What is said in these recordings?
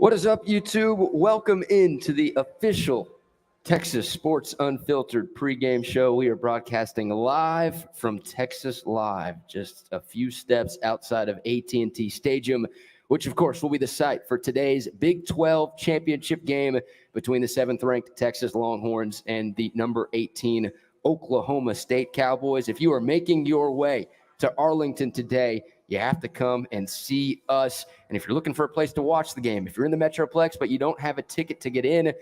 What is up, YouTube? Welcome into the official Texas Sports Unfiltered pregame show. We are broadcasting live from Texas Live, just a few steps outside of AT&T Stadium, which, of course, will be the site for today's Big 12 championship game between the 7th-ranked Texas Longhorns and the number 18 Oklahoma State Cowboys. If you are making your way to Arlington today, you have to come and see us. And if you're looking for a place to watch the game, if you're in the Metroplex but you don't have a ticket to get in,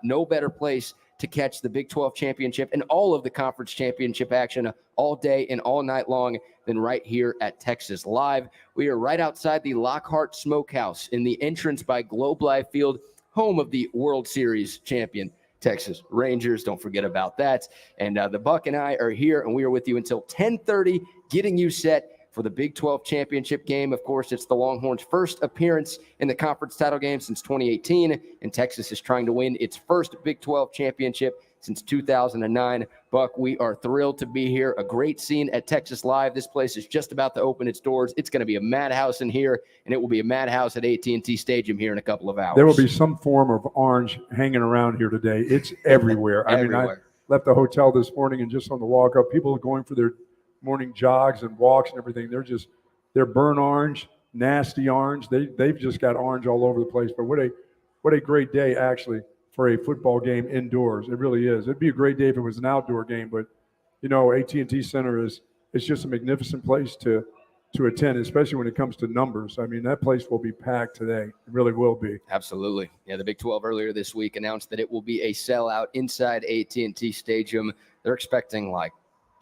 no better place to catch the Big 12 championship and all of the conference championship action all day and all night long than right here at Texas Live. We are right outside the Lockhart Smokehouse in the entrance by Globe Life Field, home of the World Series champion Texas Rangers. Don't forget about that. And the Buck and I are here, and we are with you until 10:30, getting you set for the Big 12 championship game. Of course, it's the Longhorns' first appearance in the conference title game since 2018, and Texas is trying to win its first Big 12 championship since 2009. Buck, we are thrilled to be here. A great scene at Texas Live. This place is just about to open its doors. It's going to be a madhouse in here, and it will be a madhouse at AT&T Stadium here in a couple of hours. There will be some form of orange hanging around here today. It's everywhere. I left the hotel this morning, and just on the walk up, people are going for their morning jogs and walks and everything. They're burnt orange, nasty orange. They've just got orange all over the place. But what a great day actually for a football game indoors. It really is. It'd be a great day if it was an outdoor game, but you know, AT&T Center is just a magnificent place to attend, especially when it comes to numbers. I mean, that place will be packed today. It really will be. Absolutely. Yeah, the Big 12 earlier this week announced that it will be a sellout inside AT&T Stadium. They're expecting like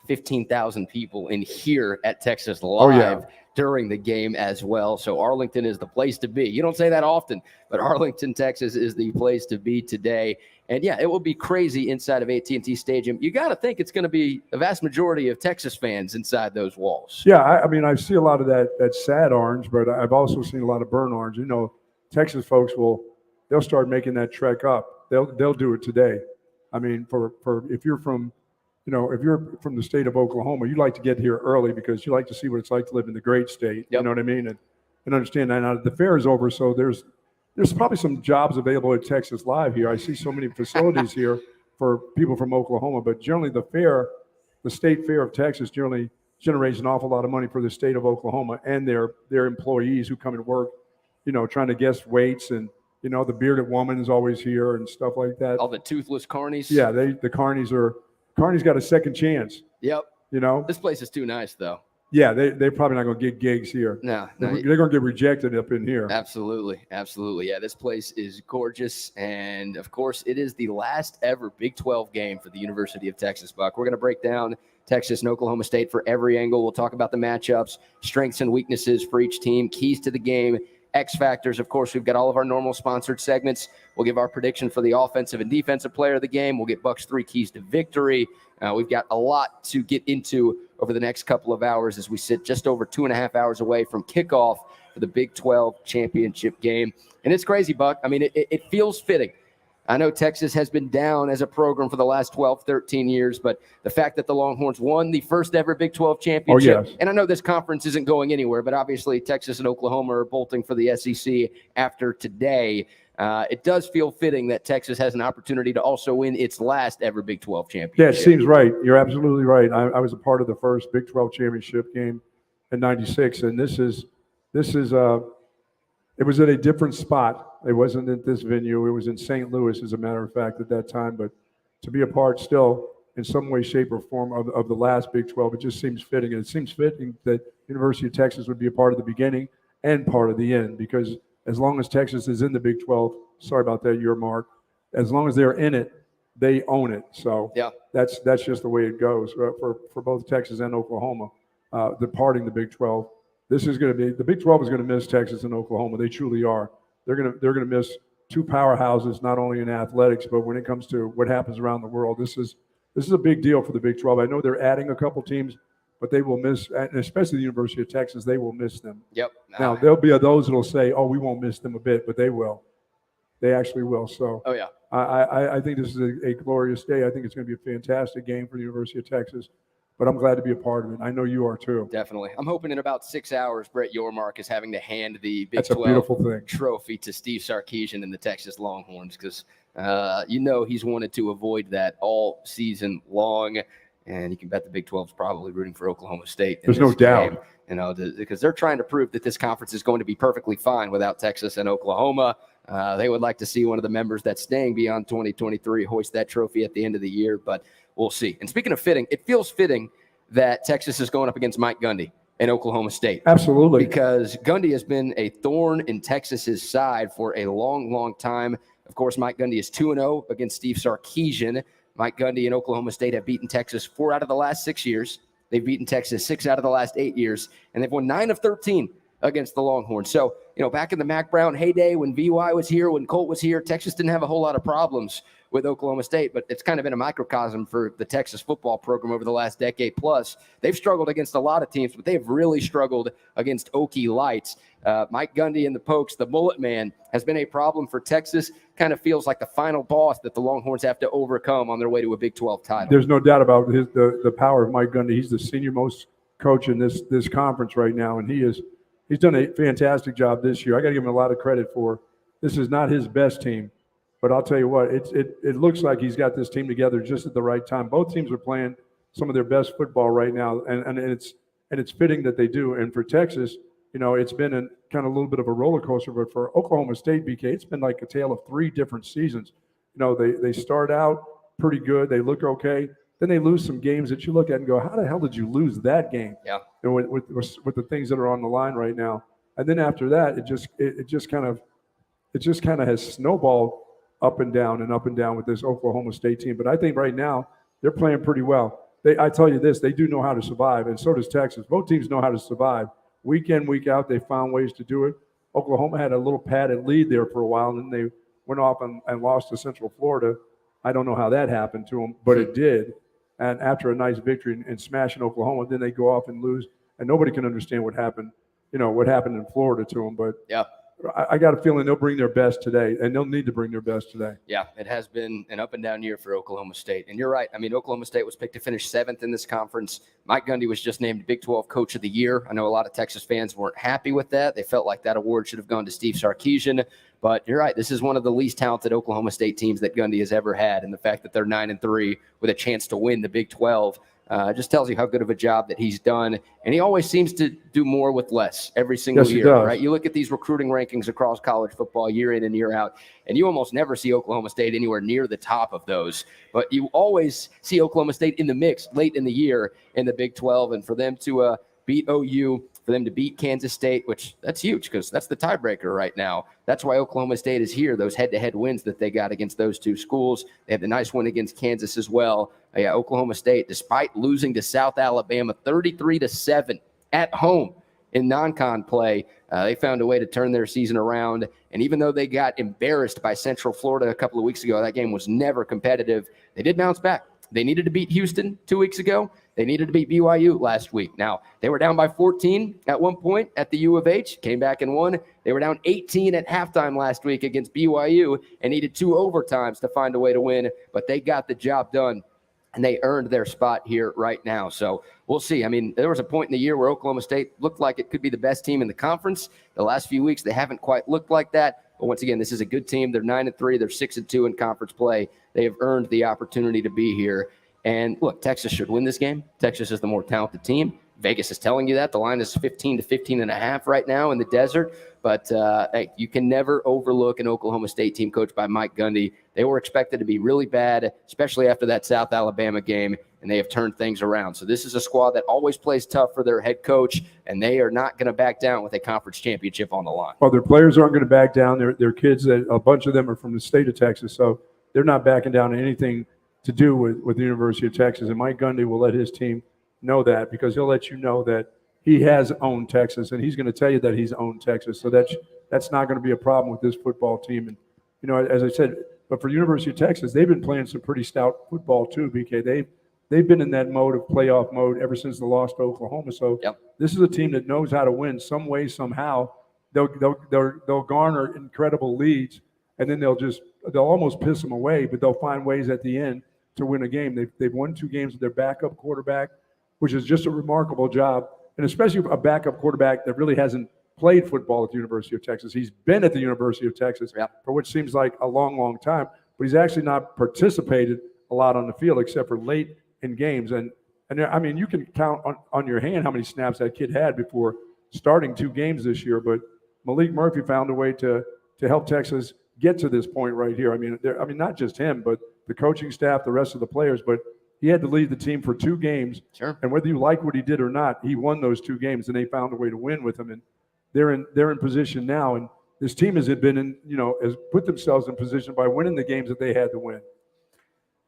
15,000 people in here at Texas Live during the game as well. So Arlington is the place to be. You don't say that often, but Arlington, Texas is the place to be today. And yeah, it will be crazy inside of AT&T Stadium. You got to think it's going to be a vast majority of Texas fans inside those walls. Yeah, I mean, I see a lot of that sad orange, but I've also seen a lot of burnt orange. You know, Texas folks they'll start making that trek up. They'll do it today. I mean, for if you're from the state of Oklahoma, you like to get here early because you like to see what it's like to live in the great state. Yep. You know what I mean? And understand that. Now, the fair is over, so there's probably some jobs available at Texas Live here. I see so many facilities here for people from Oklahoma, but generally the state fair of Texas generally generates an awful lot of money for the state of Oklahoma and their employees who come and work, you know, trying to guess weights, and you know, the bearded woman is always here and stuff like that. All the toothless carnies. Yeah, the carnies got a second chance. Yep. You know? This place is too nice, though. Yeah, they're probably not going to get gigs here. No. They're going to get rejected up in here. Absolutely. Yeah, this place is gorgeous. And, of course, it is the last ever Big 12 game for the University of Texas, Buck. We're going to break down Texas and Oklahoma State for every angle. We'll talk about the matchups, strengths and weaknesses for each team, keys to the game, X factors. Of course, we've got all of our normal sponsored segments. We'll give our prediction for the offensive and defensive player of the game. We'll get Buck's 3 keys to victory. We've got a lot to get into over the next couple of hours as we sit just over 2.5 hours away from kickoff for the Big 12 championship game. And it's crazy, Buck. I mean, it feels fitting. I know Texas has been down as a program for the last 12, 13 years, but the fact that the Longhorns won the first ever Big 12 championship, and I know this conference isn't going anywhere, but obviously Texas and Oklahoma are bolting for the SEC after today. It does feel fitting that Texas has an opportunity to also win its last ever Big 12 championship. Yeah, it seems right. You're absolutely right. I was a part of the first Big 12 championship game in '96, and this is it was at a different spot. It wasn't at this venue. It was in St. Louis, as a matter of fact, at that time. But to be a part still, in some way, shape, or form, of the last Big 12, it just seems fitting. And it seems fitting that University of Texas would be a part of the beginning and part of the end, because as long as Texas is in the Big 12, sorry about that, your mark, as long as they're in it, they own it. So yeah, that's just the way it goes for both Texas and Oklahoma, departing the Big 12. This is going to be, the Big 12 is going to miss Texas and Oklahoma. They truly are. They're going to miss two powerhouses, not only in athletics, but when it comes to what happens around the world. This is a big deal for the Big 12. I know they're adding a couple teams, but they will miss, and especially the University of Texas, they will miss them. Yep. Now, there'll be those that will say, oh, we won't miss them a bit, but they will. They actually will. So oh, yeah. I think this is a glorious day. I think it's going to be a fantastic game for the University of Texas. but I'm glad to be a part of it. I know you are too. Definitely. I'm hoping in about 6 hours, Brett Yormark is having to hand the Big That's a 12 beautiful thing. trophy to Steve Sarkeesian and the Texas Longhorns because, he's wanted to avoid that all season long. And you can bet the Big 12 is probably rooting for Oklahoma State. There's no doubt. Because they're trying to prove that this conference is going to be perfectly fine without Texas and Oklahoma. They would like to see one of the members that's staying beyond 2023 hoist that trophy at the end of the year, but we'll see. And speaking of fitting, it feels fitting that Texas is going up against Mike Gundy and Oklahoma State. Absolutely. Because Gundy has been a thorn in Texas's side for a long, long time. Of course, Mike Gundy is 2-0 against Steve Sarkeesian. Mike Gundy and Oklahoma State have beaten Texas 4 out of the last 6 years. They've beaten Texas 6 out of the last 8 years, and they've won 9 of 13 against the Longhorns. So, back in the Mac Brown heyday when VY was here, when Colt was here, Texas didn't have a whole lot of problems with Oklahoma State, but it's kind of been a microcosm for the Texas football program over the last decade plus. They've struggled against a lot of teams, but they've really struggled against Okie Lights. Mike Gundy and the Pokes, the Bullet Man, has been a problem for Texas. Kind of feels like the final boss that the Longhorns have to overcome on their way to a Big 12 title. There's no doubt about the power of Mike Gundy. He's the senior most coach in this conference right now, and he's done a fantastic job this year. I got to give him a lot of credit for. This is not his best team, but I'll tell you what, it looks like he's got this team together just at the right time. Both teams are playing some of their best football right now, and it's fitting that they do. And for Texas, it's been a kind of a little bit of a roller coaster, but for Oklahoma State, BK, it's been like a tale of 3 different seasons. They start out pretty good, they look okay, then they lose some games that you look at and go, how the hell did you lose that game? Yeah. With the things that are on the line right now, and then after that, it just kind of has snowballed up and down with this Oklahoma State team. But I think right now they're playing pretty well. I tell you this, they do know how to survive, and so does Texas. Both teams know how to survive. Week in, week out, they found ways to do it. Oklahoma had a little padded lead there for a while, and then they went off and lost to Central Florida. I don't know how that happened to them, but it did. And after a nice victory and smashing Oklahoma, then they go off and lose, and nobody can understand what happened. What happened in Florida to them. But yeah, I got a feeling they'll bring their best today, and they'll need to bring their best today. Yeah, it has been an up and down year for Oklahoma State. And you're right. I mean, Oklahoma State was picked to finish 7th in this conference. Mike Gundy was just named Big 12 Coach of the Year. I know a lot of Texas fans weren't happy with that. They felt like that award should have gone to Steve Sarkeesian. But you're right. This is one of the least talented Oklahoma State teams that Gundy has ever had. And the fact that they're 9-3 with a chance to win the Big 12 just tells you how good of a job that he's done. And he always seems to do more with less every single year, right? You look at these recruiting rankings across college football year in and year out, and you almost never see Oklahoma State anywhere near the top of those. But you always see Oklahoma State in the mix late in the year in the Big 12. And for them to beat OU, for them to beat Kansas State, which that's huge because that's the tiebreaker right now. That's why Oklahoma State is here, those head-to-head wins that they got against those two schools. They had the nice win against Kansas as well. Oklahoma State, despite losing to South Alabama 33-7 at home in non-con play, they found a way to turn their season around. And even though they got embarrassed by Central Florida a couple of weeks ago, that game was never competitive, they did bounce back. They needed to beat Houston 2 weeks ago. They needed to beat BYU last week. Now, they were down by 14 at one point at the U of H, came back and won. They were down 18 at halftime last week against BYU and needed 2 overtimes to find a way to win, but they got the job done, and they earned their spot here right now. So we'll see. I mean, there was a point in the year where Oklahoma State looked like it could be the best team in the conference. The last few weeks, they haven't quite looked like that. But once again, this is a good team. They're 9-3. They're 6-2 in conference play. They have earned the opportunity to be here. And look, Texas should win this game. Texas is the more talented team. Vegas is telling you that. The line is 15 to 15.5 right now in the desert. But hey, you can never overlook an Oklahoma State team coached by Mike Gundy. They were expected to be really bad, especially after that South Alabama game, and they have turned things around. So this is a squad that always plays tough for their head coach, and they are not going to back down with a conference championship on the line. Well, their players aren't going to back down. They're kids that a bunch of them are from the state of Texas, so they're not backing down to anything to do with the University of Texas. And Mike Gundy will let his team know that, because he'll let you know that he has owned Texas, and he's going to tell you that he's owned Texas. So that's not going to be a problem with this football team. And, you know, as I said, but for the University of Texas, they've been playing some pretty stout football too, BK. They've been in that mode of playoff mode ever since the loss to Oklahoma. So This is a team that knows how to win some way, somehow. They'll garner incredible leads, and then they'll almost piss them away, but they'll find ways at the end to win a game. They've won 2 games with their backup quarterback. which is just a remarkable job. And especially a backup quarterback that really hasn't played football at the University of Texas. He's been at the University of Texas for what seems like a long, long time, but he's actually not participated a lot on the field except for late in games. And I mean, you can count on your hand how many snaps that kid had before starting 2 games this year. But Malik Murphy found a way to help Texas get to this point right here. I mean, not just him, but the coaching staff, the rest of the players. But he had to lead the team for 2 games. Sure. And whether you like what he did or not, he won those 2 games, and they found a way to win with him. And they're in position now. And this team has put themselves in position by winning the games that they had to win.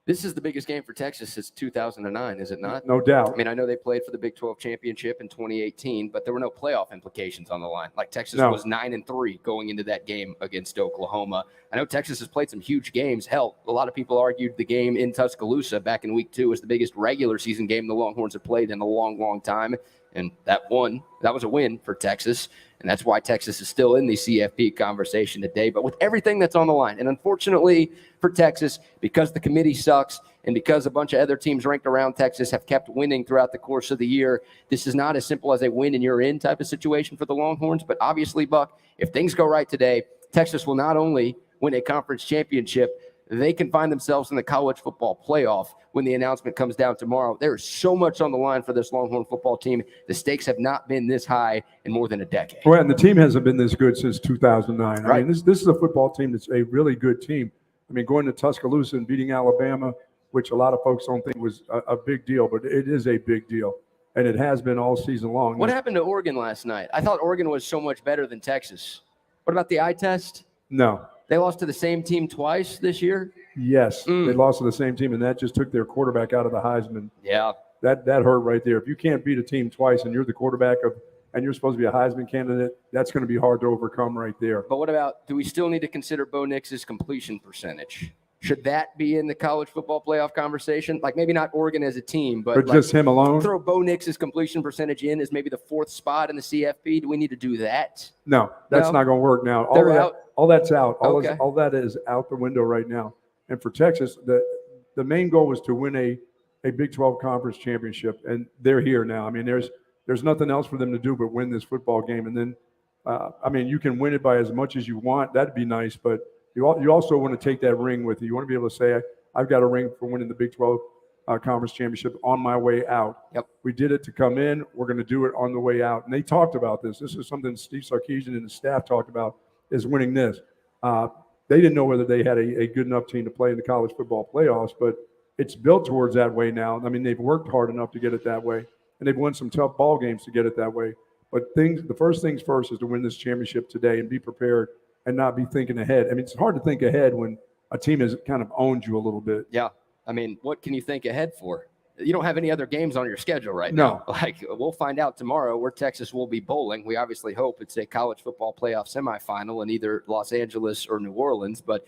This is the biggest game for Texas since 2009, is it not? No doubt. I mean, I know they played for the Big 12 championship in 2018, but there were no playoff implications on the line. Like Texas was 9-3 going into that game against Oklahoma. I know Texas has played some huge games. Hell, a lot of people argued the game in Tuscaloosa back in week 2 was the biggest regular season game the Longhorns have played in a long, long time. And that was a win for Texas. And that's why Texas is still in the CFP conversation today. But with everything that's on the line, and unfortunately for Texas, because the committee sucks and because a bunch of other teams ranked around Texas have kept winning throughout the course of the year, this is not as simple as a win and you're in type of situation for the Longhorns. But obviously, Buck, if things go right today, Texas will not only win a conference championship, they can find themselves in the college football playoff when the announcement comes down tomorrow. There is so much on the line for this Longhorn football team. The stakes have not been this high in more than a decade. Well, and the team hasn't been this good since 2009. Right. I mean, this is a football team that's a really good team. I mean, going to Tuscaloosa and beating Alabama, which a lot of folks don't think was a big deal, but it is a big deal, and it has been all season long. What happened to Oregon last night? I thought Oregon was so much better than Texas. What about the eye test? No. They lost to the same team twice this year? Yes, they lost to the same team, and that just took their quarterback out of the Heisman. Yeah. That hurt right there. If you can't beat a team twice and you're the quarterback and you're supposed to be a Heisman candidate, that's going to be hard to overcome right there. But what about, do we still need to consider Bo Nix's completion percentage? Should that be in the college football playoff conversation? Like maybe not Oregon as a team, but Or just him alone? Throw Bo Nix's completion percentage in as maybe the 4th spot in the CFP. Do we need to do that? No, that's not going to work now. All that's out. All that is out the window right now. And for Texas, the main goal was to win a Big 12 conference championship, and they're here now. I mean, there's nothing else for them to do but win this football game. And then, I mean, you can win it by as much as you want. That'd be nice, but you also want to take that ring with you. You want to be able to say, I've got a ring for winning the Big 12 conference championship on my way out. Yep. We did it to come in. We're going to do it on the way out. And they talked about this. This is something Steve Sarkeesian and his staff talked about, is winning this. They didn't know whether they had a good enough team to play in the college football playoffs, but it's built towards that way now. I mean, they've worked hard enough to get it that way, and they've won some tough ball games to get it that way. But the first things first is to win this championship today and be prepared and not be thinking ahead. I mean, it's hard to think ahead when a team has kind of owned you a little bit. Yeah. I mean, what can you think ahead for? You don't have any other games on your schedule right now. No. Like, we'll find out tomorrow where Texas will be bowling. We obviously hope it's a college football playoff semifinal in either Los Angeles or New Orleans, but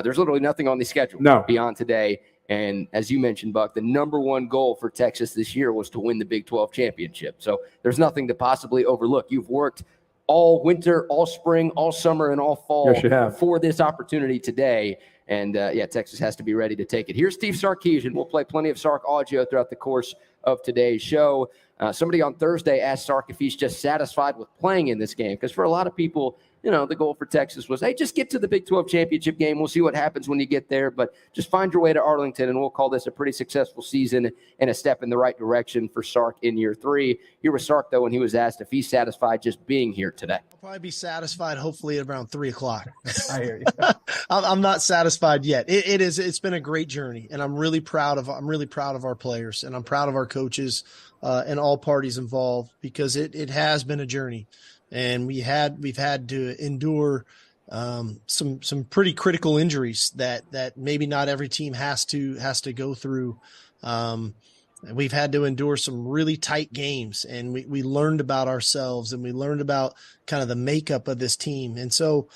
there's literally nothing on the schedule beyond today. And as you mentioned, Buck, the number one goal for Texas this year was to win the Big 12 championship. So there's nothing to possibly overlook. You've worked all winter, all spring, all summer, and all fall for this opportunity today. And, Texas has to be ready to take it. Here's Steve Sarkeesian. We'll play plenty of Sark audio throughout the course of today's show. Somebody on Thursday asked Sark if he's just satisfied with playing in this game, because for a lot of people, the goal for Texas was, hey, just get to the Big 12 championship game. We'll see what happens when you get there, but just find your way to Arlington, and we'll call this a pretty successful season and a step in the right direction for Sark in year 3. Here was Sark, though, when he was asked if he's satisfied just being here today. I'll probably be satisfied, hopefully, at around 3 o'clock. I hear you. I'm not satisfied yet. It's been a great journey, and I'm really proud of our players, and I'm proud of our coaches and all parties involved, because it has been a journey. And we've had to endure some pretty critical injuries that maybe not every team has to go through. We've had to endure some really tight games, and we learned about ourselves, and we learned about kind of the makeup of this team. And so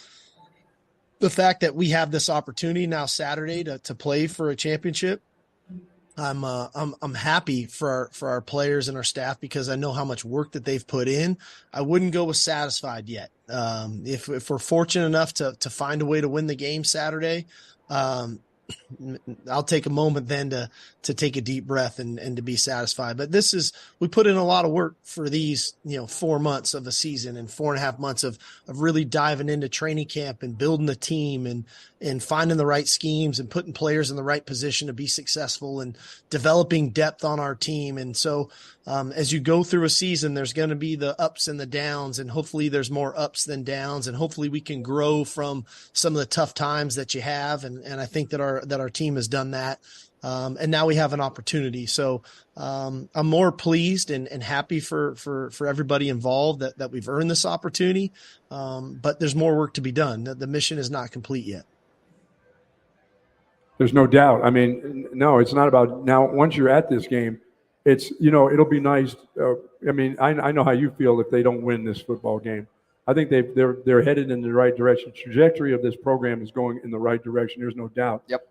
the fact that we have this opportunity now Saturday to play for a championship, I'm happy for our players and our staff, because I know how much work that they've put in. I wouldn't go with satisfied yet. If we're fortunate enough to find a way to win the game Saturday, I'll take a moment then to take a deep breath and to be satisfied. But we put in a lot of work for these, 4 months of a season and 4.5 months of really diving into training camp and building the team and finding the right schemes and putting players in the right position to be successful and developing depth on our team. And so as you go through a season, there's going to be the ups and the downs, and hopefully there's more ups than downs, and hopefully we can grow from some of the tough times that you have. And I think that our team has done that. And now we have an opportunity. So I'm more pleased and happy for everybody involved that we've earned this opportunity. But there's more work to be done. The mission is not complete yet. There's no doubt. I mean, no, it's not about now. Once you're at this game, it's, it'll be nice. I know how you feel if they don't win this football game. I think they're headed in the right direction. The trajectory of this program is going in the right direction. There's no doubt. Yep.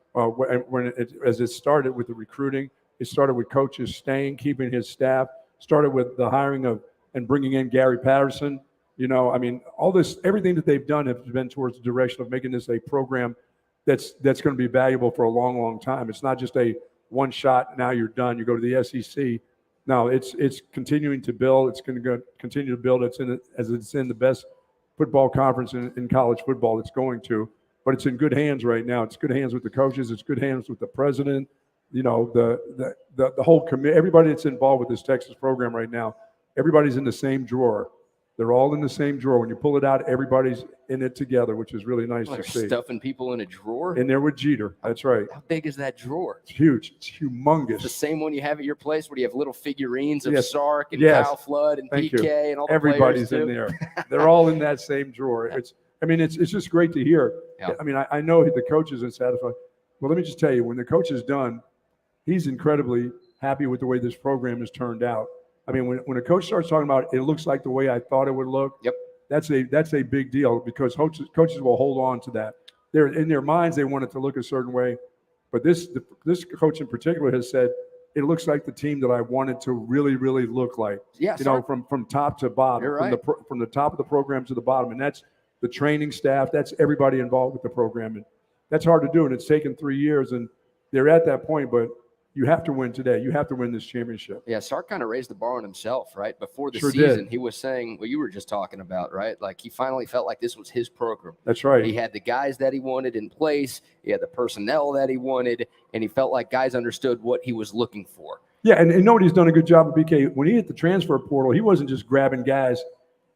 As it started with the recruiting, it started with coaches staying, keeping his staff. Started with the hiring of and bringing in Gary Patterson. All this, everything that they've done has been towards the direction of making this a program that's going to be valuable for a long, long time. It's not just a one shot. Now you're done. You go to the SEC. No, it's continuing to build. It's going to continue to build. It's in the best football conference in college football. It's going to, but it's in good hands right now. It's good hands with the coaches. It's good hands with the president. The whole committee. Everybody that's involved with this Texas program right now. Everybody's in the same drawer. They're all in the same drawer. When you pull it out, everybody's in it together, which is really nice to see. Stuffing people in a drawer? In there with Jeter. That's right. How big is that drawer? It's huge. It's humongous. It's the same one you have at your place where you have little figurines of Yes. Sark and Yes. Kyle Flood and Thank PK you. and all the Everybody's players in too. there. They're all in that same drawer. It's just great to hear. Yeah. I know the coach isn't satisfied. Well, let me just tell you, when the coach is done, he's incredibly happy with the way this program has turned out. When a coach starts talking about it looks like the way I thought it would look, Yep. That's a big deal because coaches will hold on to that. They're in their minds, they want it to look a certain way. But this coach in particular has said, it looks like the team that I wanted to really, really look like. Yeah, from top to bottom, You're right. from the top of the program to the bottom. And that's the training staff. That's everybody involved with the program. And that's hard to do. And it's taken 3 years. And they're at that point. But you have to win today. You have to win this championship. Yeah, Sark kind of raised the bar on himself, right? Before the Sure season, did. he was saying what you were just talking about, right? Like he finally felt like this was his program. That's right. He had the guys that he wanted in place. He had the personnel that he wanted, and he felt like guys understood what he was looking for. Yeah, and nobody's done a good job of BK. When he hit the transfer portal, he wasn't just grabbing guys.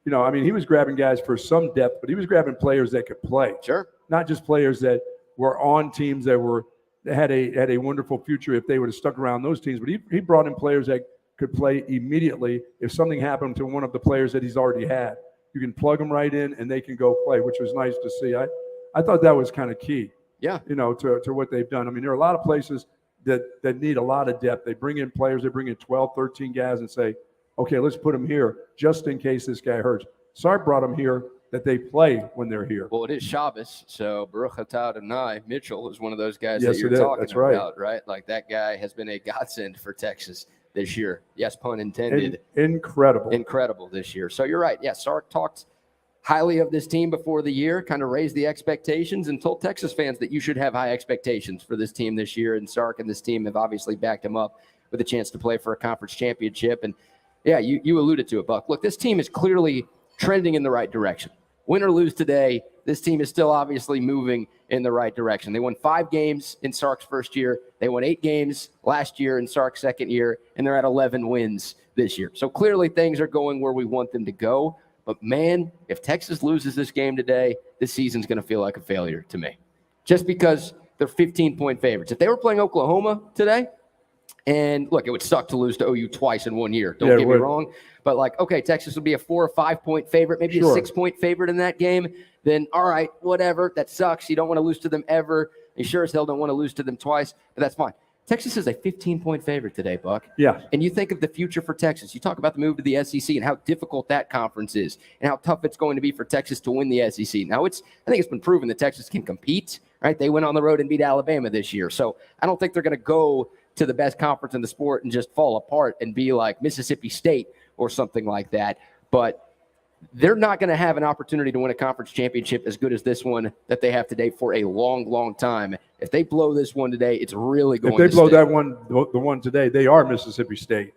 He was grabbing guys for some depth, but he was grabbing players that could play. Sure. Not just players that were on teams that had a wonderful future if they would have stuck around those teams. But he brought in players that could play immediately if something happened to one of the players that he's already had. You can plug them right in and they can go play, which was nice to see. I thought that was kind of key. Yeah. To what they've done. There are a lot of places that need a lot of depth. They bring in players, they bring in 12, 13 guys and say, okay, let's put them here just in case this guy hurts. Sark brought them here that they play when they're here. Well, it is Shabbos, so Baruch Atah Adonai Mitchell is one of those guys Yes, that you're it is. talking That's right. about, right? Like that guy has been a godsend for Texas this year. Yes, pun intended. Incredible this year. So you're right. Yeah, Sark talked highly of this team before the year, kind of raised the expectations and told Texas fans that you should have high expectations for this team this year. And Sark and this team have obviously backed him up with a chance to play for a conference championship. And yeah, you alluded to it, Buck. Look, this team is clearly trending in the right direction. Win or lose today, this team is still obviously moving in the right direction. They won 5 games in Sark's first year. They won 8 games last year in Sark's second year, and they're at 11 wins this year. So clearly things are going where we want them to go. But, man, if Texas loses this game today, this season's going to feel like a failure to me. Just because they're 15-point favorites. If they were playing Oklahoma today, and, look, it would suck to lose to OU twice in 1 year. Don't get me wrong. But, okay, Texas would be a 4 or 5 point favorite, maybe a 6-point favorite in that game. Then, all right, whatever. That sucks. You don't want to lose to them ever. You sure as hell don't want to lose to them twice, but that's fine. Texas is a 15-point favorite today, Buck. Yeah. And you think of the future for Texas. You talk about the move to the SEC and how difficult that conference is and how tough it's going to be for Texas to win the SEC. Now, I think it's been proven that Texas can compete, right? They went on the road and beat Alabama this year. So I don't think they're going to go to the best conference in the sport and just fall apart and be like Mississippi State or something like that. But they're not going to have an opportunity to win a conference championship as good as this one that they have today for a long, long time. If they blow this one today, it's really going to If they blow stay. that one, the one today, they are Mississippi State.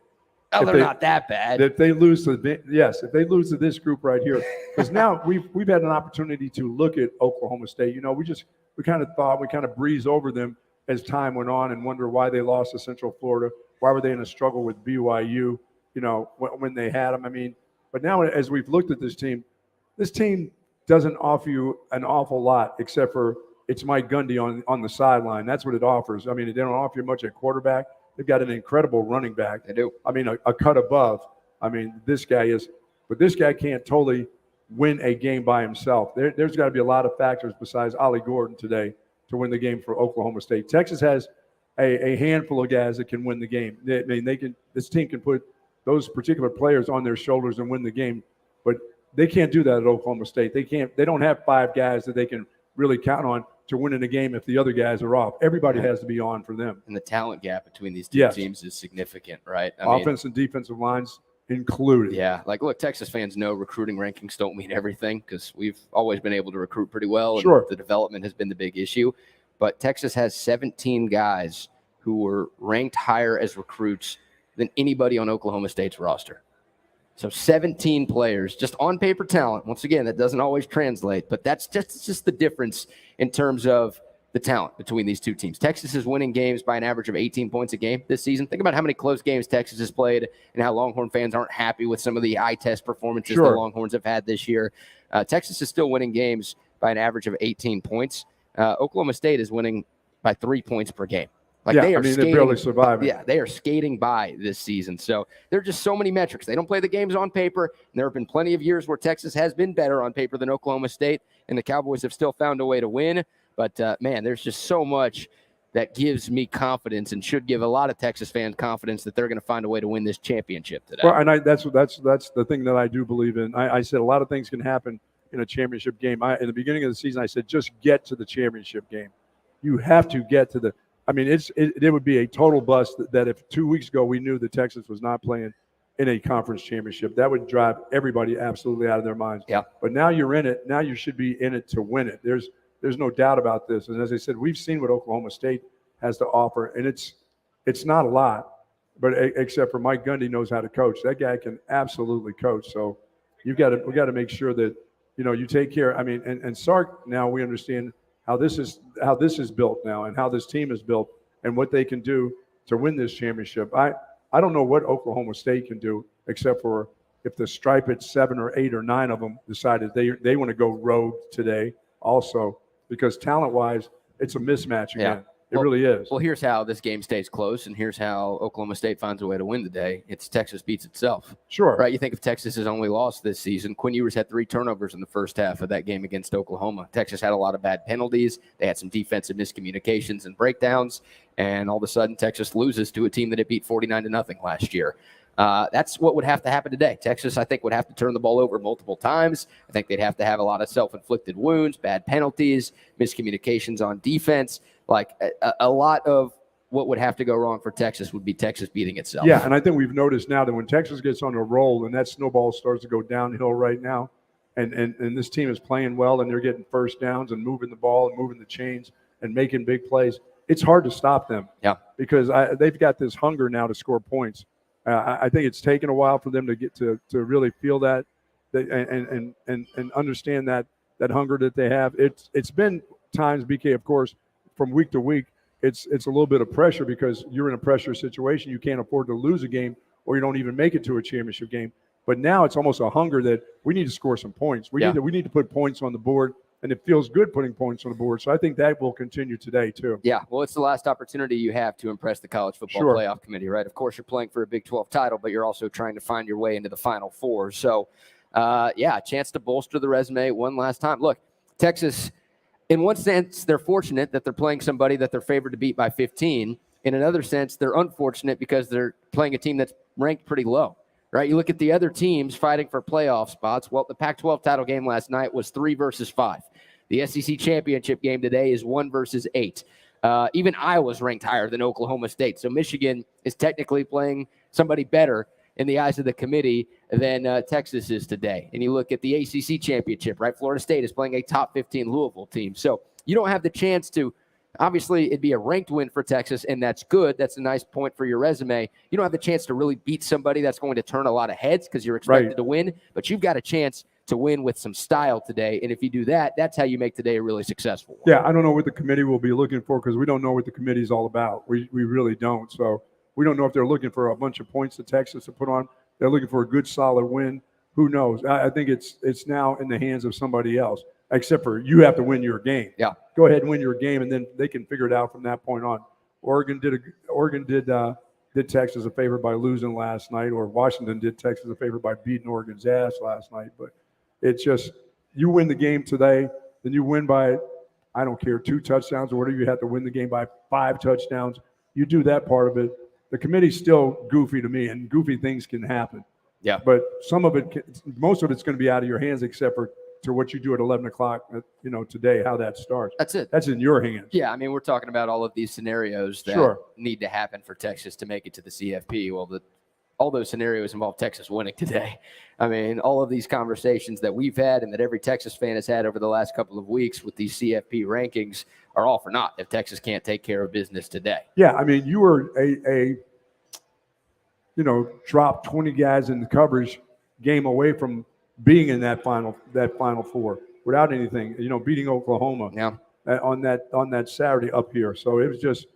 Oh, they're not that bad. If they lose to if they lose to this group right here, because now we've had an opportunity to look at Oklahoma State. You know, we kind of breezed over them as time went on and wonder why they lost to Central Florida. Why were they in a struggle with BYU? You know, when they had them. I mean, but now as we've looked at this team doesn't offer you an awful lot except for it's Mike Gundy on the sideline. That's what it offers. I mean, they don't offer you much at quarterback. They've got an incredible running back. They do. I mean, a cut above. I mean, this guy can't totally win a game by himself. There's got to be a lot of factors besides Ollie Gordon today to win the game for Oklahoma State. Texas has a handful of guys that can win the game. This team can put those particular players on their shoulders and win the game, but they can't do that at Oklahoma State. They don't have 5 guys that they can really count on to win in a game if the other guys are off. Everybody has to be on for them. And the talent gap between these two teams is significant, right? Offense and defensive lines included. Yeah, like, look, Texas fans know recruiting rankings don't mean everything because we've always been able to recruit pretty well. And sure. The development has been the big issue. But Texas has 17 guys who were ranked higher as recruits than anybody on Oklahoma State's roster. So 17 players, just on paper talent. Once again, that doesn't always translate, but that's just the difference in terms of the talent between these two teams. Texas is winning games by an average of 18 points a game this season. Think about how many close games Texas has played and how Longhorn fans aren't happy with some of the eye test performances the Longhorns have had this year. Texas is still winning games by an average of 18 points. Oklahoma State is winning by 3 points per game. Like they're barely surviving. Yeah, they are skating by this season. So there are just so many metrics. They don't play the games on paper. And there have been plenty of years where Texas has been better on paper than Oklahoma State, and the Cowboys have still found a way to win. But, man, there's just so much that gives me confidence and should give a lot of Texas fans confidence that they're going to find a way to win this championship today. Well, and that's the thing that I do believe in. I said a lot of things can happen in a championship game. In the beginning of the season, I said just get to the championship game. You have to get to the – I mean, it would be a total bust that if 2 weeks ago we knew that Texas was not playing in a conference championship, that would drive everybody absolutely out of their minds. Yeah. But now you're in it. Now you should be in it to win it. There's no doubt about this. And as I said, we've seen what Oklahoma State has to offer, and it's not a lot, but except for Mike Gundy knows how to coach. That guy can absolutely coach. So we got to make sure that you take care. I mean, and Sark, now we understand how this is built now and how this team is built and what they can do to win this championship. I don't know what Oklahoma State can do except for if the stripe at 7 or 8 or 9 of them decided they want to go rogue today also, because talent-wise, it's a mismatch again. Yeah. It really is. Well, here's how this game stays close, and here's how Oklahoma State finds a way to win today. It's Texas beats itself. Sure. Right? You think if Texas has only lost this season, Quinn Ewers had 3 turnovers in the first half of that game against Oklahoma. Texas had a lot of bad penalties. They had some defensive miscommunications and breakdowns, and all of a sudden Texas loses to a team that it beat 49-0 last year. That's what would have to happen today. Texas, I think, would have to turn the ball over multiple times. I think they'd have to have a lot of self-inflicted wounds, bad penalties, miscommunications on defense. Like a lot of what would have to go wrong for Texas would be Texas beating itself. Yeah, and I think we've noticed now that when Texas gets on a roll and that snowball starts to go downhill right now, and this team is playing well and they're getting first downs and moving the ball and moving the chains and making big plays, it's hard to stop them. Yeah, because they've got this hunger now to score points. I think it's taken a while for them to get to really feel that and understand that hunger that they have. It's been times, BK, of course, from week to week, it's a little bit of pressure because you're in a pressure situation. You can't afford to lose a game or you don't even make it to a championship game. But now it's almost a hunger that we need to score some points. We need to put points on the board, and it feels good putting points on the board. So I think that will continue today too. Yeah, well, it's the last opportunity you have to impress the College Football Playoff Committee, right? Of course, you're playing for a Big 12 title, but you're also trying to find your way into the Final Four. So, a chance to bolster the resume one last time. Look, Texas, in one sense, they're fortunate that they're playing somebody that they're favored to beat by 15. In another sense, they're unfortunate because they're playing a team that's ranked pretty low, right? You look at the other teams fighting for playoff spots. Well, the Pac-12 title game last night was 3 versus 5. The SEC championship game today is 1 versus 8. Even Iowa's ranked higher than Oklahoma State. So Michigan is technically playing somebody better in the eyes of the committee than Texas is today. And you look at the ACC championship, right? Florida State is playing a top 15 Louisville team. So you don't have the chance to, obviously it'd be a ranked win for Texas, and that's good. That's a nice point for your resume. You don't have the chance to really beat somebody that's going to turn a lot of heads because you're expected to win, but you've got a chance to win with some style today. And if you do that, that's how you make today a really successful one. Yeah, I don't know what the committee will be looking for because we don't know what the committee is all about. We really don't. So we don't know if they're looking for a bunch of points to Texas to put on. They're looking for a good, solid win. Who knows? I think it's now in the hands of somebody else, except for you have to win your game. Yeah. Go ahead and win your game, and then they can figure it out from that point on. Oregon did Texas a favor by losing last night, or Washington did Texas a favor by beating Oregon's ass last night. But it's just, you win the game today, then you win by, I don't care, 2 touchdowns or whatever. You have to win the game by 5 touchdowns. You do that part of it. The committee's still goofy to me, and goofy things can happen. Yeah. But most of it's going to be out of your hands, except for to what you do at 11 o'clock, today, how that starts. That's it. That's in your hands. Yeah, I mean, we're talking about all of these scenarios that need to happen for Texas to make it to the CFP. Well, all those scenarios involve Texas winning today. I mean, all of these conversations that we've had and that every Texas fan has had over the last couple of weeks with these CFP rankings are all for naught if Texas can't take care of business today. Yeah, I mean, you were drop 20 guys in the coverage game away from being in that final four without anything, beating Oklahoma on that Saturday up here. So it was just,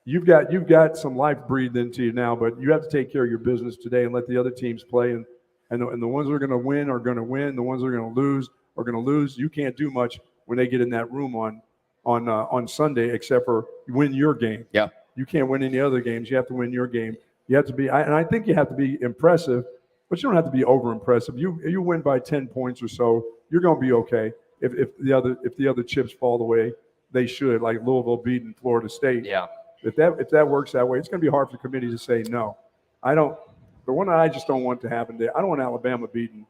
you've got some life breathed into you now, but you have to take care of your business today and let the other teams play. And the ones that are going to win are going to win. The ones that are going to lose are going to lose. You can't do much when they get in that room on Sunday, except for win your game. Yeah. You can't win any other games. You have to win your game. You have to be, and I think you have to be impressive, but you don't have to be over impressive. You win by 10 points or so, you're going to be okay. If the other chips fall the way they should, like Louisville beating Florida State. Yeah. If that works that way, it's going to be hard for the committee to say no. The one I just don't want to happen there. I don't want Alabama beating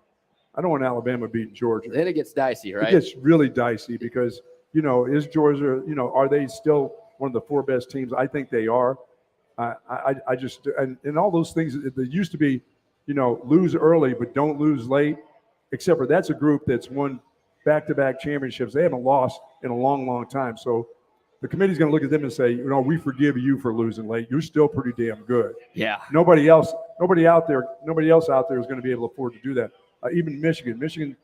Georgia. Then it gets dicey, right? It gets really dicey because, is Georgia, are they still one of the 4 best teams? I think they are. I just, and all those things that used to be, lose early but don't lose late, except for that's a group that's won back-to-back championships. They haven't lost in a long, long time. So the committee's going to look at them and say, we forgive you for losing late. You're still pretty damn good. Yeah. Nobody else out there is going to be able to afford to do that. Even Michigan,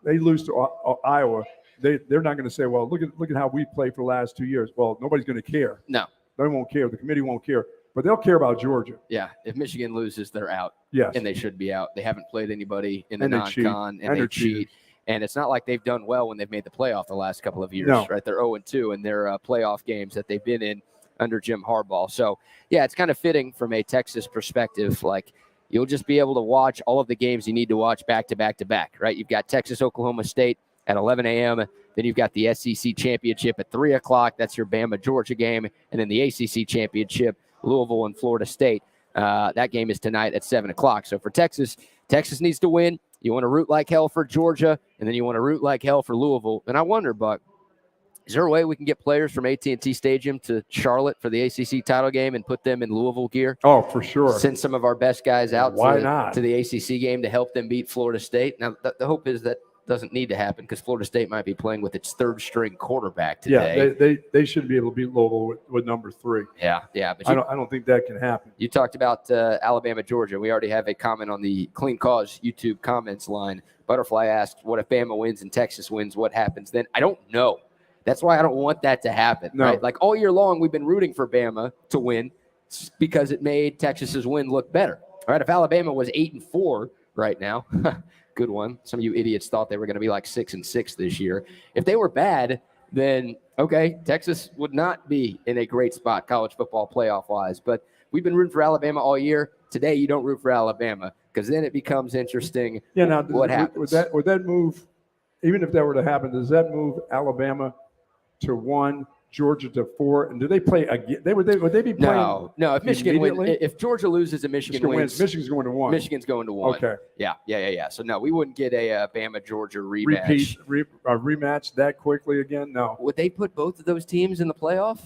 they lose to Iowa. They're not going to say, well, look at how we played for the last 2 years. Well, nobody's going to care. No. They won't care. The committee won't care. But they'll care about Georgia. Yeah. If Michigan loses, they're out. Yes. And they should be out. They haven't played anybody in the non-con, and they cheat. And it's not like they've done well when they've made the playoff the last couple of years, right? They're 0-2 in their playoff games that they've been in under Jim Harbaugh. So, yeah, it's kind of fitting from a Texas perspective. Like, you'll just be able to watch all of the games you need to watch back to back to back, right? You've got Texas, Oklahoma State at 11 a.m. Then you've got the SEC championship at 3 o'clock. That's your Bama, Georgia game. And then the ACC championship, Louisville and Florida State. That game is tonight at 7 o'clock. So for Texas needs to win. You want to root like hell for Georgia, and then you want to root like hell for Louisville. And I wonder, Buck, is there a way we can get players from AT&T Stadium to Charlotte for the ACC title game and put them in Louisville gear? Oh, for sure. Send some of our best guys out to the ACC game to help them beat Florida State. Now, the hope is that doesn't need to happen because Florida State might be playing with its 3rd-string quarterback today. Yeah, they should be able to beat Louisville with number 3. Yeah. But I don't think that can happen. You talked about Alabama, Georgia. We already have a comment on the Clean Cause YouTube comments line. Butterfly asked, what if Bama wins and Texas wins? What happens then? I don't know. That's why I don't want that to happen. No. Right? Like all year long, we've been rooting for Bama to win because it made Texas's win look better. All right, if Alabama was 8-4 right now, good one. Some of you idiots thought they were going to be like 6-6 this year. If they were bad, then okay, Texas would not be in a great spot college football playoff wise. But we've been rooting for Alabama all year. Today, you don't root for Alabama because then it becomes interesting. Yeah. Now, what happens? Would that move? Even if that were to happen, does that move Alabama to 1, Georgia to 4? And do they play again? Would they be playing? No. If Michigan wins, if Georgia loses and Michigan wins, Michigan's going to 1. Michigan's going to 1. Okay. Yeah. So no, we wouldn't get a Bama Georgia rematch. Rematch that quickly again? No. Would they put both of those teams in the playoff?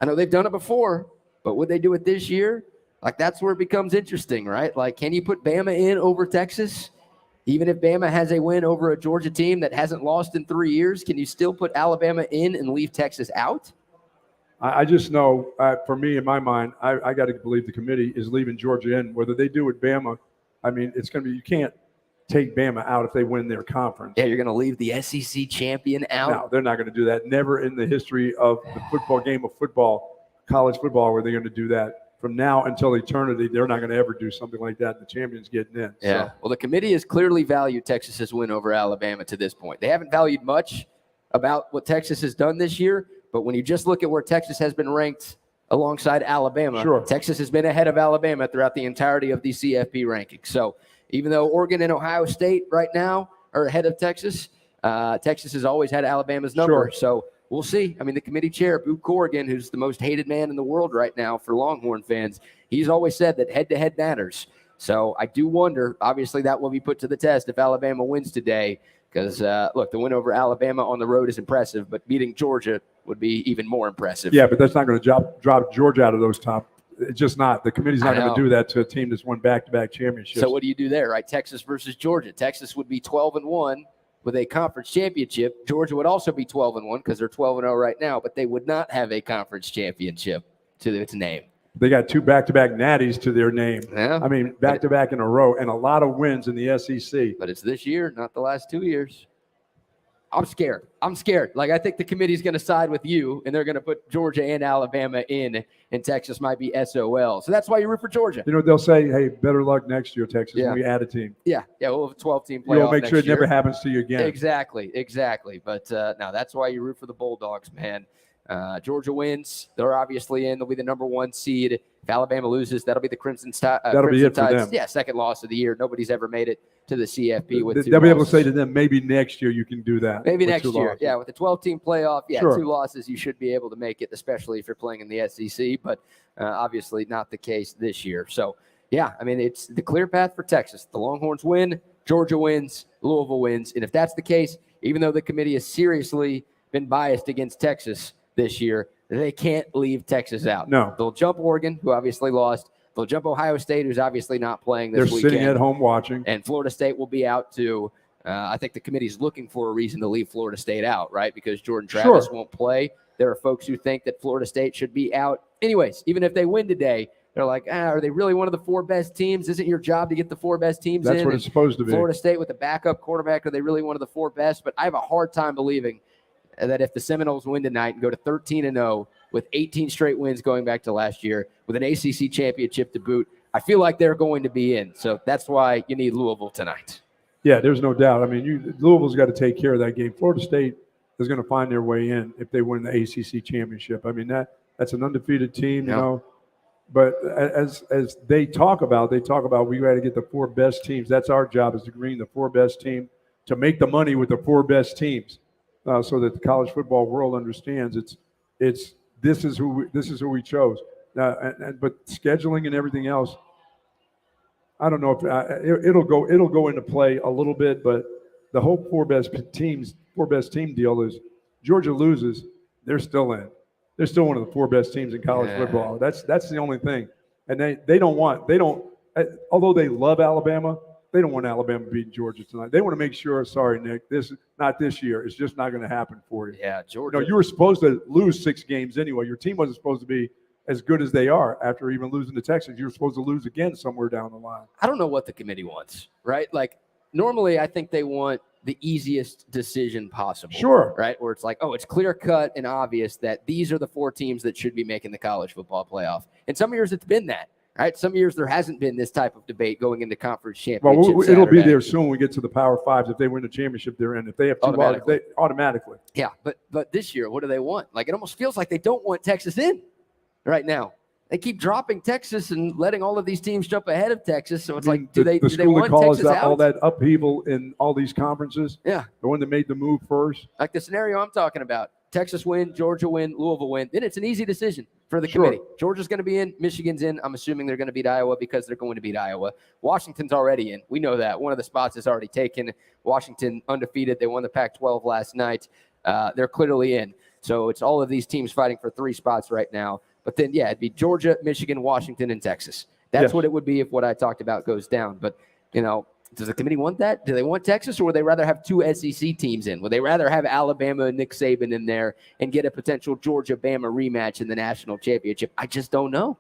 I know they've done it before, but would they do it this year? Like, that's where it becomes interesting, right? Like, can you put Bama in over Texas? Even if Bama has a win over a Georgia team that hasn't lost in 3 years, can you still put Alabama in and leave Texas out? I just know, for me, in my mind, I got to believe the committee is leaving Georgia in. Whether they do with Bama, I mean, it's going to be, you can't take Bama out if they win their conference. Yeah, you're going to leave the SEC champion out? No, they're not going to do that. Never in the history of the football game of football, college football, were they going to do that. From now until eternity, they're not going to ever do something like that. The champion's getting in. Yeah. So. Well, the committee has clearly valued Texas's win over Alabama to this point. They haven't valued much about what Texas has done this year, but when you just look at where Texas has been ranked alongside Alabama, sure. Texas has been ahead of Alabama throughout the entirety of the CFP rankings. So even though Oregon and Ohio State right now are ahead of Texas, Texas has always had Alabama's number. Sure. So we'll see. I mean, the committee chair, Boot Corrigan, who's the most hated man in the world right now for Longhorn fans, he's always said that head-to-head matters. So I do wonder, obviously that will be put to the test if Alabama wins today, because, look, the win over Alabama on the road is impressive, but beating Georgia would be even more impressive. Yeah, but that's not going to drop Georgia out of those top. It's just not. The committee's not going to do that to a team that's won back-to-back championships. So what do you do there, right? Texas versus Georgia. Texas would be 12-1 with a conference championship. Georgia would also be 12-1 because they're 12-0 right now, but they would not have a conference championship to its name. They got 2 back-to-back natties to their name. Yeah, I mean, back-to-back in a row, and a lot of wins in the SEC. But it's this year, not the last 2 years. I'm scared. Like, I think the committee's going to side with you, and they're going to put Georgia and Alabama in, and Texas might be SOL. So that's why you root for Georgia. You know, they'll say, hey, better luck next year, Texas, when we add a team. Yeah, we'll have a 12-team playoff You'll make next sure it year. never happens to you again. Exactly. But no, that's why you root for the Bulldogs, man. Georgia wins. They're obviously in. They'll be the number 1 seed. If Alabama loses, that'll be the Crimson Tide. That'll be it for them. Yeah, second loss of the year. Nobody's ever made it to the CFP with 2 They'll be able to losses. say to them, maybe next year you can do that. Maybe with next 2 year. losses. Yeah, with a 12-team playoff, Sure. 2 losses, you should be able to make it, especially if you're playing in the SEC, but obviously not the case this year. So, yeah, I mean, it's the clear path for Texas. The Longhorns win, Georgia wins, Louisville wins. And if that's the case, even though the committee has seriously been biased against Texas this year, they can't leave Texas out. No. They'll jump Oregon, who obviously lost. They'll jump Ohio State, who's obviously not playing this weekend. They're sitting at home watching. And Florida State will be out too. I think the committee's looking for a reason to leave Florida State out, right? Because Jordan Travis won't play. There are folks who think that Florida State should be out. Anyways, even if they win today, they're like, are they really one of the 4 best teams? Isn't your job to get the 4 best teams in? That's what it's supposed to be. Florida State with a backup quarterback, are they really one of the 4 best? But I have a hard time believing that if the Seminoles win tonight and go to 13-0 with 18 straight wins going back to last year, with an ACC championship to boot, I feel like they're going to be in. So that's why you need Louisville tonight. Yeah, there's no doubt. I mean, Louisville's got to take care of that game. Florida State is going to find their way in if they win the ACC championship. I mean, that's an undefeated team, you know. But as they talk about we got to get the 4 best teams. That's our job, is to green the 4 best team to make the money with the 4 best teams, so that the college football world understands this is who we chose. But scheduling and everything else, I don't know if it'll go into play a little bit. But the whole 4 best team deal is Georgia loses, they're still in. They're still one of the 4 best teams in college football. That's the only thing. And although they love Alabama, they don't want Alabama beating Georgia tonight. They want to make sure, sorry, Nick, this is not this year. It's just not going to happen for you. Yeah, Georgia. You were supposed to lose 6 games anyway. Your team wasn't supposed to be as good as they are after even losing to Texas. You're supposed to lose again somewhere down the line. I don't know what the committee wants, right? Like, normally I think they want the easiest decision possible. Sure. Right? Where it's like, it's clear cut and obvious that these are the 4 teams that should be making the college football playoff. And some years it's been that, right? Some years there hasn't been this type of debate going into conference championships. Well, it'll be there soon when we get to the Power Fives. If they win the championship, they're in. If they have 2 automatically. Yeah, but this year, what do they want? Like, it almost feels like they don't want Texas in right now. They keep dropping Texas and letting all of these teams jump ahead of Texas. So it's like, do they want Texas out? All that upheaval in all these conferences? Yeah. The one that made the move first? Like the scenario I'm talking about. Texas win, Georgia win, Louisville win. Then it's an easy decision for the committee. Georgia's going to be in. Michigan's in. I'm assuming they're going to beat Iowa because they're going to beat Iowa. Washington's already in. We know that. One of the spots is already taken. Washington undefeated. They won the Pac-12 last night. They're clearly in. So it's all of these teams fighting for 3 spots right now. But then, yeah, it'd be Georgia, Michigan, Washington, and Texas. That's what it would be if what I talked about goes down. But, does the committee want that? Do they want Texas, or would they rather have 2 SEC teams in? Would they rather have Alabama and Nick Saban in there and get a potential Georgia-Bama rematch in the national championship? I just don't know.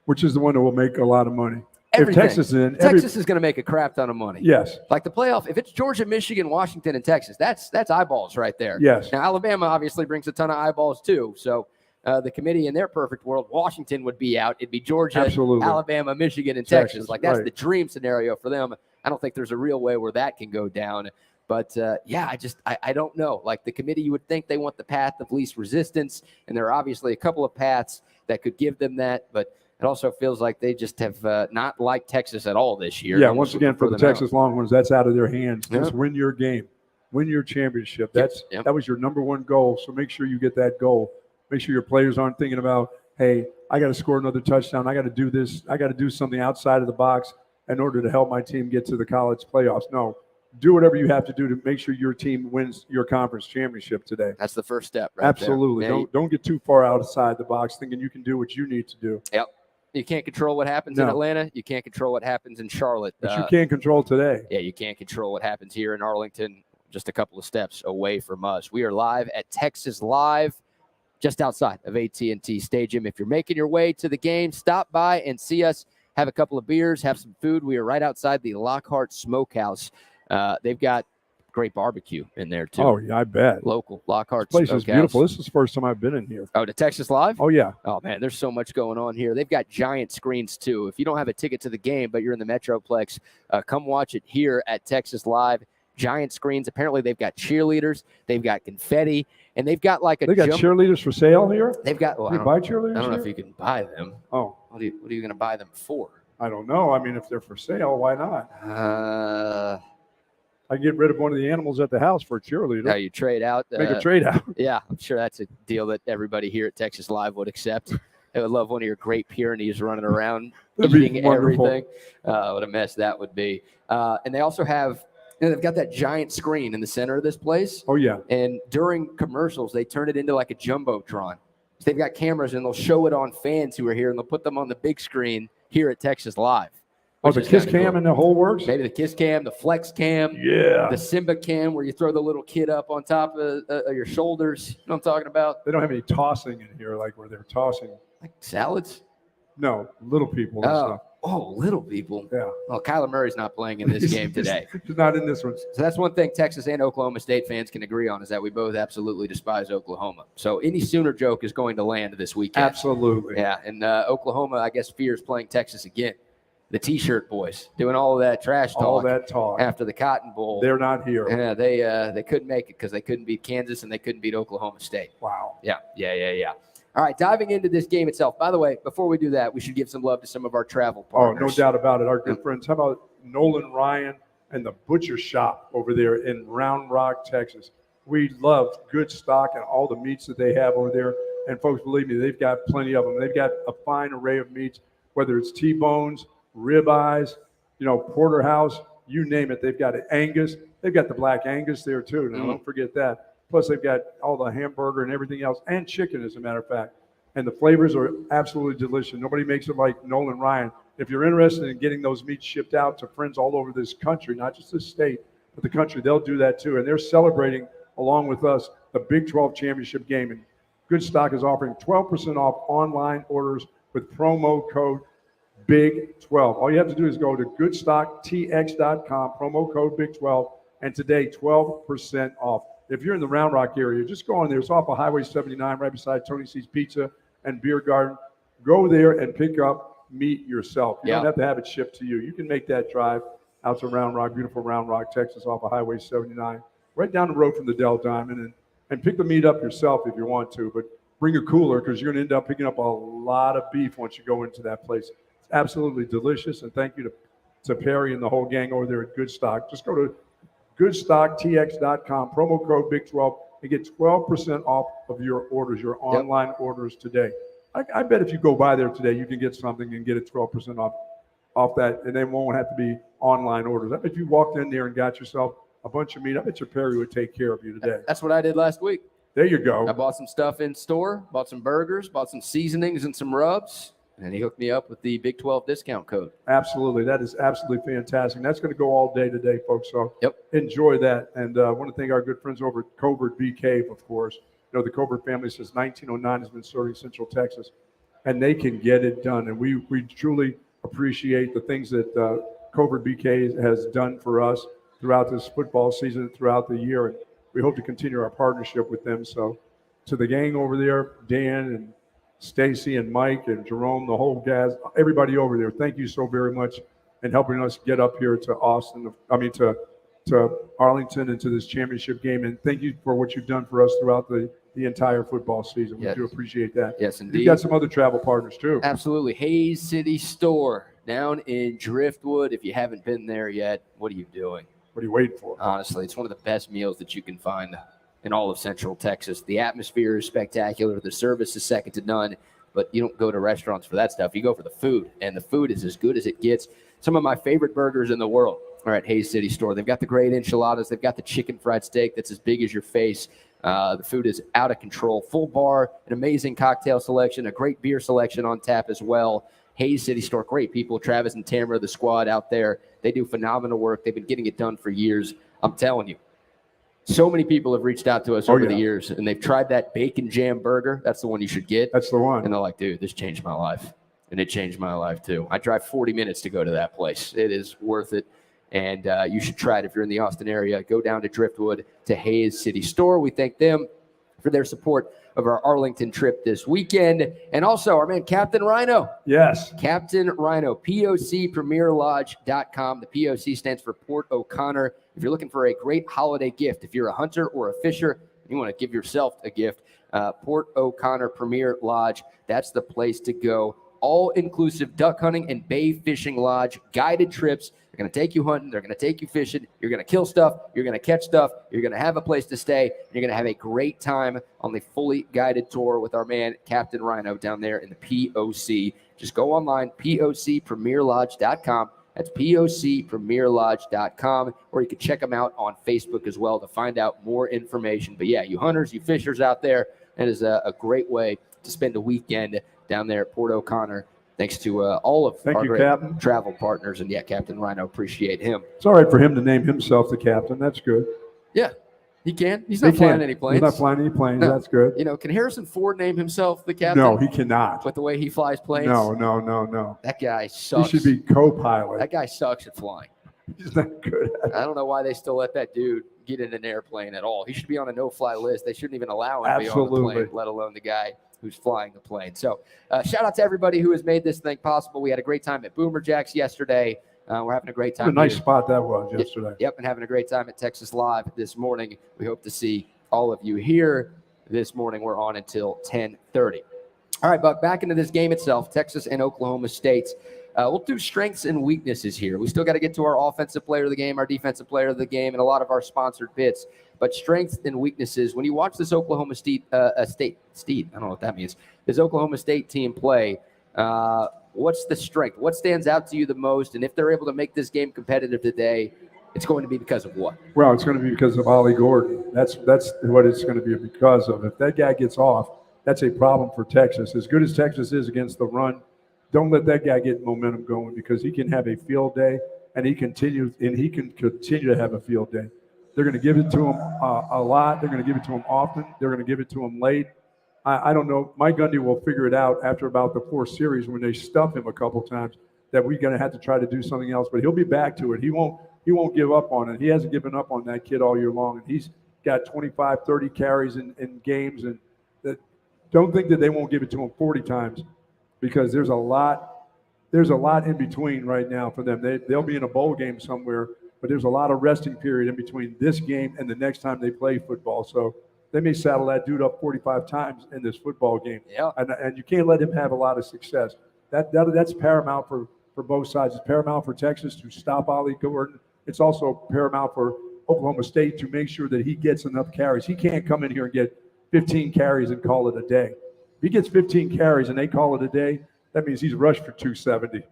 Which is the one that will make a lot of money? Everything. If Texas is in, Texas is going to make a crap ton of money. Yes. Like the playoff, if it's Georgia, Michigan, Washington, and Texas, that's eyeballs right there. Yes. Now, Alabama obviously brings a ton of eyeballs too. So the committee in their perfect world, Washington would be out. It'd be Georgia, Alabama, Michigan, and Texas. Like that's the dream scenario for them. I don't think there's a real way where that can go down. But, I don't know. Like the committee, you would think they want the path of least resistance, and there are obviously a couple of paths that could give them that. But it also feels like they just have not liked Texas at all this year. Yeah, once again, for the Texas Longhorns, that's out of their hands. Just win your game. Win your championship. That was your number one goal, so make sure you get that goal. Make sure your players aren't thinking about, hey, I got to score another touchdown. I got to do this. I got to do something outside of the box in order to help my team get to the college playoffs. No, do whatever you have to do to make sure your team wins your conference championship today. That's the first step, right? Absolutely. There. Don't get too far outside the box thinking you can do what you need to do. Yep. You can't control what happens in Atlanta. You can't control what happens in Charlotte. But you can control today. Yeah, you can't control what happens here in Arlington, just a couple of steps away from us. We are live at Texas Live, just outside of AT&T Stadium. If you're making your way to the game, stop by and see us. Have a couple of beers, have some food. We are right outside the Lockhart Smokehouse. They've got great barbecue in there, too. Oh, yeah, I bet. Local Lockhart Smokehouse. This place is beautiful. This is the first time I've been in here. Oh, to Texas Live? Oh, yeah. Oh, man, there's so much going on here. They've got giant screens, too. If you don't have a ticket to the game, but you're in the Metroplex, come watch it here at Texas Live. Giant screens. Apparently, they've got cheerleaders. They've got confetti. And they've got like a. They got cheerleaders for sale here? They've got. Well, you buy cheerleaders? I don't know here? if you can buy them. Oh. What are you going to buy them for? I don't know. I mean, if they're for sale, why not? I get rid of one of the animals at the house for a cheerleader. Now you trade out. Make a trade out. Yeah, I'm sure that's a deal that everybody here at Texas Live would accept. They would love one of your great Pyrenees running around eating everything. What a mess that would be. And they also have. They've got that giant screen in the center of this place. Oh, yeah. And during commercials, they turn it into like a Jumbotron. So they've got cameras, and they'll show it on fans who are here, and they'll put them on the big screen here at Texas Live. Oh, the Kiss Cam and the whole works? Maybe the Kiss Cam, the Flex Cam. Yeah. The Simba Cam, where you throw the little kid up on top of your shoulders. You know what I'm talking about? They don't have any tossing in here, like where they're tossing. Like salads? No, little people and stuff. Oh, little people. Yeah. Well, Kyler Murray's not playing in this game today. He's not in this one. So that's one thing Texas and Oklahoma State fans can agree on, is that we both absolutely despise Oklahoma. So any Sooner joke is going to land this weekend. Absolutely. Yeah, and Oklahoma, I guess, fears playing Texas again. The T-shirt boys doing all of that trash talk. All that talk. After the Cotton Bowl. They're not here. Yeah, they couldn't make it because they couldn't beat Kansas and they couldn't beat Oklahoma State. Wow. Yeah. All right, diving into this game itself. By the way, before we do that, we should give some love to some of our travel partners. Oh, no doubt about it. Our good friends. How about Nolan Ryan and the Butcher Shop over there in Round Rock, Texas? We love Goodstock and all the meats that they have over there. And folks, believe me, they've got plenty of them. They've got a fine array of meats, whether it's T-bones, ribeyes, porterhouse, you name it. They've got Angus. They've got the Black Angus there too. Now, don't forget that. Plus, they've got all the hamburger and everything else, and chicken, as a matter of fact. And the flavors are absolutely delicious. Nobody makes it like Nolan Ryan. If you're interested in getting those meats shipped out to friends all over this country, not just this state, but the country, they'll do that too. And they're celebrating, along with us, the Big 12 championship game. And Goodstock is offering 12% off online orders with promo code BIG12. All you have to do is go to GoodstockTX.com, promo code BIG12, and today 12% off. If you're in the Round Rock area, just go on there. It's off of Highway 79, right beside Tony C's Pizza and Beer Garden. Go there and pick up meat yourself. You don't have to have it shipped to you. You can make that drive out to Round Rock, beautiful Round Rock, Texas, off of Highway 79, right down the road from the Del Diamond, and pick the meat up yourself if you want to. But bring a cooler, because you're going to end up picking up a lot of beef once you go into that place. It's absolutely delicious, and thank you to Perry and the whole gang over there at Goodstock. Just go to GoodstockTX.com, promo code BIG12, and get 12% off of your orders, your online orders today. I bet if you go by there today, you can get something and get it 12% off that, and they won't have to be online orders. I bet if you walked in there and got yourself a bunch of meat, I bet your Perry would take care of you today. That's what I did last week. There you go. I bought some stuff in store, bought some burgers, bought some seasonings and some rubs, and he hooked me up with the Big 12 discount code. Absolutely. That is absolutely fantastic. That's going to go all day today, folks. So Yep. Enjoy that. And I want to thank our good friends over at Covert BK, of course. You know, the Covert family since 1909 has been serving Central Texas, and they can get it done. And we truly appreciate the things that Covert BK has done for us throughout this football season, throughout the year. And we hope to continue our partnership with them. So to the gang over there, Dan and Stacy and Mike and Jerome, the whole guys, everybody over there, thank you so very much in helping us get up here to Austin, to Arlington and to this championship game. And thank you for what you've done for us throughout the entire football season. Yes. We do appreciate that. Yes, indeed. You've got some other travel partners too. Absolutely. Hayes City Store down in Driftwood. If you haven't been there yet, what are you doing? What are you waiting for? Honestly, it's one of the best meals that you can find in all of Central Texas. The atmosphere is spectacular. The service is second to none, but you don't go to restaurants for that stuff. You go for the food, and the food is as good as it gets. Some of my favorite burgers in the world are at Hayes City Store. They've got the great enchiladas. They've got the chicken fried steak that's as big as your face. The food is out of control. Full bar, an amazing cocktail selection, a great beer selection on tap as well. Hayes City Store, great people. Travis and Tamara, the squad out there, they do phenomenal work. They've been getting it done for years. I'm telling you. So many people have reached out to us over the years, and they've tried that bacon jam burger. That's the one you should get. That's the one. And they're like, dude, this changed my life. And it changed my life, too. I drive 40 minutes to go to that place. It is worth it. And you should try it if you're in the Austin area. Go down to Driftwood to Hayes City Store. We thank them for their support of our Arlington trip this weekend. And also our man, Captain Rhino. Yes. Captain Rhino, POC Premier Lodge.com. The POC stands for Port O'Connor. If you're looking for a great holiday gift, if you're a hunter or a fisher, and you want to give yourself a gift, Port O'Connor Premier Lodge, that's the place to go. All-inclusive duck hunting and bay fishing lodge, guided trips. They're going to take you hunting. They're going to take you fishing. You're going to kill stuff. You're going to catch stuff. You're going to have a place to stay. You're going to have a great time on the fully guided tour with our man, Captain Rhino, down there in the POC. Just go online, POCPremierLodge.com. That's POCPremierLodge.com, or you can check them out on Facebook as well to find out more information. But yeah, you hunters, you fishers out there, that is a great way to spend a weekend down there at Port O'Connor. Thanks to all of our great Captain. Travel partners. And yeah, Captain Rhino, appreciate him. It's all right for him to name himself the captain. That's good. Yeah, he can. He's not flying any planes. He's not flying any planes. No. That's good. You know, can Harrison Ford name himself the captain? No, he cannot. With the way he flies planes? No. That guy sucks. He should be co-pilot. That guy sucks at flying. He's not good at it. I don't know why they still let that dude get in an airplane at all. He should be on a no-fly list. They shouldn't even allow him to be on the plane, let alone the guy who's flying the plane. So shout out to everybody who has made this thing possible. We had a great time at Boomer Jacks yesterday. We're having a great time. What a nice spot that was yesterday. Yep, and having a great time at Texas Live this morning. We hope to see all of you here this morning. We're on until 10:30. All right, Buck, back into this game itself, Texas and Oklahoma State. We'll do strengths and weaknesses here. We still got to get to our offensive player of the game, our defensive player of the game, and a lot of our sponsored bits. But strengths and weaknesses, when you watch this Oklahoma State, I don't know what that means, this Oklahoma State team play, what's the strength? What stands out to you the most? And if they're able to make this game competitive today, it's going to be because of what? Well, it's going to be because of Ollie Gordon. That's what it's going to be because of. If that guy gets off, that's a problem for Texas. As good as Texas is against the run, don't let that guy get momentum going because he can have a field day and he can continue to have a field day. They're going to give it to him a lot. They're going to give it to him often. They're going to give it to him late. I don't know. Mike Gundy will figure it out after about the fourth series when they stuff him a couple times that we're going to have to try to do something else. But he'll be back to it. He won't give up on it. He hasn't given up on that kid all year long. And he's got 25, 30 carries in games. And that, don't think that they won't give it to him 40 times because there's a lot in between right now for them. They'll be in a bowl game somewhere, but there's a lot of resting period in between this game and the next time they play football. So they may saddle that dude up 45 times in this football game. Yeah. And you can't let him have a lot of success. That's paramount for both sides. It's paramount for Texas to stop Ollie Gordon. It's also paramount for Oklahoma State to make sure that he gets enough carries. He can't come in here and get 15 carries and call it a day. If he gets 15 carries and they call it a day, that means he's rushed for 270.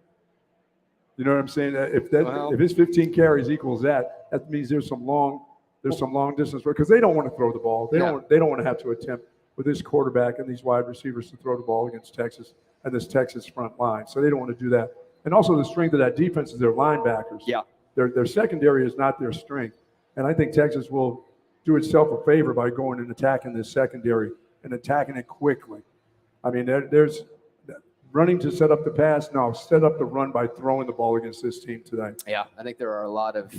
You know what I'm saying? If his 15 carries equals that means there's some long There's some long distance because they don't want to throw the ball. They don't want to have to attempt with this quarterback and these wide receivers to throw the ball against Texas and this Texas front line. So they don't want to do that. And also the strength of that defense is their linebackers. Yeah. Their secondary is not their strength. And I think Texas will do itself a favor by going and attacking this secondary and attacking it quickly. I mean, there's running to set up the pass. No, set up the run by throwing the ball against this team today. Yeah, I think there are a lot of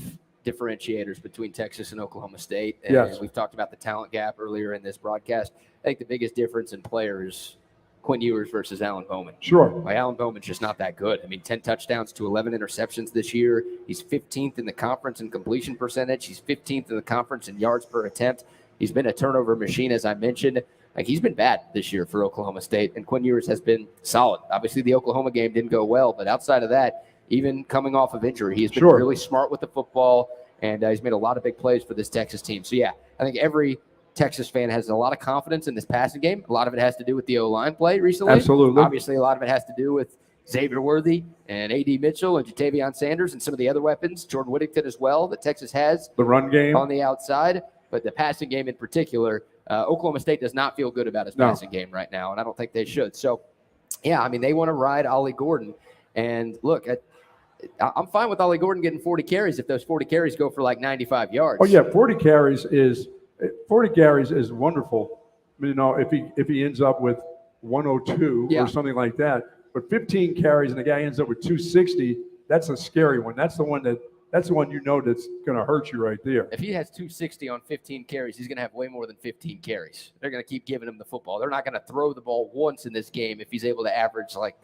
differentiators between Texas and Oklahoma State. And we've talked about the talent gap earlier in this broadcast. I think the biggest difference in players, Quinn Ewers versus Alan Bowman. Sure. Like, Alan Bowman's just not that good. I mean, 10 touchdowns to 11 interceptions this year. He's 15th in the conference in completion percentage. He's 15th in the conference in yards per attempt. He's been a turnover machine, as I mentioned. Like, he's been bad this year for Oklahoma State, and Quinn Ewers has been solid. Obviously, the Oklahoma game didn't go well, but outside of that, even coming off of injury, he's been really smart with the football, and he's made a lot of big plays for this Texas team. So, yeah, I think every Texas fan has a lot of confidence in this passing game. A lot of it has to do with the O-line play recently. Absolutely. Obviously, a lot of it has to do with Xavier Worthy and A.D. Mitchell and Jatavion Sanders and some of the other weapons, Jordan Whittington as well, that Texas has. The run game. On the outside. But the passing game in particular, Oklahoma State does not feel good about its passing game right now, and I don't think they should. So, yeah, I mean, they want to ride Ollie Gordon. And, look, I'm fine with Ollie Gordon getting 40 carries if those 40 carries go for like 95 yards. Oh, yeah, 40 carries is wonderful. I mean, you know, if he ends up with 102 or something like that. But 15 carries and the guy ends up with 260, that's a scary one. That's the one that's you know that's going to hurt you right there. If he has 260 on 15 carries, he's going to have way more than 15 carries. They're going to keep giving him the football. They're not going to throw the ball once in this game if he's able to average like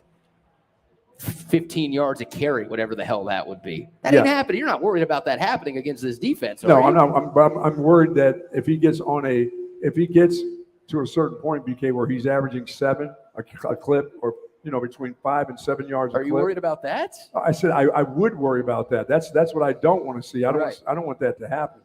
15 yards a carry, whatever the hell that would be. That ain't happening. You're not worried about that happening against this defense, No, are you? I'm not. I'm worried that if he gets to a certain point, BK, where he's averaging 7 a clip, or between 5 and 7 yards. Are you worried about that? I said I would worry about that. That's what I don't want to see. I don't want that to happen.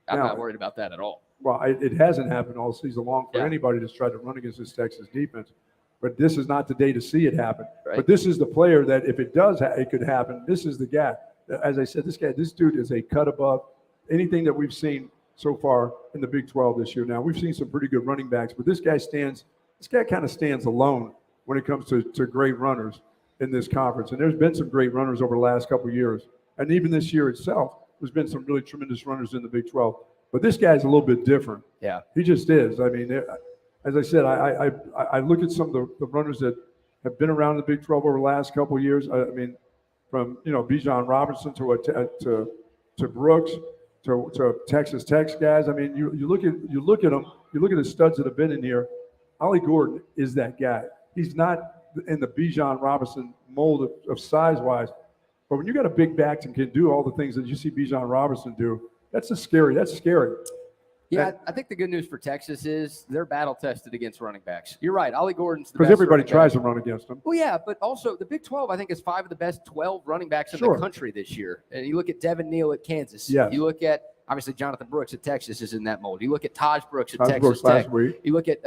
I'm not worried about that at all. Well, it hasn't happened all season long for anybody that's tried to run against this Texas defense. But this is not the day to see it happen. Right. But this is the player that if it does, it could happen. This is the guy. As I said, this dude is a cut above anything that we've seen so far in the Big 12 this year. Now, we've seen some pretty good running backs, but this guy kind of stands alone when it comes to great runners in this conference. And there's been some great runners over the last couple of years. And even this year itself, there's been some really tremendous runners in the Big 12. But this guy's a little bit different. Yeah. He just is. I mean, as I said, I look at some of the runners that have been around the Big 12 over the last couple of years. I mean, from Bijan Robinson to Brooks to Texas Tech guys. I mean, you look at them. You look at the studs that have been in here. Ollie Gordon is that guy. He's not in the Bijan Robinson mold of size-wise, but when you got a big back and can do all the things that you see Bijan Robinson do, that's scary. Yeah, I think the good news for Texas is they're battle-tested against running backs. You're right. Ollie Gordon's the best. Because everybody tries to run against them. Well, yeah, but also the Big 12, I think, is 5 of the best 12 running backs in the country this year. And you look at Devin Neal at Kansas. Yes. You look at, obviously, Jonathan Brooks at Texas is in that mold. You look at Taj Brooks at Texas Tech. You look at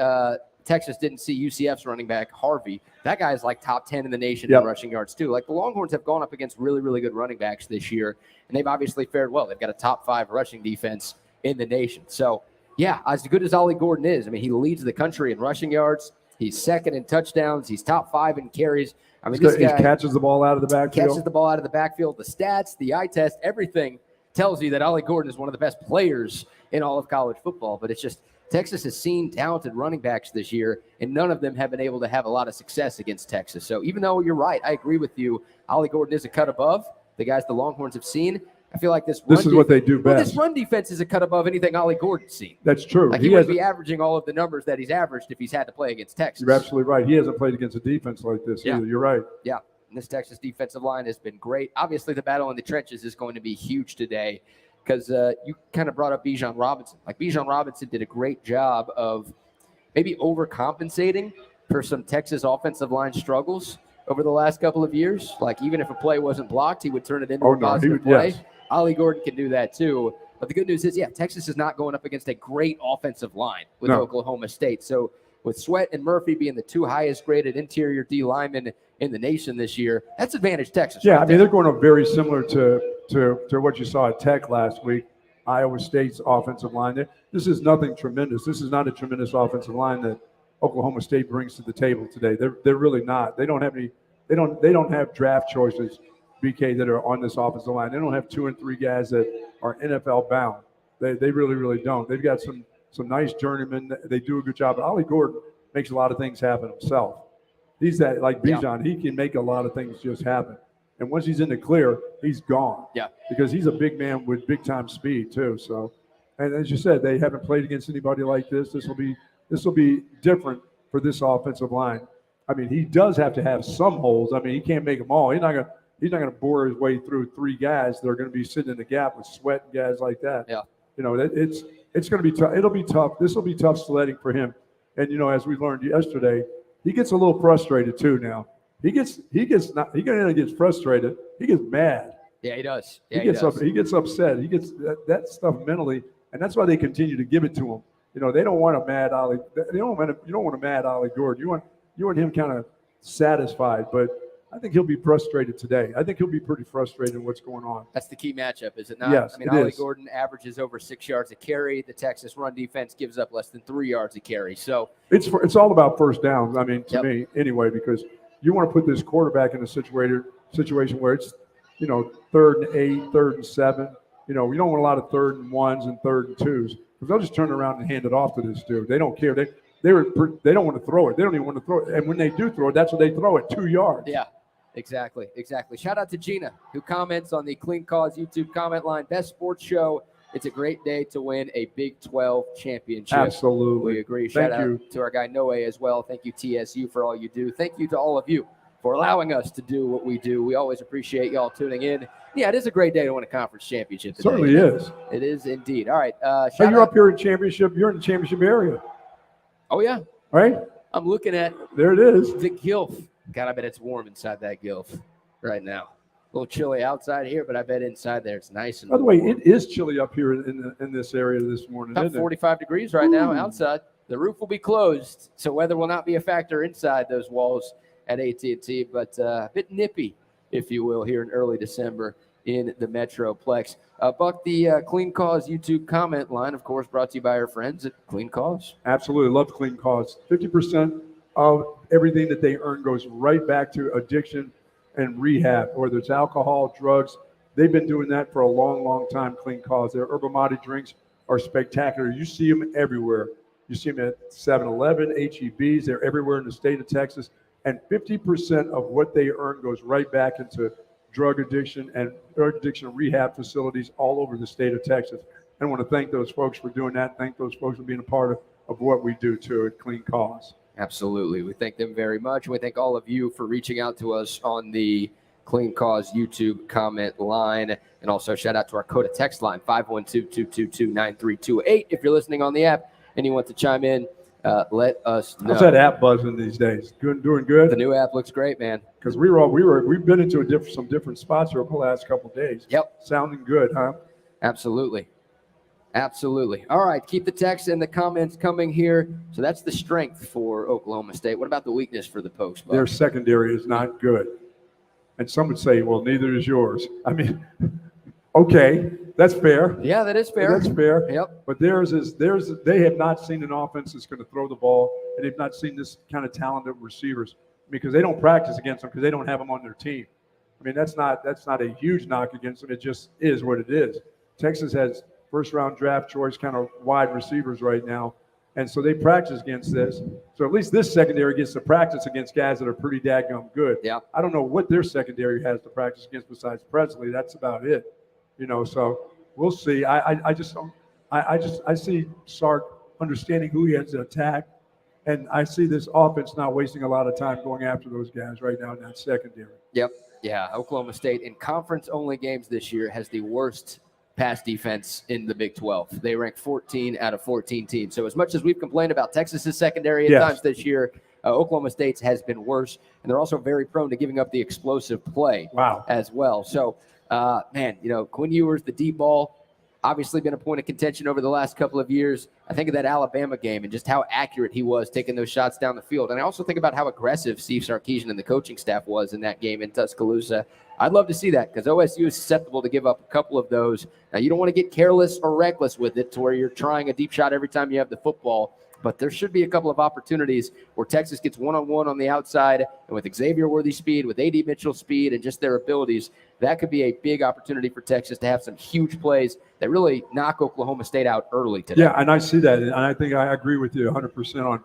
Texas didn't see UCF's running back, Harvey. That guy is like top 10 in the nation in rushing yards, too. Like, the Longhorns have gone up against really, really good running backs this year, and they've obviously fared well. They've got a top 5 rushing defense in the nation. So, yeah, as good as Ollie Gordon is, I mean, he leads the country in rushing yards. He's second in touchdowns. He's top 5 in carries. I mean, this guy he catches the ball out of the backfield. Catches the ball out of the backfield. The stats, the eye test, everything tells you that Ollie Gordon is one of the best players in all of college football. But it's just Texas has seen talented running backs this year, and none of them have been able to have a lot of success against Texas. So even though you're right, I agree with you, Ollie Gordon is a cut above the guys the Longhorns have seen. I feel like this is what they do best. Well, this run defense is a cut above anything Ollie Gordon's seen. That's true. Like he would be averaging all of the numbers that he's averaged if he's had to play against Texas. You're absolutely right. He hasn't played against a defense like this either. You're right. Yeah. And this Texas defensive line has been great. Obviously, the battle in the trenches is going to be huge today because you kind of brought up Bijan Robinson. Like, Bijan Robinson did a great job of maybe overcompensating for some Texas offensive line struggles over the last couple of years. Like, even if a play wasn't blocked, he would turn it into a positive play. Yes. Ollie Gordon can do that too. But the good news is, Texas is not going up against a great offensive line with Oklahoma State. So with Sweat and Murphy being the 2 highest graded interior D linemen in the nation this year, that's advantage Texas. Yeah, I mean, they're going up very similar to what you saw at Tech last week. Iowa State's offensive line. This is nothing tremendous. This is not a tremendous offensive line that Oklahoma State brings to the table today. They're really not. They don't have any. They don't have draft choices, BK, that are on this offensive line. They don't have 2 and 3 guys that are NFL bound. They really don't. They've got some nice journeymen. They do a good job. But Ollie Gordon makes a lot of things happen himself. He's that like Bijan. He can make a lot of things just happen. And once he's in the clear, he's gone. Yeah. Because he's a big man with big time speed too. So, and as you said, they haven't played against anybody like this. This will be different for this offensive line. I mean, he does have to have some holes. I mean, he can't make them all. He's not gonna bore his way through 3 guys that are going to be sitting in the gap with Sweat and guys like that. Yeah. You know, it's going to be tough. It'll be tough. This will be tough sledding for him. And you know, as we learned yesterday, he gets a little frustrated too now. He gets frustrated. He gets mad. Yeah, he does. Yeah, he gets upset. He gets that stuff mentally, and that's why they continue to give it to him. You know, they don't want a mad Ollie. You don't want a mad Ollie Gordon. You want him kind of satisfied, but I think he'll be frustrated today. I think he'll be pretty frustrated in what's going on. That's the key matchup, is it not? Yes, I mean, it Ollie is. Gordon averages over 6 yards a carry. The Texas run defense gives up less than 3 yards a carry. So it's all about first downs. I mean, to Yep. me anyway, because you want to put this quarterback in a situation where it's, you know, 3rd and 8, 3rd and 7. You know, we don't want a lot of 3rd and 1s and 3rd and 2s because they'll just turn around and hand it off to this dude. They don't care. They don't want to throw it. They don't even want to throw it. And when they do throw it, that's what they throw it, 2 yards. yeah. Exactly. Shout out to Gina, who comments on the Clean Cause YouTube comment line. Best sports show. It's a great day to win a Big 12 championship. Absolutely. We agree. Shout out to our guy Noe as well. Thank you, TSU, for all you do. Thank you to all of you for allowing us to do what we do. We always appreciate y'all tuning in. Yeah, it is a great day to win a conference championship today. Certainly is. It is indeed. All right. Hey, you're up here in championship. You're in the championship area, Oh, yeah. right? I'm looking at There it is. the Gilf. God, I bet it's warm inside that Gilf right now. A little chilly outside here, but I bet inside there it's nice and By the way, warm. it is chilly up here in this area this morning. About Isn't it? 45 degrees right now outside. The roof will be closed, so weather will not be a factor inside those walls at AT&T, but a bit nippy, if you will, here in early December in the Metroplex. Buck, the Clean Cause YouTube comment line, of course, brought to you by our friends at Clean Cause. Absolutely. Love Clean Cause. 50% of everything that they earn goes right back to addiction and rehab, whether it's alcohol, drugs. They've been doing that for a long, long time, Clean Cause. Their Yerba Mate drinks are spectacular. You see them everywhere. You see them at 7-Eleven, HEBs. They're everywhere in the state of Texas. And 50% of what they earn goes right back into drug addiction and rehab facilities all over the state of Texas. And I want to thank those folks for doing that. Thank those folks for being a part of what we do, too, at Clean Cause. Absolutely. We thank them very much. We thank all of you for reaching out to us on the Clean Cause YouTube comment line. And also shout out to our Coda text line, 512-222-9328. If you're listening on the app and you want to chime in, let us know. How's that app buzzing these days? Doing good? The new app looks great, man. Because we've been into some different spots here over the last couple of days. Yep. Sounding good, huh? Absolutely. All right, keep the text and the comments coming here. So that's the strength for Oklahoma State. What about the weakness for the Pokes, Buck? Their secondary is not good. And some would say, well, neither is yours. I mean, okay, that's fair. Yeah, that is fair. That's fair. Yep. But they have not seen an offense that's going to throw the ball, and they've not seen this kind of talented receivers because they don't practice against them because they don't have them on their team. I mean, that's not a huge knock against them. It just is what it is. Texas has first-round draft choice kind of wide receivers right now, and so they practice against this. So at least this secondary gets to practice against guys that are pretty daggum good. Yeah. I don't know what their secondary has to practice against besides Presley. That's about it. You know, so we'll see. I see Sark understanding who he has to attack, and I see this offense not wasting a lot of time going after those guys right now in that secondary. Yep. Yeah, Oklahoma State in conference-only games this year has the worst pass defense in the Big 12. They rank 14 out of 14 teams. So as much as we've complained about Texas's secondary at times this year, Oklahoma State's has been worse, and they're also very prone to giving up the explosive play as well. So, man, Quinn Ewers, the deep ball, obviously been a point of contention over the last couple of years. I think of that Alabama game and just how accurate he was taking those shots down the field. And I also think about how aggressive Steve Sarkeesian and the coaching staff was in that game in Tuscaloosa. I'd love to see that because OSU is susceptible to give up a couple of those. Now, you don't want to get careless or reckless with it to where you're trying a deep shot every time you have the football. But there should be a couple of opportunities where Texas gets one-on-one on the outside, and with Xavier Worthy's speed, with A.D. Mitchell's speed, and just their abilities, that could be a big opportunity for Texas to have some huge plays that really knock Oklahoma State out early today. Yeah, and I see that, and I think I agree with you 100% on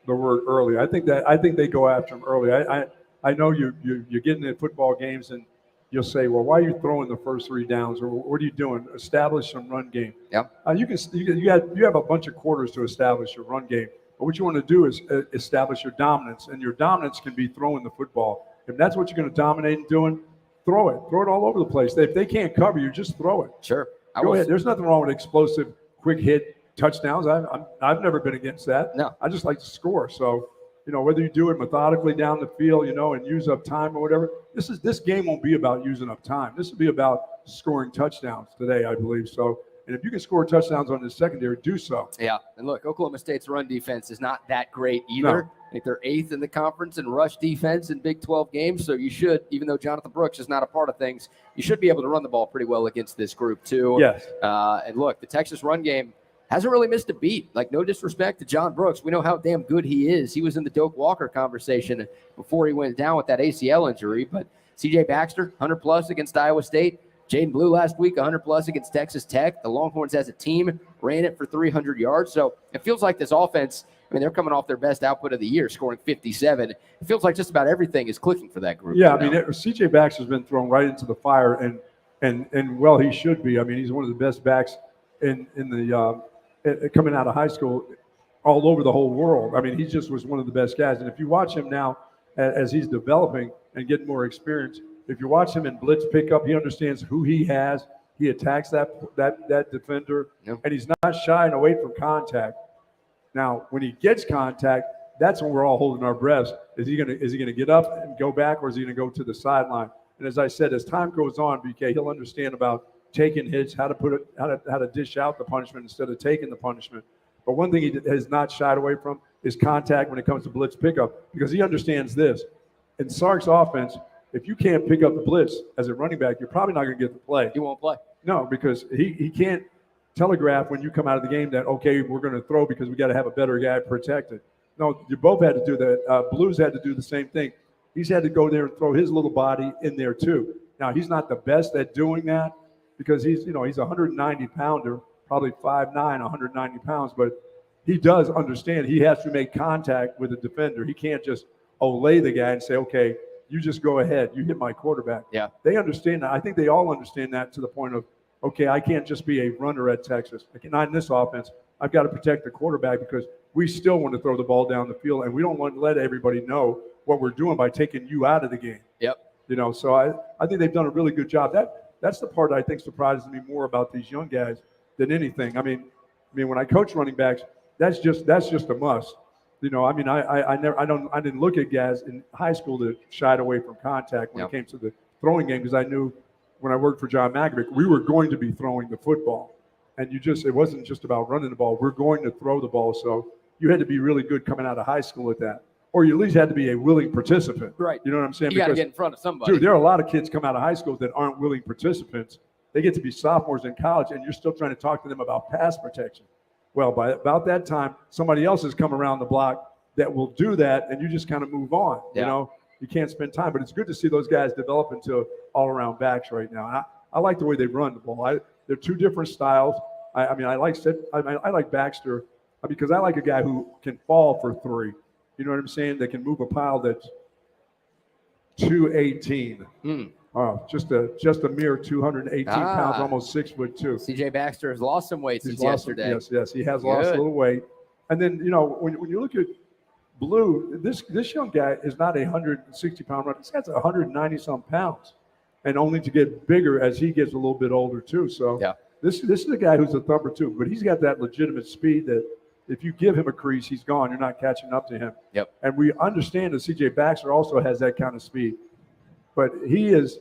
the word early. I think they go after them early. I know you get into football games and you'll say, well, why are you throwing the first 3 downs, or what are you doing? Establish some run game. Yeah. You have a bunch of quarters to establish your run game, but what you want to do is establish your dominance, and your dominance can be throwing the football. If that's what you're going to dominate in doing, throw it all over the place. If they can't cover you, just throw it. Sure. Go ahead. There's nothing wrong with explosive, quick hit touchdowns. I've never been against that. No. I just like to score. So, whether you do it methodically down the field, and use up time or whatever, this game won't be about using up time. This will be about scoring touchdowns today, I believe. So, and if you can score touchdowns on the secondary, do so. Yeah. And look, Oklahoma State's run defense is not that great either. No. I think they're 8th in the conference in rush defense in Big 12 games. So you should, even though Jonathan Brooks is not a part of things, you should be able to run the ball pretty well against this group too. Yes. And look, the Texas run game hasn't really missed a beat. Like, no disrespect to John Brooks. We know how damn good he is. He was in the Doak Walker conversation before he went down with that ACL injury. But C.J. Baxter, 100-plus against Iowa State. Jaden Blue last week, 100-plus against Texas Tech. The Longhorns as a team ran it for 300 yards. So it feels like this offense, they're coming off their best output of the year, scoring 57. It feels like just about everything is clicking for that group. Yeah, C.J. Baxter's been thrown right into the fire, and well, he should be. He's one of the best backs in the coming out of high school all over the whole world. He just was one of the best guys. And if you watch him now as he's developing and getting more experience, if you watch him in blitz pickup, he understands who he has. He attacks that defender, and he's not shying away from contact. Now, when he gets contact, that's when we're all holding our breaths. Is he gonna get up and go back, or is he gonna go to the sideline? And as I said, as time goes on, BK, he'll understand about taking hits, how to dish out the punishment instead of taking the punishment. But one thing he has not shied away from is contact when it comes to blitz pickup, because he understands this. In Sark's offense, if you can't pick up the blitz as a running back, you're probably not going to get the play. He won't play. No, because he can't telegraph when you come out of the game that, okay, we're going to throw because we got to have a better guy protected. No, you both had to do that. Blues had to do the same thing. He's had to go there and throw his little body in there too. Now, he's not the best at doing that, because he's a 190-pounder, probably 5'9", 190 pounds, but he does understand he has to make contact with the defender. He can't just lay the guy and say, okay, you just go ahead. You hit my quarterback. Yeah. They understand that. I think they all understand that, to the point of, okay, I can't just be a runner at Texas. Not in this offense. I've got to protect the quarterback, because we still want to throw the ball down the field, and we don't want to let everybody know what we're doing by taking you out of the game. Yep. So I think they've done a really good job. That's the part I think surprises me more about these young guys than anything. When I coach running backs, that's just a must. I didn't look at guys in high school that shied away from contact when it came to the throwing game, because I knew when I worked for John Magovic, we were going to be throwing the football, and it wasn't just about running the ball. We're going to throw the ball, so you had to be really good coming out of high school at that. Or you at least had to be a willing participant. Right. You know what I'm saying? You got to get in front of somebody. Dude, there are a lot of kids come out of high school that aren't willing participants. They get to be sophomores in college, and you're still trying to talk to them about pass protection. Well, by about that time, somebody else has come around the block that will do that, and you just kind of move on. Yeah. You can't spend time. But it's good to see those guys develop into all-around backs right now. And I like the way they run the ball. They're two different styles. I like Baxter because I like a guy who can fall for 3. You know what I'm saying? They can move a pile that's 218. Just a mere 218 pounds, almost 6'2". C.J. Baxter has lost some weight since yesterday. Yes, he has lost a little weight. And then when you look at Blue, this young guy is not a 160-pound runner. This guy's 190-some pounds, and only to get bigger as he gets a little bit older too. So this is a guy who's a thumper too, but he's got that legitimate speed that, if you give him a crease, he's gone. You're not catching up to him. Yep. And we understand that C.J. Baxter also has that kind of speed. But he's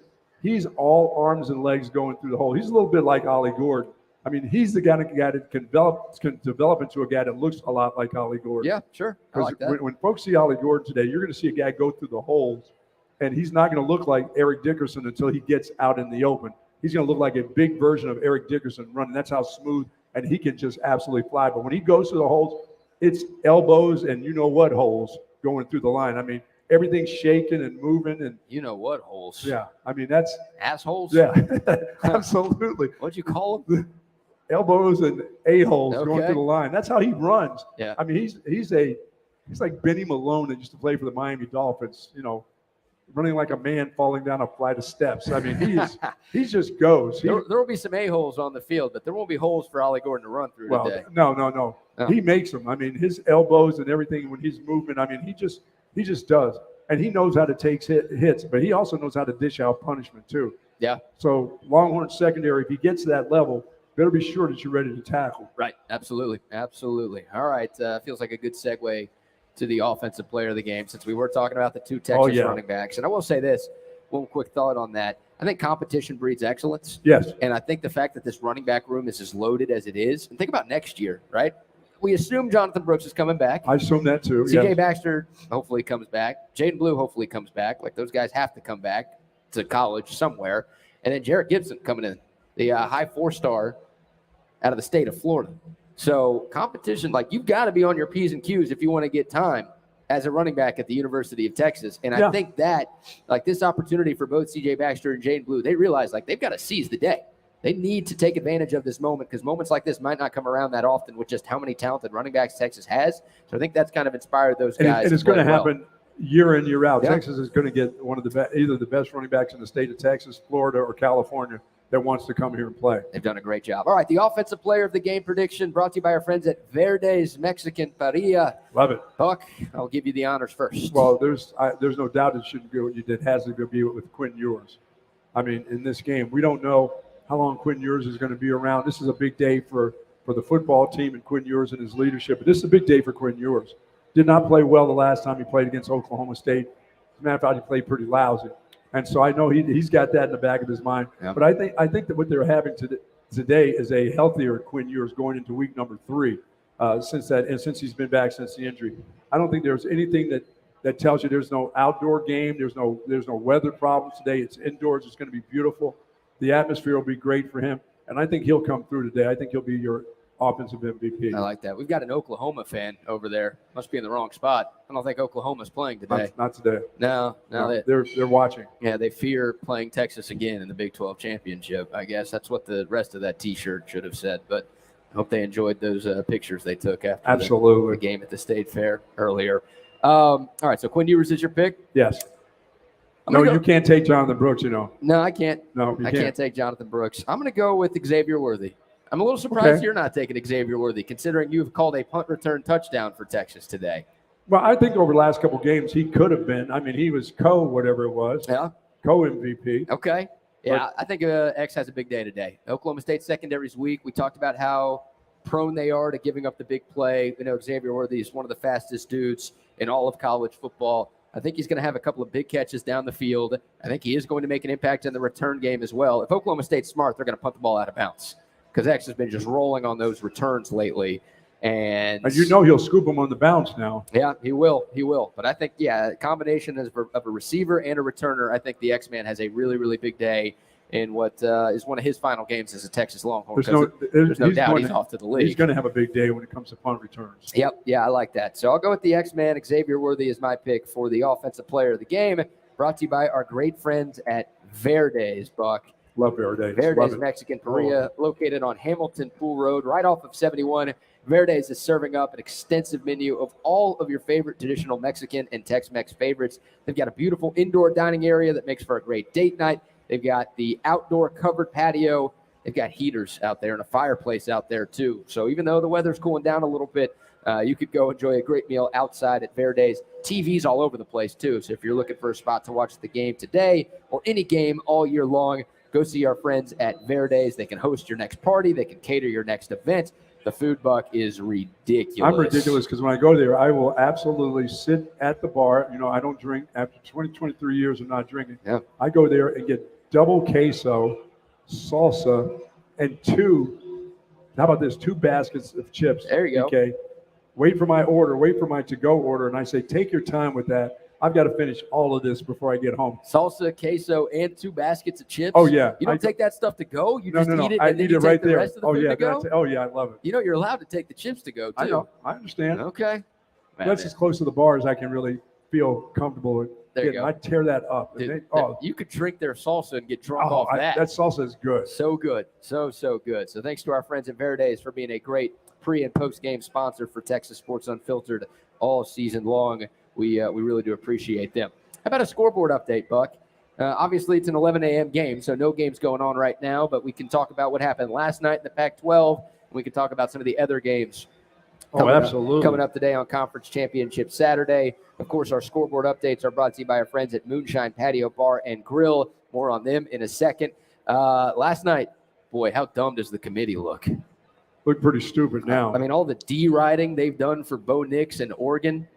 all arms and legs going through the hole. He's a little bit like Ollie Gordon. I mean, he's the guy that can develop into a guy that looks a lot like Ollie Gordon. Yeah, sure. I like that. When folks see Ollie Gordon today, you're going to see a guy go through the holes, and he's not going to look like Eric Dickerson until he gets out in the open. He's going to look like a big version of Eric Dickerson running. That's how smooth, and he can just absolutely fly. But when he goes through the holes, it's elbows and you-know-what holes going through the line. I mean, everything's shaking and moving. And you-know-what holes. Yeah, I mean, that's – assholes? Yeah, absolutely. What'd you call them? Elbows and a-holes going through the line. That's how he runs. Yeah. I mean, he's like Benny Malone that used to play for the Miami Dolphins, running like a man falling down a flight of steps. I mean, he just goes. There will be some a-holes on the field, but there won't be holes for Ollie Gordon to run through today. No. Oh. He makes them. I mean, his elbows and everything when he's moving, I mean, he just does. And he knows how to take hits, but he also knows how to dish out punishment too. Yeah. So Longhorn secondary, if he gets to that level, better be sure that you're ready to tackle. Right. Absolutely. All right. Feels like a good segue to the offensive player of the game, since we were talking about the two Texas running backs. And I will say this, one quick thought on that. I think competition breeds excellence. Yes. And I think the fact that this running back room is as loaded as it is, and think about next year, right? We assume Jonathan Brooks is coming back. I assume that too. CJ Baxter hopefully comes back. Jaden Blue hopefully comes back. Like, those guys have to come back to college somewhere. And then Jarrett Gibson coming in, the high 4-star out of the state of Florida. So competition, like, you've got to be on your P's and Q's if you want to get time as a running back at the University of Texas. And I think that, like, this opportunity for both CJ Baxter and Jaden Blue, they realize, like, they've got to seize the day. They need to take advantage of this moment, because moments like this might not come around that often with just how many talented running backs Texas has. So I think that's kind of inspired those guys. And it's going to happen year in, year out. Yeah. Texas is going to get one of either the best running backs in the state of Texas, Florida, or California that wants to come here and play. They've done a great job. All right, the offensive player of the game prediction brought to you by our friends at Verde's Mexican Parrilla. Love it. Buck, I'll give you the honors first. Well, there's no doubt it shouldn't be what you did. It has to be with Quinn Ewers. I mean, in this game, we don't know how long Quinn Ewers is going to be around. This is a big day for the football team and Quinn Ewers and his leadership. But this is a big day for Quinn Ewers. Did not play well the last time he played against Oklahoma State. As a matter of fact, he played pretty lousy. And so I know he's got that in the back of his mind. Yeah. But I think that what they're having today is a healthier Quinn Ewers going into week number 3 since he's been back since the injury. I don't think there's anything that tells you there's no outdoor game. There's no weather problems today. It's indoors. It's going to be beautiful. The atmosphere will be great for him. And I think he'll come through today. I think he'll be your offensive MVP. I like that. We've got an Oklahoma fan over there. Must be in the wrong spot. I don't think Oklahoma's playing today. Not today. No. They're watching. Yeah, they fear playing Texas again in the Big 12 championship. I guess that's what the rest of that T-shirt should have said. But I hope they enjoyed those pictures they took after the game at the State Fair earlier. All right, so Quinn Ewers is your pick? Yes. You can't take Jonathan Brooks, No, I can't. I can't take Jonathan Brooks. I'm going to go with Xavier Worthy. I'm a little surprised you're not taking Xavier Worthy, considering you've called a punt return touchdown for Texas today. Well, I think over the last couple of games he could have been. I mean, he was whatever it was. Yeah. Co-MVP. Okay. Yeah, I think X has a big day today. Oklahoma State secondary's weak. We talked about how prone they are to giving up the big play. Xavier Worthy is one of the fastest dudes in all of college football. I think he's going to have a couple of big catches down the field. I think he is going to make an impact in the return game as well. If Oklahoma State's smart, they're going to punt the ball out of bounds, because X has been just rolling on those returns lately. And he'll scoop them on the bounce now. Yeah, he will. But I think, a combination of a receiver and a returner, I think the X-Man has a really, really big day in what is one of his final games as a Texas Longhorn. There's no doubt he's off to the league. He's going to have a big day when it comes to punt returns. Yep. Yeah, I like that. So I'll go with the X-Man. Xavier Worthy is my pick for the offensive player of the game, brought to you by our great friends at Verde's, Buck. Love Verde. Verde's Mexican Parrilla, located on Hamilton Pool Road, right off of 71. Verde's is serving up an extensive menu of all of your favorite traditional Mexican and Tex-Mex favorites. They've got a beautiful indoor dining area that makes for a great date night. They've got the outdoor covered patio. They've got heaters out there and a fireplace out there, too. So even though the weather's cooling down a little bit, you could go enjoy a great meal outside at Verde's. TVs all over the place, too. So if you're looking for a spot to watch the game today or any game all year long, go see our friends at Verde's. They can host your next party. They can cater your next event. The food, Buck, is ridiculous. I'm ridiculous because when I go there, I will absolutely sit at the bar. I don't drink. After 23 years of not drinking, I go there and get double queso, salsa, and 2 How about this? 2 baskets of chips. There you go. Okay. Wait for my to-go order. And I say, take your time with that. I've got to finish all of this before I get home. Salsa, queso, and 2 baskets of chips. Oh, yeah. You don't take that stuff to go? You just eat it I and then eat you it take right the there. rest of the food to go? I love it. You know, you're allowed to take the chips to go, too. I know. I understand. Okay. That's as close to the bar as I can really feel comfortable with. There you go. I tear that up. Dude, you could drink their salsa and get drunk off that. That salsa is good. So good. So good. So thanks to our friends at Verde's for being a great pre- and post-game sponsor for Texas Sports Unfiltered all season long. We really do appreciate them. How about a scoreboard update, Buck? Obviously, it's an 11 a.m. game, so no games going on right now, but we can talk about what happened last night in the Pac-12, and we can talk about some of the other games coming up today on Conference Championship Saturday. Of course, our scoreboard updates are brought to you by our friends at Moonshine Patio Bar and Grill. More on them in a second. Last night, boy, how dumb does the committee look? Look pretty stupid now. I mean, all the deriding they've done for Bo Nix and Oregon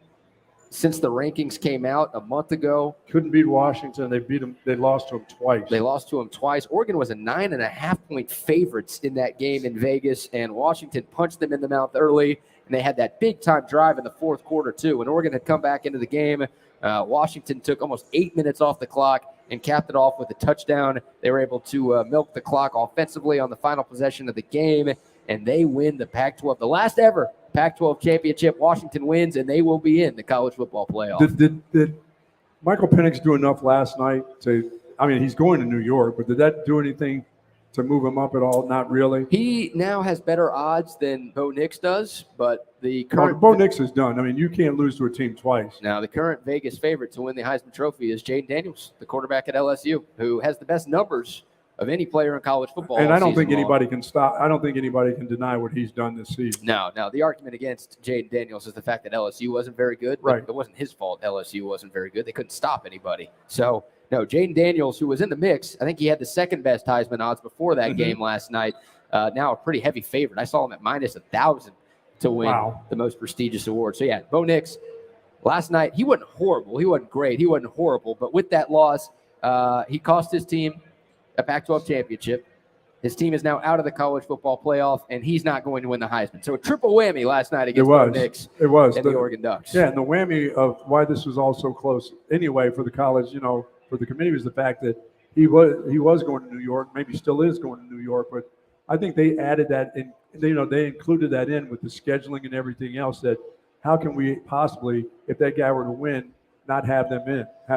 since the rankings came out a month ago. Couldn't beat Washington. They beat them. They lost to them twice. Oregon was a 9.5-point favorites in that game in Vegas, and Washington punched them in the mouth early, and they had that big-time drive in the fourth quarter, too. When Oregon had come back into the game, Washington took almost 8 minutes off the clock and capped it off with a touchdown. They were able to milk the clock offensively on the final possession of the game, and they win the Pac-12, the last ever Pac-12 championship. Washington wins, and they will be in the college football playoff. Did Michael Penix do enough last night he's going to New York, but did that do anything to move him up at all? Not really. He now has better odds than Bo Nix does, but the current Bo Nix is done. I mean, you can't lose to a team twice. Now, the current Vegas favorite to win the Heisman Trophy is Jaden Daniels, the quarterback at LSU, who has the best numbers of any player in college football. And I don't think anybody can stop. I don't think anybody can deny what he's done this season. No. The argument against Jaden Daniels is the fact that LSU wasn't very good. Right. It wasn't his fault LSU wasn't very good. They couldn't stop anybody. So, no, Jaden Daniels, who was in the mix, I think he had the second best Heisman odds before that game last night. Now a pretty heavy favorite. I saw him at minus 1,000 to win the most prestigious award. So, yeah, Bo Nix, last night, he wasn't horrible. He wasn't great. He wasn't horrible. But with that loss, he cost his team a Pac-12 championship. His team is now out of the college football playoff, and he's not going to win the Heisman. So a triple whammy last night against Bo Nix and the Oregon Ducks. Yeah, and the whammy of why this was all so close anyway for the college, for the committee was the fact that he was going to New York, maybe still is going to New York, but I think they added that in. They included that in with the scheduling and everything else. That how can we possibly, if that guy were to win, not have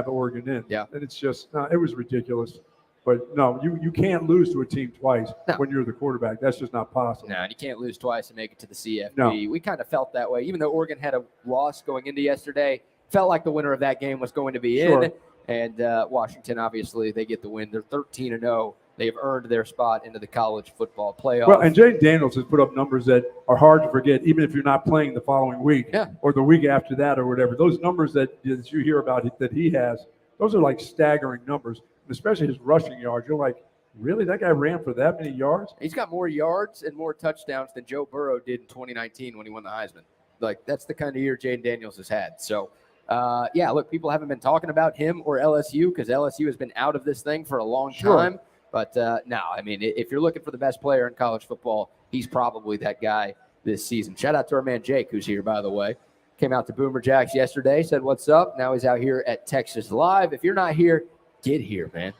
Oregon in? Yeah, and it's just it was ridiculous. But no, you can't lose to a team twice when you're the quarterback. That's just not possible. No, and you can't lose twice and make it to the CFP. No. We kind of felt that way. Even though Oregon had a loss going into yesterday, felt like the winner of that game was going to be in. And Washington, obviously, they get the win. They're 13-0. They've earned their spot into the college football playoff. Well, and Jaden Daniels has put up numbers that are hard to forget, even if you're not playing the following week or the week after that or whatever. Those numbers that you hear about that he has, those are like staggering numbers. Especially his rushing yards. You're like, really? That guy ran for that many yards? He's got more yards and more touchdowns than Joe Burrow did in 2019 when he won the Heisman. Like, that's the kind of year Jaden Daniels has had. So, look, people haven't been talking about him or LSU because LSU has been out of this thing for a long time. But, no, I mean, if you're looking for the best player in college football, he's probably that guy this season. Shout out to our man Jake, who's here, by the way. Came out to Boomer Jacks yesterday, said, what's up? Now he's out here at Texas Live. If you're not here, get here, man.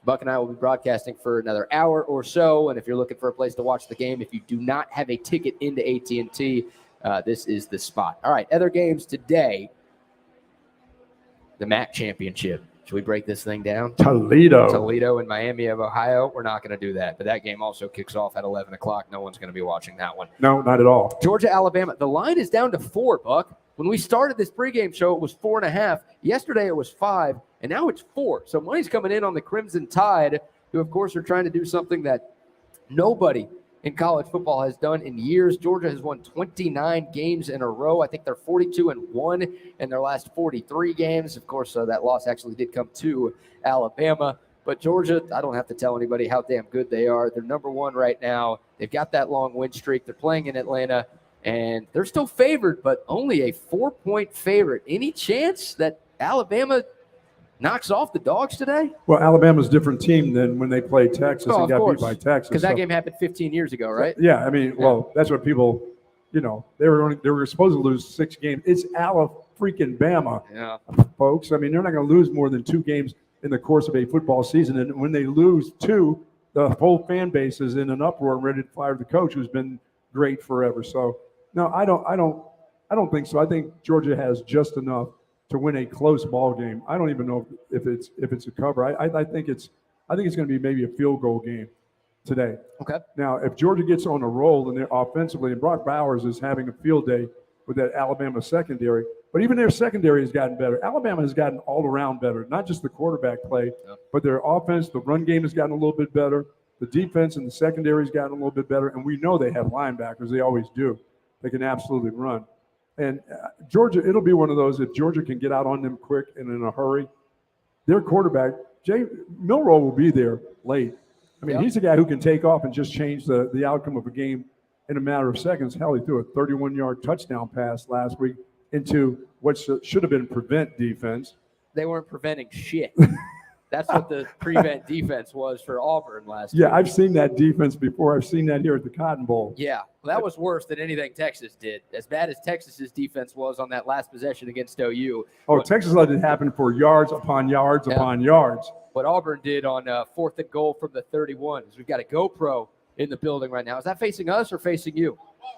Buck and I will be broadcasting for another hour or so, and if you're looking for a place to watch the game, if you do not have a ticket into AT&T, this is the spot. All right, other games today. The MAC championship. Should we break this thing down? Toledo and Miami of Ohio. We're not going to do that, but that game also kicks off at 11 o'clock. No one's going to be watching that one. No, not at all. Georgia, Alabama. The line is down to 4, Buck. When we started this pregame show, it was 4.5. Yesterday, it was 5, and now it's 4. So money's coming in on the Crimson Tide, who, of course, are trying to do something that nobody in college football has done in years. Georgia has won 29 games in a row. I think they're 42-1 in their last 43 games. Of course, that loss actually did come to Alabama. But Georgia, I don't have to tell anybody how damn good they are. They're number 1 right now. They've got that long win streak. They're playing in Atlanta. And they're still favored, but only a 4-point favorite. Any chance that Alabama knocks off the Dogs today? Well, Alabama's a different team than when they played Texas and got beat by Texas. Because that game happened 15 years ago, right? Yeah, I mean, well, that's what people, they were supposed to lose 6 games. It's freaking Bama, folks. I mean, they're not going to lose more than 2 games in the course of a football season. And when they lose 2, the whole fan base is in an uproar and ready to fire the coach who's been great forever. So, no, I don't think so. I think Georgia has just enough to win a close ball game. I don't even know if it's a cover. I think it's going to be maybe a field goal game today. Okay. Now, if Georgia gets on a roll and they're offensively, and Brock Bowers is having a field day with that Alabama secondary, but even their secondary has gotten better. Alabama has gotten all around better, not just the quarterback play, but their offense, the run game has gotten a little bit better. The defense and the secondary has gotten a little bit better, and we know they have linebackers. They always do. They can absolutely run. And Georgia, it'll be one of those, if Georgia can get out on them quick and in a hurry, their quarterback, Jay Milroe, will be there late. I mean, he's a guy who can take off and just change the outcome of a game in a matter of seconds. Hell, he threw a 31-yard touchdown pass last week into what should have been prevent defense. They weren't preventing shit. That's what the prevent defense was for Auburn last week. Yeah, I've seen that defense before. I've seen that here at the Cotton Bowl. Yeah, well, that was worse than anything Texas did. As bad as Texas's defense was on that last possession against OU. Texas let it happen for yards upon yards upon yards. What Auburn did on 4th and goal from the 31 is we've got a GoPro in the building right now. Is that facing us or facing you?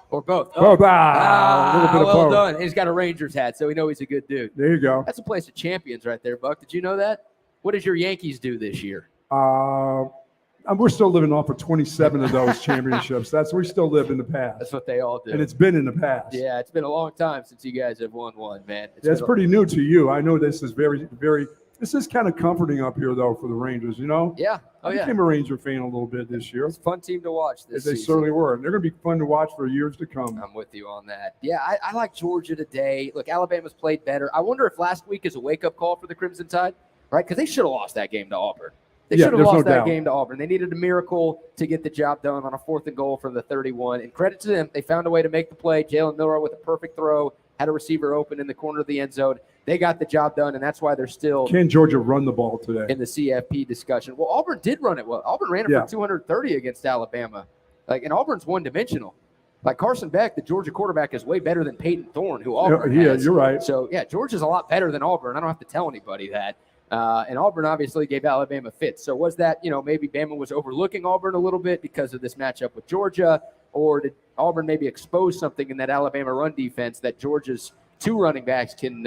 Or both? Both. A little bit of well both. Done. He's got a Rangers hat, so we know he's a good dude. There you go. That's a place of champions right there, Buck. Did you know that? What does your Yankees do this year? We're still living off of 27 of those championships. We still live in the past. That's what they all do. And it's been in the past. Yeah, it's been a long time since you guys have won one, man. It's pretty new to you. I know this is very, very – this is kind of comforting up here, though, for the Rangers, you know? Yeah. I became a Ranger fan a little bit this year. It's a fun team to watch this season. They certainly were. And they're going to be fun to watch for years to come. I'm with you on that. Yeah, I like Georgia today. Look, Alabama's played better. I wonder if last week is a wake-up call for the Crimson Tide, right? Because they should have lost that game to Auburn. They should have lost that game to Auburn. They needed a miracle to get the job done on a 4th and goal from the 31. And credit to them, they found a way to make the play. Jalen Milroe with a perfect throw, had a receiver open in the corner of the end zone. They got the job done, and that's why they're still Can Georgia run the ball today in the CFP discussion. Well, Auburn did run it well. Auburn ran it for 230 against Alabama. And Auburn's one-dimensional. Like Carson Beck, the Georgia quarterback, is way better than Peyton Thorne, who Auburn has. You're right. So, Georgia's a lot better than Auburn. I don't have to tell anybody that. And Auburn obviously gave Alabama fits. So was that, maybe Bama was overlooking Auburn a little bit because of this matchup with Georgia? Or did Auburn maybe expose something in that Alabama run defense that Georgia's 2 running backs can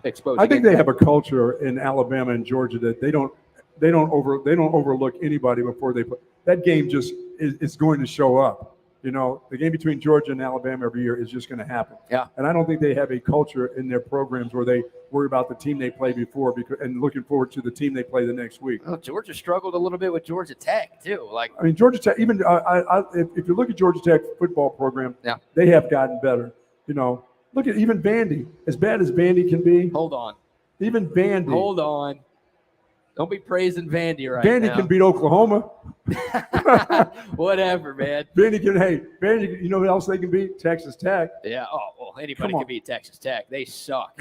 expose? I think they have a culture in Alabama and Georgia that they don't overlook anybody before they play. That game just is going to show up. The game between Georgia and Alabama every year is just going to happen. Yeah. And I don't think they have a culture in their programs where they worry about the team they play before and looking forward to the team they play the next week. Well, Georgia struggled a little bit with Georgia Tech too. Georgia Tech. Even if you look at Georgia Tech football program, they have gotten better. Look at even Vandy. As bad as Vandy can be. Hold on. Even Vandy. Hold on. Don't be praising Vandy right now. Vandy can beat Oklahoma. Whatever, man. Vandy, you know what else they can beat? Texas Tech. Yeah. Oh, well, anybody can beat Texas Tech. They suck.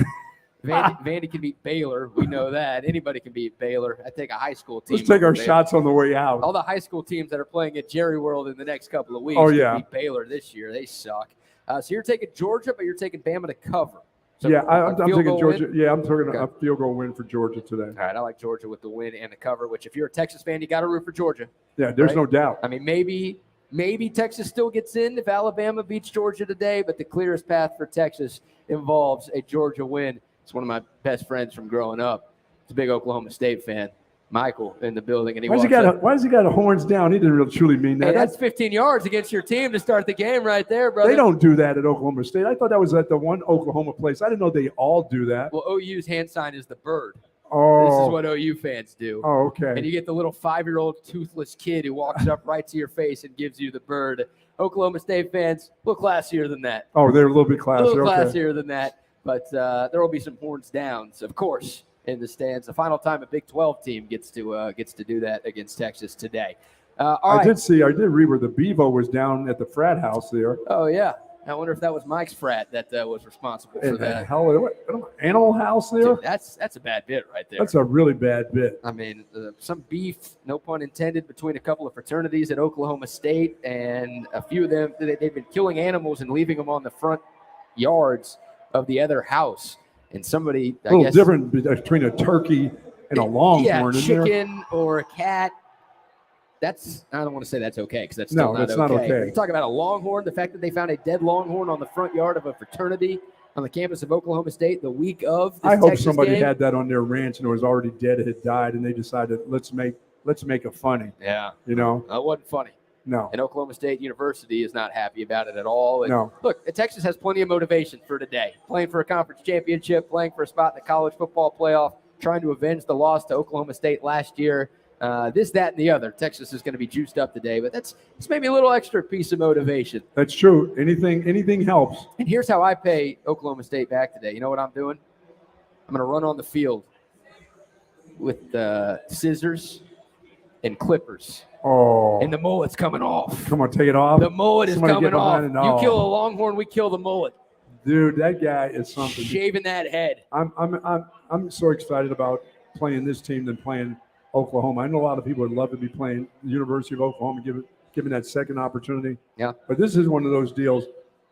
Vandy can beat Baylor. We know that. Anybody can beat Baylor. I think a high school team. Let's take our shots on the way out. All the high school teams that are playing at Jerry World in the next couple of weeks can beat Baylor this year. They suck. So you're taking Georgia, but you're taking Bama to cover. So I'm taking Georgia. Win? Yeah, I'm taking a field goal win for Georgia today. All right, I like Georgia with the win and the cover, which if you're a Texas fan, you got to root for Georgia. Yeah, there's no doubt. I mean, maybe Texas still gets in if Alabama beats Georgia today, but the clearest path for Texas involves a Georgia win. It's one of my best friends from growing up. He's a big Oklahoma State fan. Michael in the building, and why does he got a horns down? He didn't really truly mean that. Hey, that's 15 yards against your team to start the game right there, brother. They don't do that at Oklahoma State. I thought that was at the one Oklahoma place. I didn't know they all do that. Well, OU's hand sign is the bird. Oh. This is what OU fans do. Oh, okay. And you get the little 5-year-old toothless kid who walks up right to your face and gives you the bird. Oklahoma State fans, a little classier than that. Oh, they're a little bit classier. A little classier than that. But there will be some horns downs, of course, in the stands. The final time a Big 12 team gets to do that against Texas today. All right. I did read where the Bevo was down at the frat house there. Oh, yeah. I wonder if that was Mike's frat that was responsible for And the that. hell, what, Animal House there? Dude, that's a bad bit right there. That's a really bad bit. I mean, some beef, no pun intended, between a couple of fraternities at Oklahoma State, and a few of them, they've been killing animals and leaving them on the front yards of the other house. And somebody, A little different between a turkey and a longhorn, isn't there? chicken or a cat. I don't want to say that's okay, because that's still not okay. You're talking about a longhorn, the fact that they found a dead longhorn on the front yard of a fraternity on the campus of Oklahoma State the week of this I hope Texas somebody game. had that on their ranch and it was already dead, it had died, and they decided, let's make it funny. Yeah. You know? That wasn't funny. No. And Oklahoma State University is not happy about it at all. And No. Look, Texas has plenty of motivation for today. Playing for a conference championship, playing for a spot in the college football playoff, trying to avenge the loss to Oklahoma State last year. This, that, and the other. Texas is going to be juiced up today, but it's maybe a little extra piece of motivation. That's true. Anything helps. And here's how I pay Oklahoma State back today. You know what I'm doing? I'm going to run on the field with scissors and clippers. Oh. And the mullet's coming off. Come on, take it off. The mullet is Somebody coming get behind off. it. You Oh. kill a longhorn, we kill the mullet. Dude, that guy is something. Shaving that head. I'm so excited about playing this team than playing Oklahoma. I know a lot of people would love to be playing the University of Oklahoma, given that second opportunity. Yeah. But this is one of those deals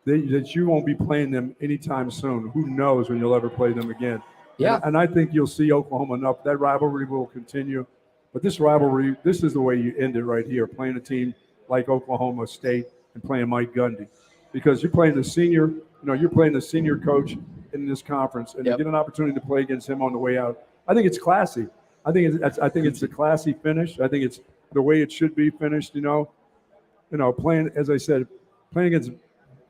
that you won't be playing them anytime soon. Who knows when you'll ever play them again? Yeah. And I think you'll see Oklahoma enough. That rivalry will continue. But this rivalry, this is the way you end it right here, playing a team like Oklahoma State and playing Mike Gundy. Because you're playing the senior coach in this conference, and you get an opportunity to play against him on the way out. I think it's classy. I think it's a classy finish. I think it's the way it should be finished. Playing, as I said, playing against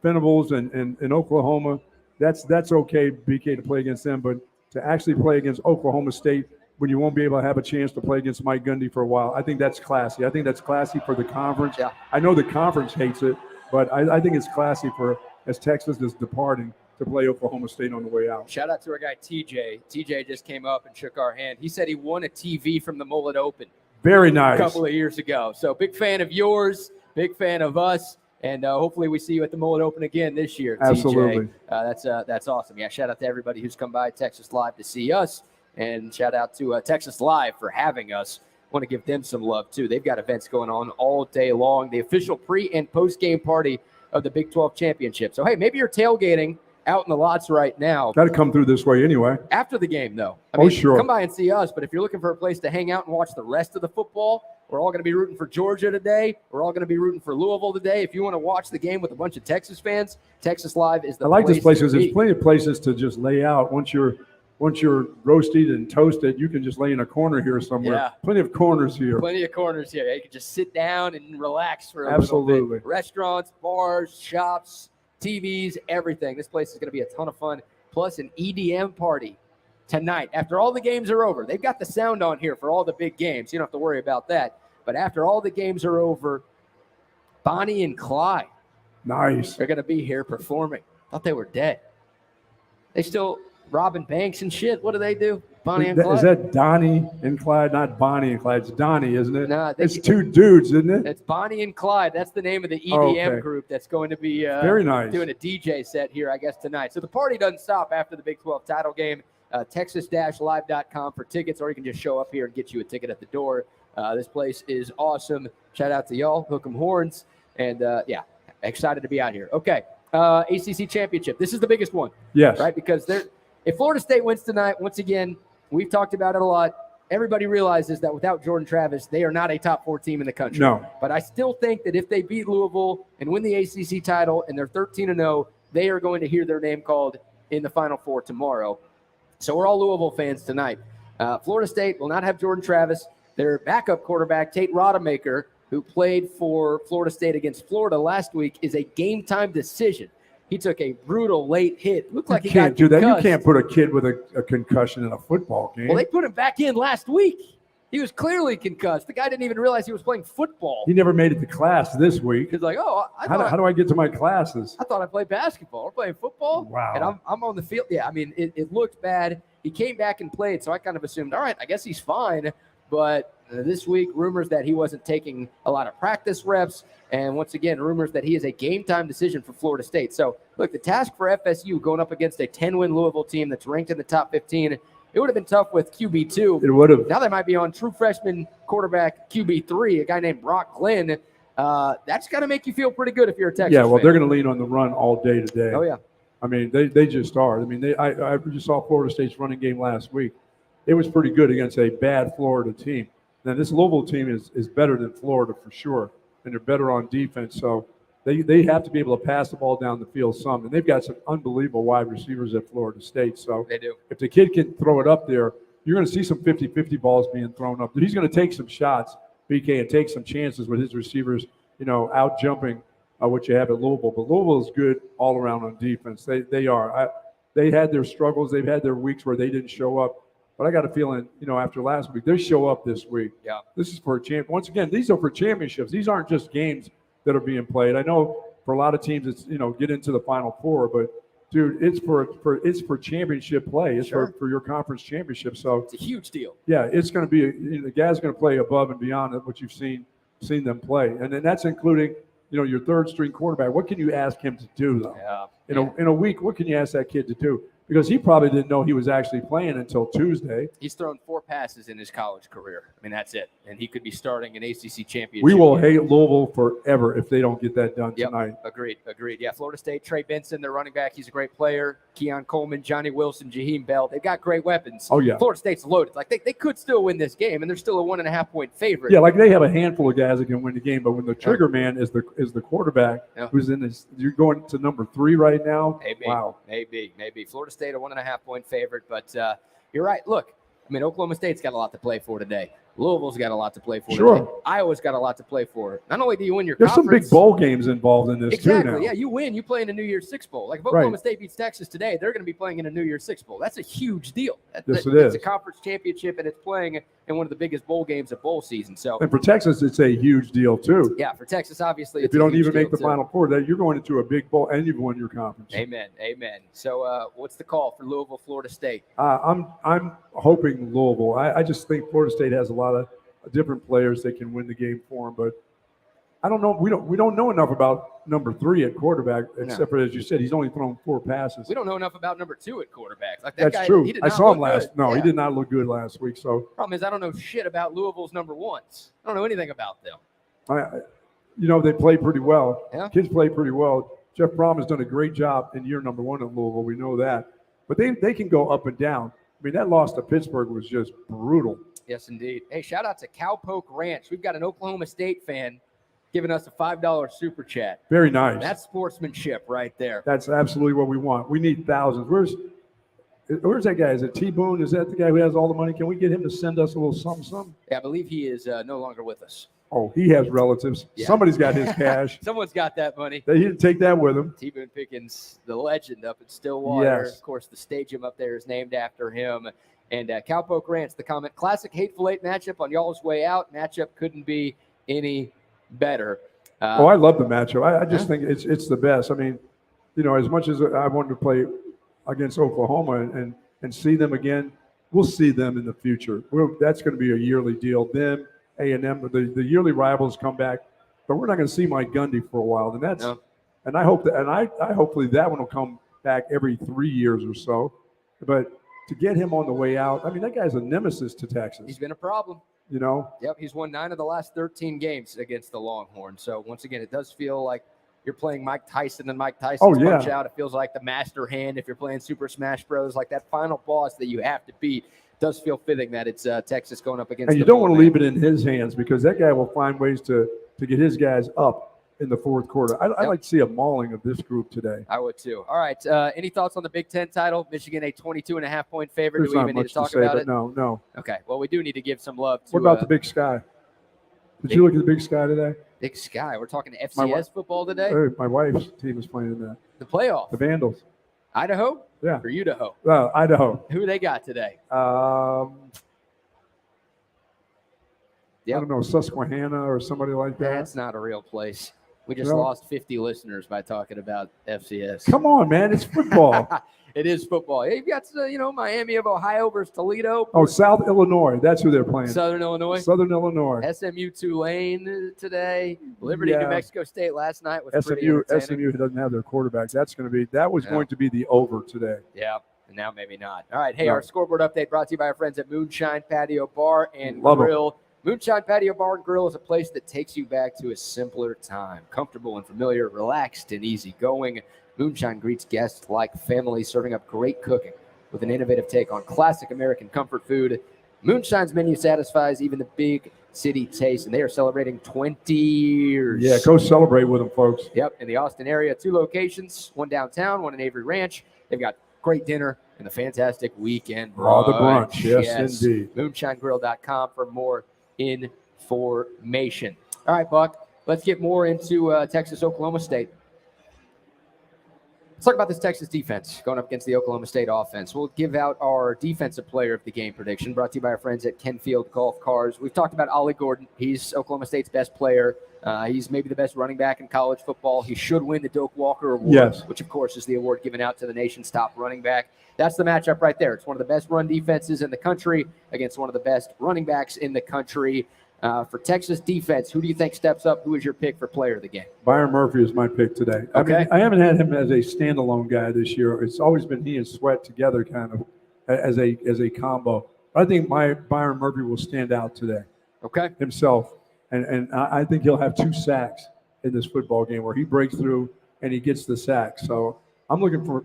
Venables and Oklahoma, that's okay, BK, to play against them. But to actually play against Oklahoma State when you won't be able to have a chance to play against Mike Gundy for a while, I think that's classy. I think that's classy for the conference. Yeah. I know the conference hates it, but I think it's classy as Texas is departing to play Oklahoma State on the way out. Shout out to our guy, TJ. TJ just came up and shook our hand. He said he won a TV from the Mullet Open Very nice. a couple of years ago. So big fan of yours, big fan of us, and hopefully we see you at the Mullet Open again this year, Absolutely. TJ. That's awesome. Yeah, shout out to everybody who's come by Texas Live to see us, and shout out to Texas Live for having us. Want to give them some love, too. They've got events going on all day long. The official pre- and post-game party of the Big 12 Championship. So, hey, maybe you're tailgating out in the lots right now. Got to come through this way anyway. After the game, though. Sure. Come by and see us, but if you're looking for a place to hang out and watch the rest of the football, we're all going to be rooting for Georgia today. We're all going to be rooting for Louisville today. If you want to watch the game with a bunch of Texas fans, Texas Live is the place. I like this place because to there's be. plenty of places to just lay out. Once you're roasted and toasted, you can just lay in a corner here somewhere. Yeah. Plenty of corners here. Plenty of corners here. You can just sit down and relax for a Absolutely. little bit. Restaurants, bars, shops, TVs, everything. This place is going to be a ton of fun. Plus an EDM party tonight. After all the games are over, they've got the sound on here for all the big games. You don't have to worry about that. But after all the games are over, Bonnie and Clyde Nice. are going to be here performing. Thought they were dead. They still robbing banks and shit. What do they do? Bonnie and Clyde? Is that Donnie and Clyde? Not Bonnie and Clyde. It's Donnie, isn't it? Nah, it's two dudes, isn't it? It's Bonnie and Clyde. That's the name of the EDM group that's going to be Very nice. doing a DJ set here, I guess, tonight. So the party doesn't stop after the Big 12 title game. Texas-live.com for tickets, or you can just show up here and get you a ticket at the door. This place is awesome. Shout out to y'all, Hook 'em Horns. And, excited to be out here. Okay, ACC Championship. This is the biggest one. Yes. Right, because if Florida State wins tonight, once again, we've talked about it a lot. Everybody realizes that without Jordan Travis, they are not a top 4 team in the country. No. But I still think that if they beat Louisville and win the ACC title and they're 13-0, they are going to hear their name called in the Final Four tomorrow. So we're all Louisville fans tonight. Florida State will not have Jordan Travis. Their backup quarterback, Tate Rodemaker, who played for Florida State against Florida last week, is a game-time decision. He took a brutal late hit. Looked like he got do that. concussed. You can't put a kid with a concussion in a football game. Well, they put him back in last week. He was clearly concussed. The guy didn't even realize he was playing football. He never made it to class this week. He's like, oh, How do I get to my classes? I thought I played basketball. We're playing football. Wow. And I'm on the field. Yeah, I mean, it looked bad. He came back and played, so I kind of assumed, all right, I guess he's fine. But this week, rumors that he wasn't taking a lot of practice reps. And once again, rumors that he is a game-time decision for Florida State. So, look, the task for FSU going up against a 10-win Louisville team that's ranked in the top 15, it would have been tough with QB2. It would have. Now they might be on true freshman quarterback QB3, a guy named Brock Glenn. That's got to make you feel pretty good if you're a Texas fan. They're going to lean on the run all day today. Oh, yeah. I mean, they just are. I mean, I just saw Florida State's running game last week. It was pretty good against a bad Florida team. Now, this Louisville team is better than Florida for sure, and they're better on defense. So they have to be able to pass the ball down the field some. And they've got some unbelievable wide receivers at Florida State. So they do. If the kid can throw it up there, you're going to see some 50-50 balls being thrown up. He's going to take some shots, BK, and take some chances with his receivers, out jumping what you have at Louisville. But Louisville is good all around on defense. They are. They had their struggles. They've had their weeks where they didn't show up. But I got a feeling, after last week, they show up this week. Yeah. This is for a champ. Once again, these are for championships. These aren't just games that are being played. I know for a lot of teams, it's get into the Final Four, but dude, it's for championship play. It's Sure. for your conference championship. So It's a huge deal. yeah, it's going to be the guy's going to play above and beyond what you've seen them play, and then that's including your third string quarterback. What can you ask him to do though? Yeah. In a week, what can you ask that kid to do? Because he probably didn't know he was actually playing until Tuesday. He's thrown 4 passes in his college career. I mean, that's it. And he could be starting an ACC championship. We will hate Louisville forever if they don't get that done tonight. Agreed. Yeah, Florida State, Trey Benson, their running back, he's a great player. Keon Coleman, Johnny Wilson, Jaheim Bell, they've got great weapons. Oh, yeah. Florida State's loaded. Like, they could still win this game, and they're still a 1.5-point favorite. Yeah, like they have a handful of guys that can win the game, but when the trigger man is the quarterback who's in this, you're going to number 3 right now. Maybe. Wow. Maybe. Florida State, a 1.5-point favorite, but you're right. Look, I mean, Oklahoma State's got a lot to play for today. Louisville's got a lot to play for today. Iowa's got a lot to play for. Not only do you win your There's conference. some big bowl games involved in this too now. Yeah, you win. You play in a New Year's Six Bowl. Like if Oklahoma State beats Texas today, they're going to be playing in a New Year's Six Bowl. That's a huge deal. Yes, it It's is. a conference championship, and it's playing in one of the biggest bowl games of bowl season. So, And for Texas, it's a huge deal too. yeah, for Texas, obviously, If you don't even make the Final Four, that you're going into a big bowl and you've won your conference. Amen. So, what's the call for Louisville, Florida State? I'm hoping Louisville. I just think Florida State has a lot of different players that can win the game for them, but I don't know. We don't know enough about number 3 at quarterback, except for, as you said, he's only thrown 4 passes. We don't know enough about number 2 at quarterback. Like That's guy, true. He did I not saw him look last. good. No, Yeah. he did not look good last week. So Problem is, I don't know shit about Louisville's number 1s. I don't know anything about them. they play pretty well. Yeah. Kids play pretty well. Jeff Brom has done a great job in year number 1 at Louisville. We know that, but they can go up and down. I mean, that loss to Pittsburgh was just brutal. Yes, indeed. Hey, shout out to Cowpoke Ranch. We've got an Oklahoma State fan giving us a $5 super chat. Very nice. That's sportsmanship right there. That's absolutely what we want. We need thousands. Where's that guy? Is it T-Boone? Is that the guy who has all the money? Can we get him to send us a little something? Yeah, I believe he is no longer with us. Oh, he has relatives. Yeah. Somebody's got his cash. Someone's got that money. He didn't take that with him. T-Boone Pickens, the legend up in Stillwater. Yes. Of course, the stadium up there is named after him. And Cowpoke Ranch, the comment, classic Hateful Eight matchup on y'all's way out. Matchup couldn't be any better. I love the matchup. I just think it's the best. I mean, as much as I wanted to play against Oklahoma and see them again, we'll see them in the future. That's going to be a yearly deal. Them, A&M, the yearly rivals come back, but we're not going to see Mike Gundy for a while. And I hope that, and I hopefully that one will come back every 3 years or so. But to get him on the way out, I mean, that guy's a nemesis to Texas. He's been a problem. Yep, he's won 9 of the last 13 games against the Longhorns. So, once again, it does feel like you're playing Mike Tyson and Mike Tyson's Punch Out. It feels like the master hand if you're playing Super Smash Bros. Like that final boss that you have to beat. Does feel fitting that it's Texas going up against. And you don't want to leave it in his hands because that guy will find ways to get his guys up in the fourth quarter. I'd like to see a mauling of this group today. I would too. All right. Any thoughts on the Big Ten title? Michigan, a 22.5-point favorite. There's Do we even need to talk about it? No. Okay. Well, we do need to give some love to. What about the Big Sky? Did you look at the Big Sky today? Big Sky. We're talking FCS football today. Hey, my wife's team is playing in that. The playoff. The Vandals. Idaho? Yeah. Or Idaho? Idaho. Who they got today? I don't know, Susquehanna or somebody like that. That's not a real place. We just lost 50 listeners by talking about FCS. Come on, man. It's football. It is football. You've got, Miami of Ohio versus Toledo. Oh, South Illinois. That's who they're playing. Southern Illinois. Southern Illinois. SMU Tulane today. Liberty New Mexico State last night was pretty entertaining. SMU doesn't have their quarterback. That was going to be the over today. Yeah. And now maybe not. All right. Hey, our scoreboard update brought to you by our friends at Moonshine Patio Bar and Grill. Moonshine Patio Bar and Grill is a place that takes you back to a simpler time. Comfortable and familiar, relaxed and easygoing. Moonshine greets guests like family, serving up great cooking with an innovative take on classic American comfort food. Moonshine's menu satisfies even the big city taste, and they are celebrating 20 years. Yeah, go celebrate with them, folks. Yep, in the Austin area, 2 locations, one downtown, one in Avery Ranch. They've got great dinner and a fantastic weekend brunch. The brunch, yes, indeed. Moonshinegrill.com for more information. All right, Buck, let's get more into Texas-Oklahoma State. Let's talk about this Texas defense going up against the Oklahoma State offense. We'll give out our defensive player of the game prediction, brought to you by our friends at Kenfield Golf Cars. We've talked about Ollie Gordon. He's Oklahoma State's best player. He's maybe the best running back in college football. He should win the Doak Walker Award, which, of course, is the award given out to the nation's top running back. That's the matchup right there. It's one of the best run defenses in the country against one of the best running backs in the country. For Texas defense, who do you think steps up? Who is your pick for player of the game? Byron Murphy is my pick today. Okay. I haven't had him as a standalone guy this year. It's always been he and Sweat together kind of as a combo. I think Byron Murphy will stand out today. Okay. Himself. And I think he'll have 2 sacks in this football game where he breaks through and he gets the sack. So I'm looking for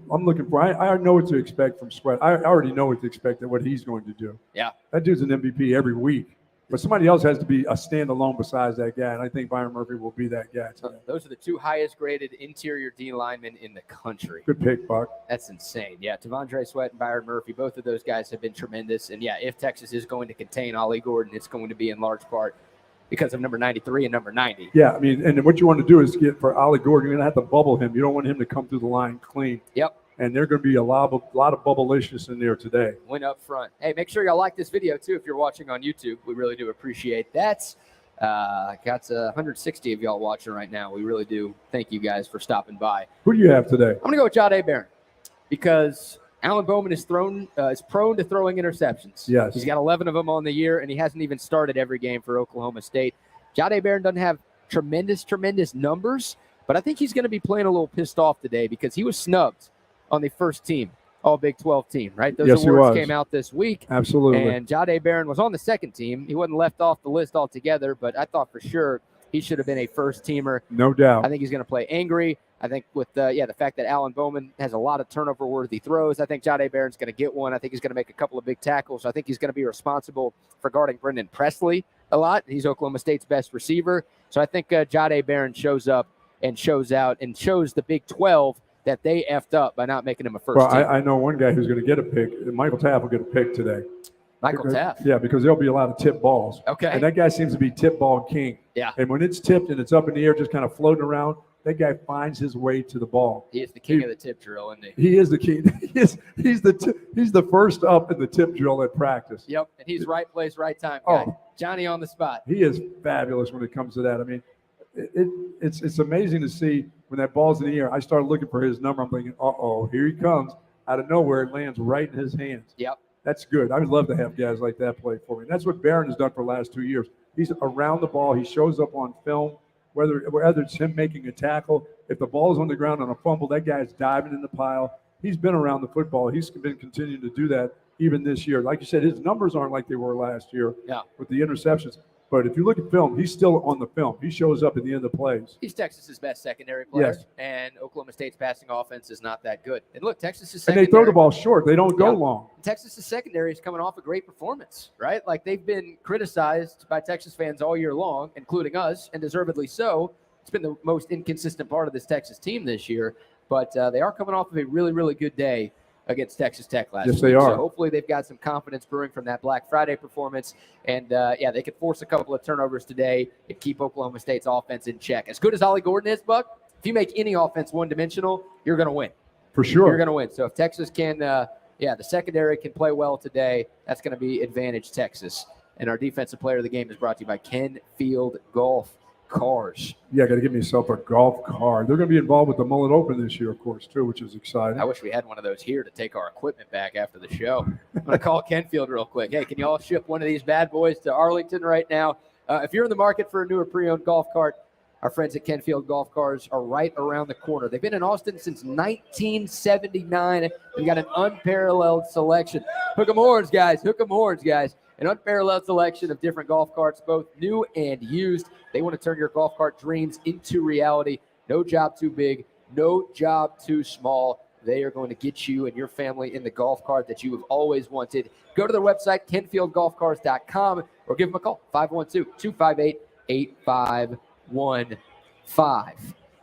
I know what to expect from Sweat. I already know what to expect and what he's going to do. Yeah. That dude's an MVP every week. But somebody else has to be a standalone besides that guy, and I think Byron Murphy will be that guy today. Those are the 2 highest graded interior D linemen in the country. Good pick, Buck. That's insane. Yeah, Tavondre Sweat and Byron Murphy, both of those guys have been tremendous. And, yeah, if Texas is going to contain Ollie Gordon, it's going to be in large part because of number 93 and number 90. Yeah, I mean, and what you want to do is get for Ollie Gordon, you're going to have to bubble him. You don't want him to come through the line clean. Yep. And there's going to be a lot of bubblicious in there today. Went up front. Hey, make sure y'all like this video, too, if you're watching on YouTube. We really do appreciate that. Got 160 of y'all watching right now. We really do thank you guys for stopping by. Who do you have today? I'm going to go with Jahdae Barron because Alan Bowman is prone to throwing interceptions. Yes. He's got 11 of them on the year, and he hasn't even started every game for Oklahoma State. Jahdae Barron doesn't have tremendous numbers, but I think he's going to be playing a little pissed off today because he was snubbed on the first team, all Big 12 team, right? Those awards came out this week. Absolutely. And Jahdae Barron was on the second team. He wasn't left off the list altogether, but I thought for sure he should have been a first teamer. No doubt. I think he's going to play angry. I think with the fact that Alan Bowman has a lot of turnover-worthy throws, I think Jahdae Barron's going to get one. I think he's going to make a couple of big tackles. I think he's going to be responsible for guarding Brendan Presley a lot. He's Oklahoma State's best receiver. So I think Jahdae Barron shows up and shows out and shows the Big 12 that they effed up by not making him a first team. I know one guy who's going to get a pick. Michael Tapp will get a pick today. Michael Tapp? Yeah, because there'll be a lot of tip balls. Okay. And that guy seems to be tip ball king. Yeah. And when it's tipped and it's up in the air, just kind of floating around, that guy finds his way to the ball. He is the king of the tip drill, isn't he? He is the king. He's the first up in the tip drill at practice. Yep, and he's right place, right time guy. Johnny on the spot. He is fabulous when it comes to that. I mean, it's amazing to see when that ball's in the air. I started looking for his number. I'm thinking, here he comes. Out of nowhere, it lands right in his hands. Yep. That's good. I would love to have guys like that play for me. And that's what Barron has done for the last 2 years. He's around the ball. He shows up on film, whether it's him making a tackle. If the ball's on the ground on a fumble, that guy's diving in the pile. He's been around the football. He's been continuing to do that even this year. Like you said, his numbers aren't like they were last year with the interceptions. But if you look at film, he's still on the film. He shows up at the end of plays. He's Texas's best secondary player, and Oklahoma State's passing offense is not that good. And look, Texas's secondary. And they throw the ball short. They don't go long. Texas's secondary is coming off a great performance, right? Like they've been criticized by Texas fans all year long, including us, and deservedly so. It's been the most inconsistent part of this Texas team this year, but they are coming off of a really, really good day against Texas Tech last week. Yes, they are. So hopefully they've got some confidence brewing from that Black Friday performance. And, they could force a couple of turnovers today and keep Oklahoma State's offense in check. As good as Ollie Gordon is, Buck, if you make any offense one-dimensional, you're going to win. For sure. You're going to win. So if Texas can, the secondary can play well today, that's going to be advantage Texas. And our defensive player of the game is brought to you by Kenfield Golf cars. Yeah, I got to get myself a golf cart. They're going to be involved with the Mullet Open this year, of course, too, which is exciting. I wish we had one of those here to take our equipment back after the show. I'm going to call Kenfield real quick. Hey, can you all ship one of these bad boys to Arlington right now? If you're in the market for a newer pre-owned golf cart, our friends at Kenfield Golf Cars are right around the corner. They've been in Austin since 1979. We've got an unparalleled selection. Hook 'em horns, guys. Hook 'em horns, guys. An unparalleled selection of different golf carts, both new and used. They want to turn your golf cart dreams into reality. No job too big, no job too small. They are going to get you and your family in the golf cart that you have always wanted. Go to their website, kenfieldgolfcars.com, or give them a call, 512-258-8515.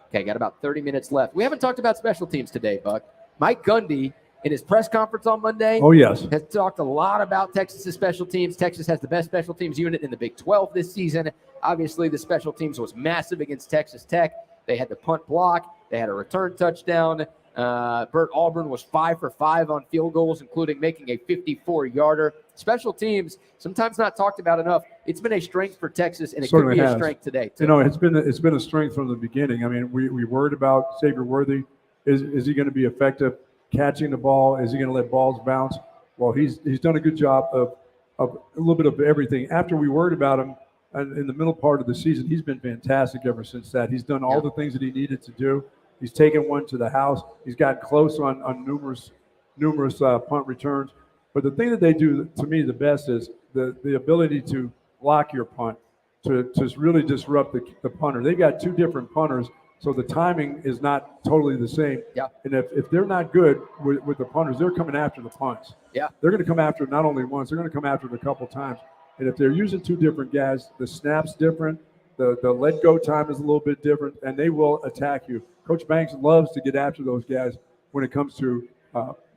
Okay, got about 30 minutes left. We haven't talked about special teams today, Buck. Mike Gundy, in his press conference on Monday, has talked a lot about Texas's special teams. Texas has the best special teams unit in the Big 12 this season. Obviously, the special teams was massive against Texas Tech. They had the punt block. They had a return touchdown. Bert Auburn was 5 for 5 on field goals, including making a 54-yarder. Special teams, sometimes not talked about enough. It's been a strength for Texas, and it could be a strength today, too. You know, it's been a strength from the beginning. I mean, we worried about Xavier Worthy. Is he going to be effective catching the ball? Is he going to let balls bounce? Well, he's done a good job of a little bit of everything. After we worried about him in the middle part of the season, he's been fantastic ever since that. He's done all the things that he needed to do. He's taken one to the house. He's gotten close on numerous punt returns. But the thing that they do, to me, the best is the ability to block your punt, to really disrupt the punter. They got two different punters, so the timing is not totally the same. Yeah. And if they're not good with the punters, they're coming after the punts. Yeah. They're going to come after it not only once, they're going to come after it a couple times. And if they're using two different guys, the snap's different, the let-go time is a little bit different, and they will attack you. Coach Banks loves to get after those guys when it comes to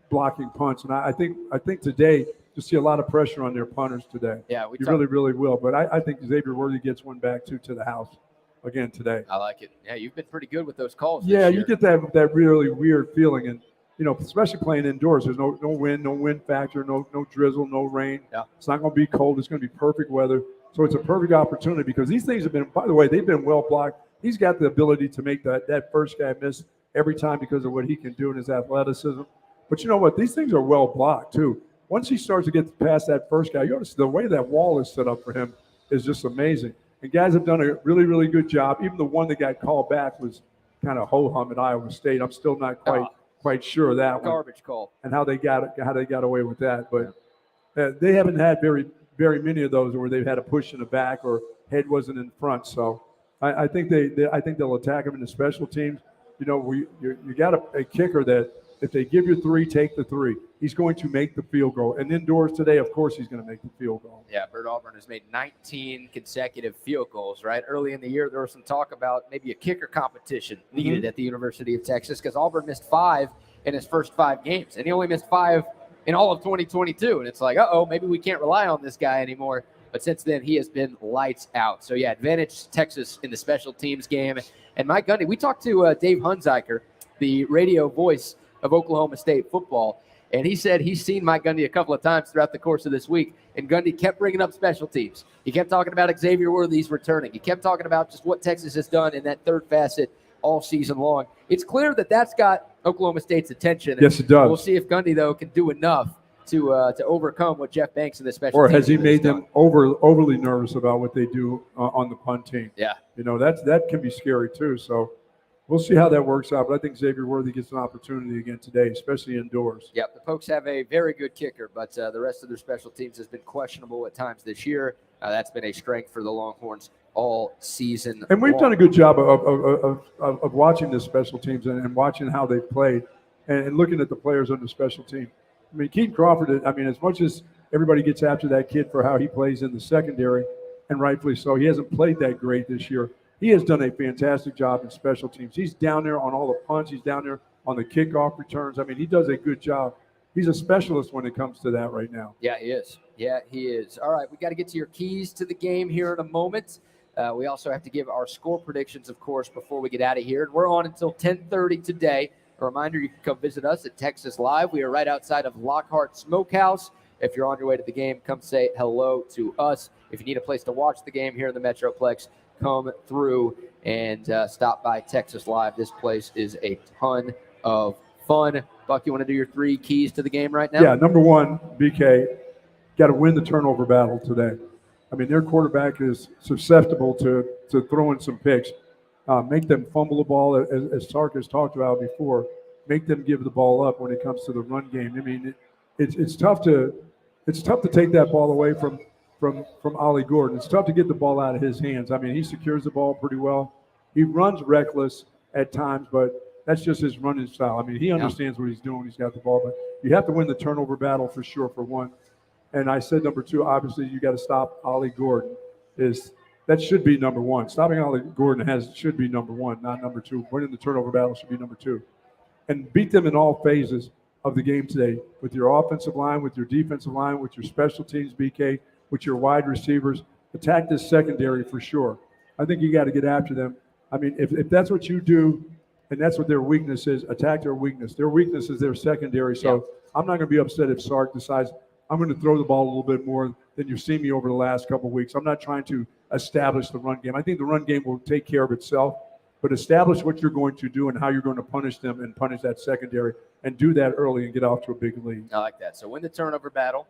blocking punts. And I think today you'll see a lot of pressure on their punters today. Yeah, you really will. But I think Xavier Worthy gets one back, too, to the house again today. I like it. Yeah, you've been pretty good with those calls. Yeah, you get that really weird feeling. And, you know, especially playing indoors, there's no wind factor, no drizzle, no rain. Yeah. It's not going to be cold. It's going to be perfect weather. So it's a perfect opportunity because these things have been, by the way, they've been well blocked. He's got the ability to make that first guy miss every time because of what he can do in his athleticism. But you know what? These things are well blocked, too. Once he starts to get past that first guy, you notice the way that wall is set up for him is just amazing. And guys have done a really, really good job. Even the one that got called back was kind of ho-hum at Iowa State. I'm still not quite sure of that garbage call and how they got away with that. But they haven't had very many of those where they've had a push in the back or head wasn't in front. So I think they'll attack them in the special teams. You know, you got a kicker that if they give you 3, take the 3. He's going to make the field goal. And indoors today, of course, he's going to make the field goal. Yeah, Bert Auburn has made 19 consecutive field goals, right? Early in the year, there was some talk about maybe a kicker competition needed at the University of Texas because Auburn missed 5 in his first 5 games, and he only missed 5 in all of 2022. And it's like, maybe we can't rely on this guy anymore. But since then, he has been lights out. So, yeah, advantage Texas in the special teams game. And Mike Gundy, we talked to Dave Hunziker, the radio voice of Oklahoma State football, and he said he's seen Mike Gundy a couple of times throughout the course of this week, and Gundy kept bringing up special teams. He kept talking about Xavier Worthy's returning. He kept talking about just what Texas has done in that third facet all season long. It's clear that that's got Oklahoma State's attention. Yes, it does. We'll see if Gundy, though, can do enough to overcome what Jeff Banks and the special or teams has he made them overly nervous about what they do on the punt team? Yeah. You know, that can be scary, too. So we'll see how that works out, but I think Xavier Worthy gets an opportunity again today, especially indoors. Yeah, the Pokes have a very good kicker, but the rest of their special teams has been questionable at times this year. That's been a strength for the Longhorns all season And we've long. done a good job of watching the special teams and watching how they've played and looking at the players on the special team. I mean, Keaton Crawford, as much as everybody gets after that kid for how he plays in the secondary, and rightfully so, he hasn't played that great this year. He has done a fantastic job in special teams. He's down there on all the punts. He's down there on the kickoff returns. I mean, he does a good job. He's a specialist when it comes to that right now. Yeah, he is. Yeah, he is. All right, we got to get to your keys to the game here in a moment. We also have to give our score predictions, of course, before we get out of here. And we're on until 10:30 today. A reminder, you can come visit us at Texas Live. We are right outside of Lockhart Smokehouse. If you're on your way to the game, come say hello to us. If you need a place to watch the game here in the Metroplex, come through and stop by Texas Live. This place is a ton of fun. Buck, you want to do your 3 keys to the game right now? Yeah, number one, BK, got to win the turnover battle today. I mean, their quarterback is susceptible to throwing some picks. Make them fumble the ball, as Sark has talked about before. Make them give the ball up when it comes to the run game. I mean, it's tough to take that ball away from Ollie Gordon. It's tough to get the ball out of his hands. I mean, he secures the ball pretty well. He runs reckless at times, but that's just his running style. I mean, he understands what he's doing when he's got the ball, but you have to win the turnover battle for sure, for one. And I said number 2, obviously you got to stop Ollie Gordon. That should be number 1. Stopping Ollie Gordon should be number 1, not number 2. Winning the turnover battle should be number 2. And beat them in all phases of the game today, with your offensive line, with your defensive line, with your special teams, BK, with your wide receivers. Attack this secondary for sure. I think you got to get after them. I mean, if that's what you do, and that's what their weakness is, attack their weakness. Their weakness is their secondary. So I'm not going to be upset if Sark decides I'm going to throw the ball a little bit more than you've seen me over the last couple of weeks. I'm not trying to establish the run game. I think the run game will take care of itself, but establish what you're going to do and how you're going to punish them and punish that secondary, and do that early and get off to a big lead. I like that. So win the turnover battle,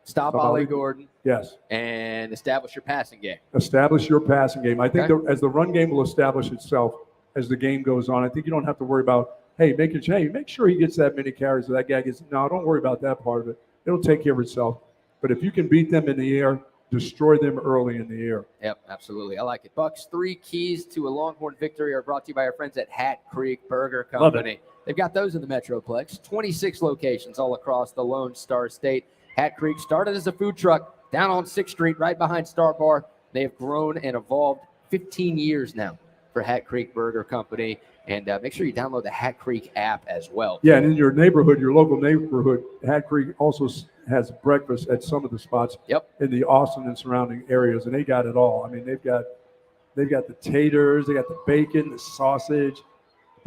stop Ollie Gordon, yes, and establish your passing game. Establish your passing game. I think as the run game will establish itself as the game goes on, I think you don't have to worry about, make sure he gets that many carries, that guy gets. No, don't worry about that part of it. It'll take care of itself. But if you can beat them in the air, destroy them early in the air. Yep, absolutely. I like it. Buck's 3 keys to a Longhorn victory are brought to you by our friends at Hat Creek Burger Company. They've got those in the Metroplex, 26 locations all across the Lone Star State. Hat Creek started as a food truck down on 6th Street right behind Star Bar. They have grown and evolved 15 years now for Hat Creek Burger Company. And make sure you download the Hat Creek app as well. Yeah, and in your neighborhood, your local neighborhood, Hat Creek also has breakfast at some of the spots in the Austin and surrounding areas, and they got it all. I mean, they've got the taters, they got the bacon, the sausage,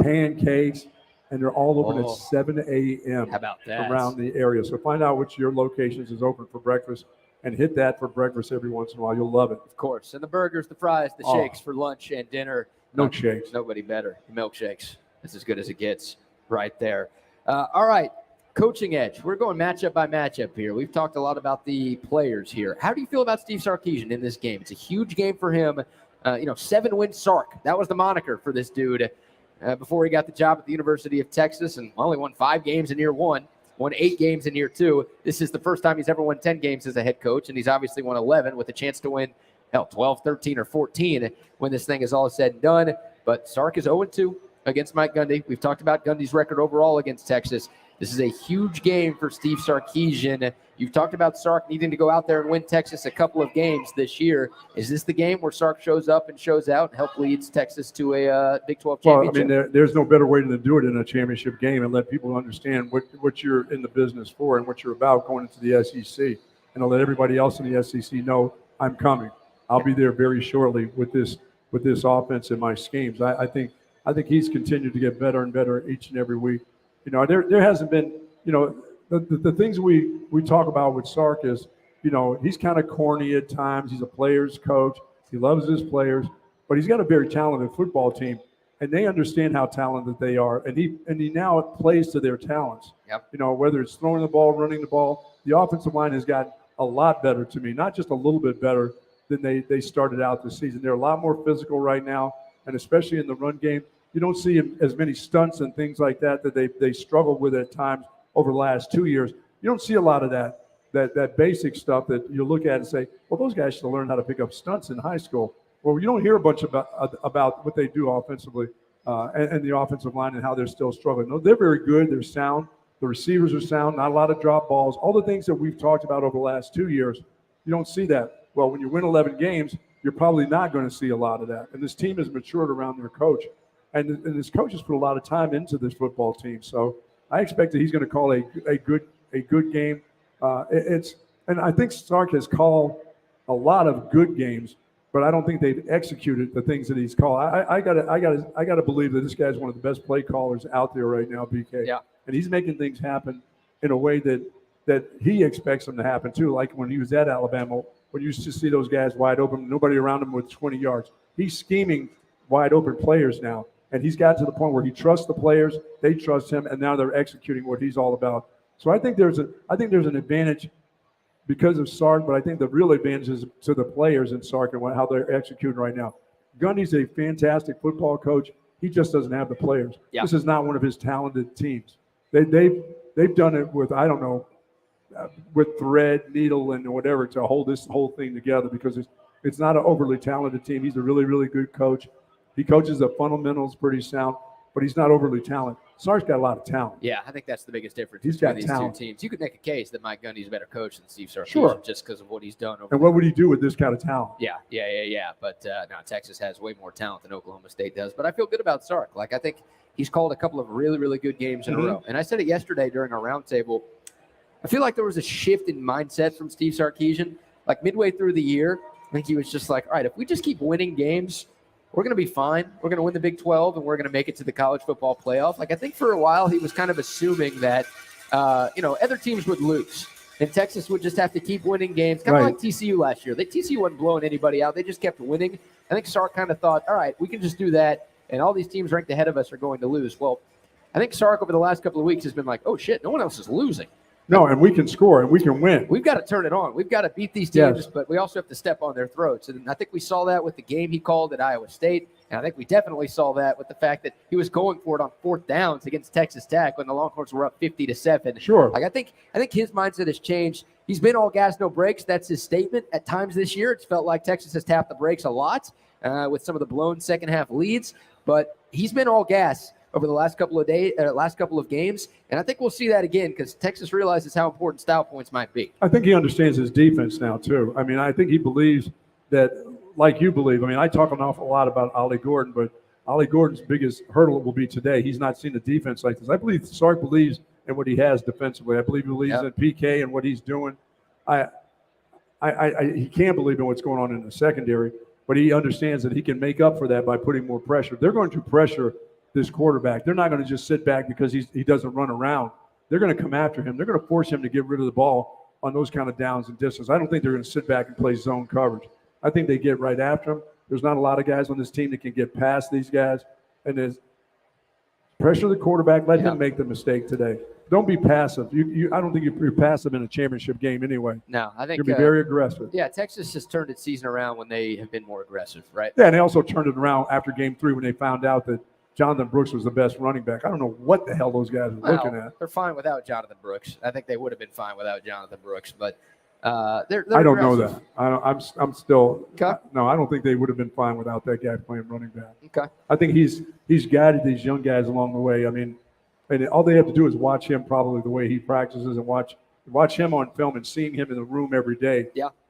pancakes, and they're all open at 7 a.m. How about that? Around the area. So find out which of your locations is open for breakfast, and hit that for breakfast every once in a while. You'll love it. Of course. And the burgers, the fries, the shakes for lunch and dinner. Milkshakes. Nobody better. Milkshakes. That's as good as it gets right there. All right. Coaching edge. We're going matchup by matchup here. We've talked a lot about the players here. How do you feel about Steve Sarkeesian in this game? It's a huge game for him. 7-win Sark. That was the moniker for this dude before he got the job at the University of Texas, and only won 5 games in year 1. Won 8 games in year 2. This is the first time he's ever won 10 games as a head coach, and he's obviously won 11 with a chance to win 12, 13, or 14 when this thing is all said and done. But Sark is 0-2 against Mike Gundy. We've talked about Gundy's record overall against Texas. This is a huge game for Steve Sarkeesian. You've talked about Sark needing to go out there and win Texas a couple of games this year. Is this the game where Sark shows up and shows out and help leads Texas to a Big 12 championship? Well, I mean, there's no better way than to do it in a championship game and let people understand what you're in the business for and what you're about going into the SEC. And I'll let everybody else in the SEC know I'm coming. I'll be there very shortly with this offense and my schemes. I think he's continued to get better and better each and every week. There hasn't been, the things we talk about with Sark is, he's kind of corny at times. He's a player's coach. He loves his players, but he's got a very talented football team, and they understand how talented they are. And he now plays to their talents. Yep. Whether it's throwing the ball, running the ball, the offensive line has gotten a lot better to me, not just a little bit better than they started out this season. They're a lot more physical right now, and especially in the run game. You don't see as many stunts and things like that they struggled with at times over the last 2 years. You don't see a lot of that basic stuff that you look at and say, well, those guys should have learned how to pick up stunts in high school. Well, you don't hear a bunch about what they do offensively and the offensive line and how they're still struggling. No, they're very good. They're sound. The receivers are sound. Not a lot of drop balls. All the things that we've talked about over the last 2 years, you don't see that. Well, when you win 11 games, you're probably not going to see a lot of that. And this team has matured around their coach. And this coach has put a lot of time into this football team. So I expect that he's going to call a good game. And I think Sark has called a lot of good games, but I don't think they've executed the things that he's called. I gotta believe that this guy's one of the best play callers out there right now, BK. Yeah. And he's making things happen in a way that he expects them to happen too. Like when he was at Alabama, when you used to see those guys wide open, nobody around him with 20 yards. He's scheming wide open players now. And he's got to the point where he trusts the players, they trust him, and now they're executing what he's all about. So I think there's an advantage because of Sark, but I think the real advantage is to the players in Sark and how they're executing right now. Gundy's a fantastic football coach. He just doesn't have the players. Yeah. This is not one of his talented teams. They've done it with, I don't know, with thread, needle, and whatever to hold this whole thing together because it's not an overly talented team. He's a really, really good coach. He coaches the fundamentals pretty sound, but he's not overly talented. Sark's got a lot of talent. Yeah, I think that's the biggest difference He's between got these talent. two teams. You could make a case that Mike Gundy's a better coach than Steve Sarkeesian Sure. just because of what he's done over And what would he do with this kind of talent? Yeah. But no, Texas has way more talent than Oklahoma State does. But I feel good about Sark. Like, I think he's called a couple of really, really good games in a row. And I said it yesterday during our roundtable. I feel like there was a shift in mindset from Steve Sarkeesian. Like, midway through the year, I think he was just like, all right, if we just keep winning games, we're going to be fine. We're going to win the Big 12, and we're going to make it to the college football playoff. Like, I think for a while he was kind of assuming that, other teams would lose. And Texas would just have to keep winning games, kind of like TCU last year. TCU wasn't blowing anybody out. They just kept winning. I think Sark kind of thought, all right, we can just do that, and all these teams ranked ahead of us are going to lose. Well, I think Sark over the last couple of weeks has been like, oh, shit, no one else is losing. No, and we can score and we can win. We've got to turn it on. We've got to beat these teams, but we also have to step on their throats. And I think we saw that with the game he called at Iowa State. And I think we definitely saw that with the fact that he was going for it on 4th downs against Texas Tech when the Longhorns were up 50-7. Sure. Like, I think his mindset has changed. He's been all gas, no brakes. That's his statement. At times this year, it's felt like Texas has tapped the brakes a lot with some of the blown second half leads. But he's been all gas over the last couple of games, and I think we'll see that again because Texas realizes how important style points might be. I think he understands his defense now too. I mean, I think he believes that, like you believe. I mean, I talk an awful lot about Ollie Gordon, but Ollie Gordon's biggest hurdle will be today. He's not seen a defense like this. I believe Sark believes in what he has defensively. I believe he believes in PK and what he's doing. He can't believe in what's going on in the secondary, but he understands that he can make up for that by putting more pressure. They're going to pressure this quarterback. They're not going to just sit back because he doesn't run around. They're going to come after him. They're going to force him to get rid of the ball on those kind of downs and distance. I don't think they're going to sit back and play zone coverage. I think they get right after him. There's not a lot of guys on this team that can get past these guys. And there's pressure the quarterback. Let him make the mistake today. Don't be passive. I don't think you're passive in a championship game anyway. No, I think you'll be very aggressive. Yeah, Texas has turned its season around when they have been more aggressive, right? Yeah, and they also turned it around after Game 3 when they found out that Jonathan Brooks was the best running back. I don't know what the hell those guys are looking at. They're fine without Jonathan Brooks. I think they would have been fine without Jonathan Brooks, but they're I don't aggressive. know that. I'm still okay. No, I don't think they would have been fine without that guy playing running back. Okay. I think he's guided these young guys along the way. I mean, and all they have to do is watch him probably the way he practices and watch him on film, and seeing him in the room every day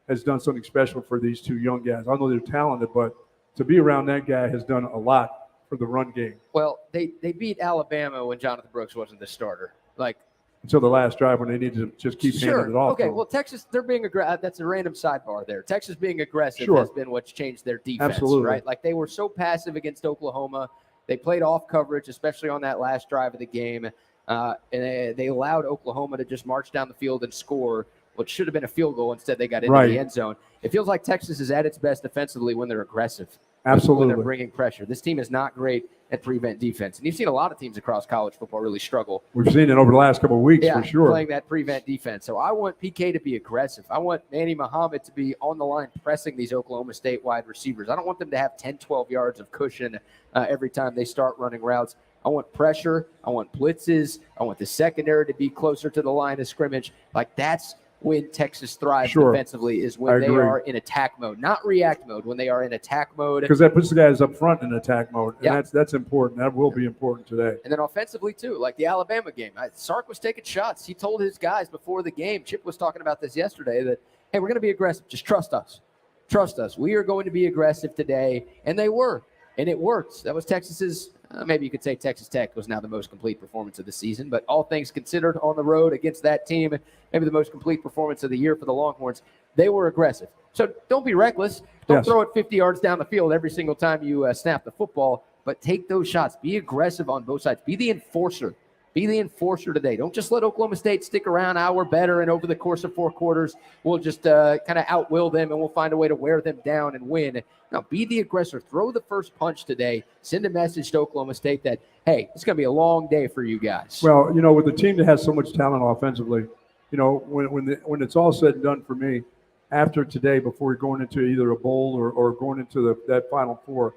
has done something special for these two young guys. I know they're talented, but to be around that guy has done a lot for the run game. Well, they beat Alabama when Jonathan Brooks wasn't the starter. Like, until the last drive when they needed to just keep handing it off. Okay, well, Texas, they're being aggressive. That's a random sidebar there. Texas being aggressive has been what's changed their defense, right? Like, they were so passive against Oklahoma. They played off coverage, especially on that last drive of the game. And they allowed Oklahoma to just march down the field and score what should have been a field goal. Instead, they got into the end zone. It feels like Texas is at its best defensively when they're aggressive. Absolutely. When they're bringing pressure. This team is not great at prevent defense. And you've seen a lot of teams across college football really struggle. We've seen it over the last couple of weeks for sure. Playing that prevent defense. So I want PK to be aggressive. I want Manny Muhammad to be on the line pressing these Oklahoma State wide receivers. I don't want them to have 10, 12 yards of cushion every time they start running routes. I want pressure. I want blitzes. I want the secondary to be closer to the line of scrimmage. Like, that's when Texas thrives defensively, is when they are in attack mode, not react mode, when they are in attack mode. Because that puts the guys up front in attack mode, and that's important. That will be important today. And then offensively, too, like the Alabama game. Sark was taking shots. He told his guys before the game, Chip was talking about this yesterday, that, hey, we're going to be aggressive. Just trust us. Trust us. We are going to be aggressive today. And they were. And it worked. That was Texas's maybe you could say Texas Tech was now the most complete performance of the season, but all things considered, on the road against that team, maybe the most complete performance of the year for the Longhorns. They were aggressive. So don't be reckless. Don't throw it 50 yards down the field every single time you snap the football, but take those shots. Be aggressive on both sides. Be the enforcer Be the enforcer today. Don't just let Oklahoma State stick around. We're better, and over the course of 4 quarters, we'll just kind of outwill them, and we'll find a way to wear them down and win. Now, be the aggressor. Throw the first punch today. Send a message to Oklahoma State that, hey, it's going to be a long day for you guys. Well, with a team that has so much talent offensively, when it's all said and done for me, after today, before you're going into either a bowl or going into that Final Four,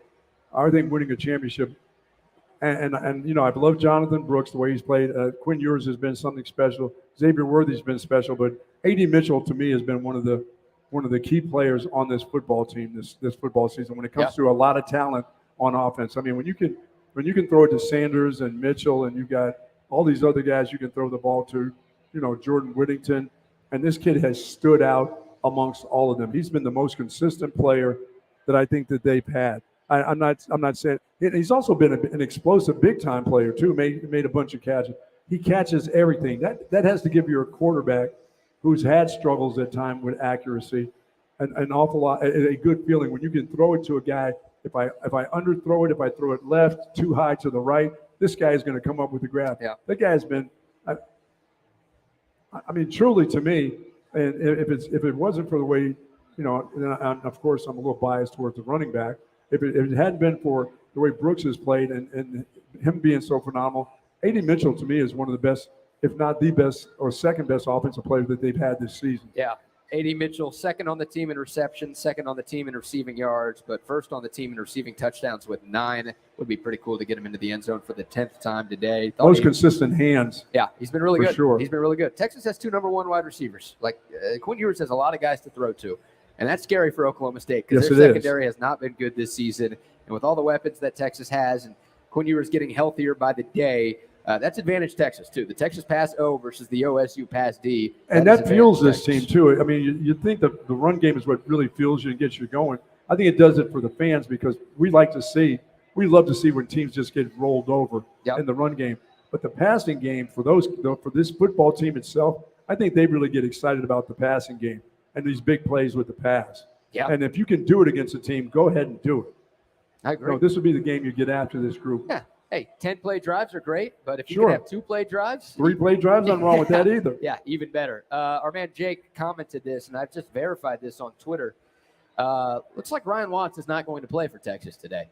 I think winning a championship. And I've loved Jonathan Brooks, the way he's played. Quinn Ewers has been something special. Xavier Worthy's been special, but A.D. Mitchell to me has been one of the key players on this football team this football season when it comes to a lot of talent on offense. I mean, when you can throw it to Sanders and Mitchell, and you've got all these other guys you can throw the ball to, Jordan Whittington, and this kid has stood out amongst all of them. He's been the most consistent player that I think that they've had. I'm not saying he's also been an explosive big time player too. Made a bunch of catches. He catches everything. That has to give you a quarterback who's had struggles at times with accuracy, an awful lot, a good feeling when you can throw it to a guy. If I underthrow it, if I throw it left too high to the right, this guy is going to come up with the grab. Yeah. That guy's been. I mean, truly to me, and if it wasn't for the way, and of course I'm a little biased towards the running back. If it hadn't been for the way Brooks has played and him being so phenomenal, A.D. Mitchell to me is one of the best, if not the best or second best offensive players that they've had this season. Yeah. A.D. Mitchell, second on the team in receptions, second on the team in receiving yards, but first on the team in receiving touchdowns with 9. Would be pretty cool to get him into the end zone for the 10th time today. Most consistent hands. Yeah, he's been really good. Sure. He's been really good. Texas has 2 number 1 wide receivers. Quinn Ewers has a lot of guys to throw to. And that's scary for Oklahoma State because their secondary has not been good this season. And with all the weapons that Texas has and Quinn Ewers getting healthier by the day, that's advantage Texas, too. The Texas pass O versus the OSU pass D. And that fuels this team, too. I mean, you think the run game is what really fuels you and gets you going. I think it does it for the fans because we love to see when teams just get rolled over in the run game. But the passing game for this football team itself, I think they really get excited about the passing game and these big plays with the pass. Yeah. And if you can do it against a team, go ahead and do it. I agree. This would be the game you get after this group. Yeah. Hey, 10-play drives are great, but if you can have 2-play drives. 3-play drives, nothing wrong with that either. Yeah, even better. Our man Jake commented this, and I've just verified this on Twitter. Looks like Ryan Watts is not going to play for Texas today.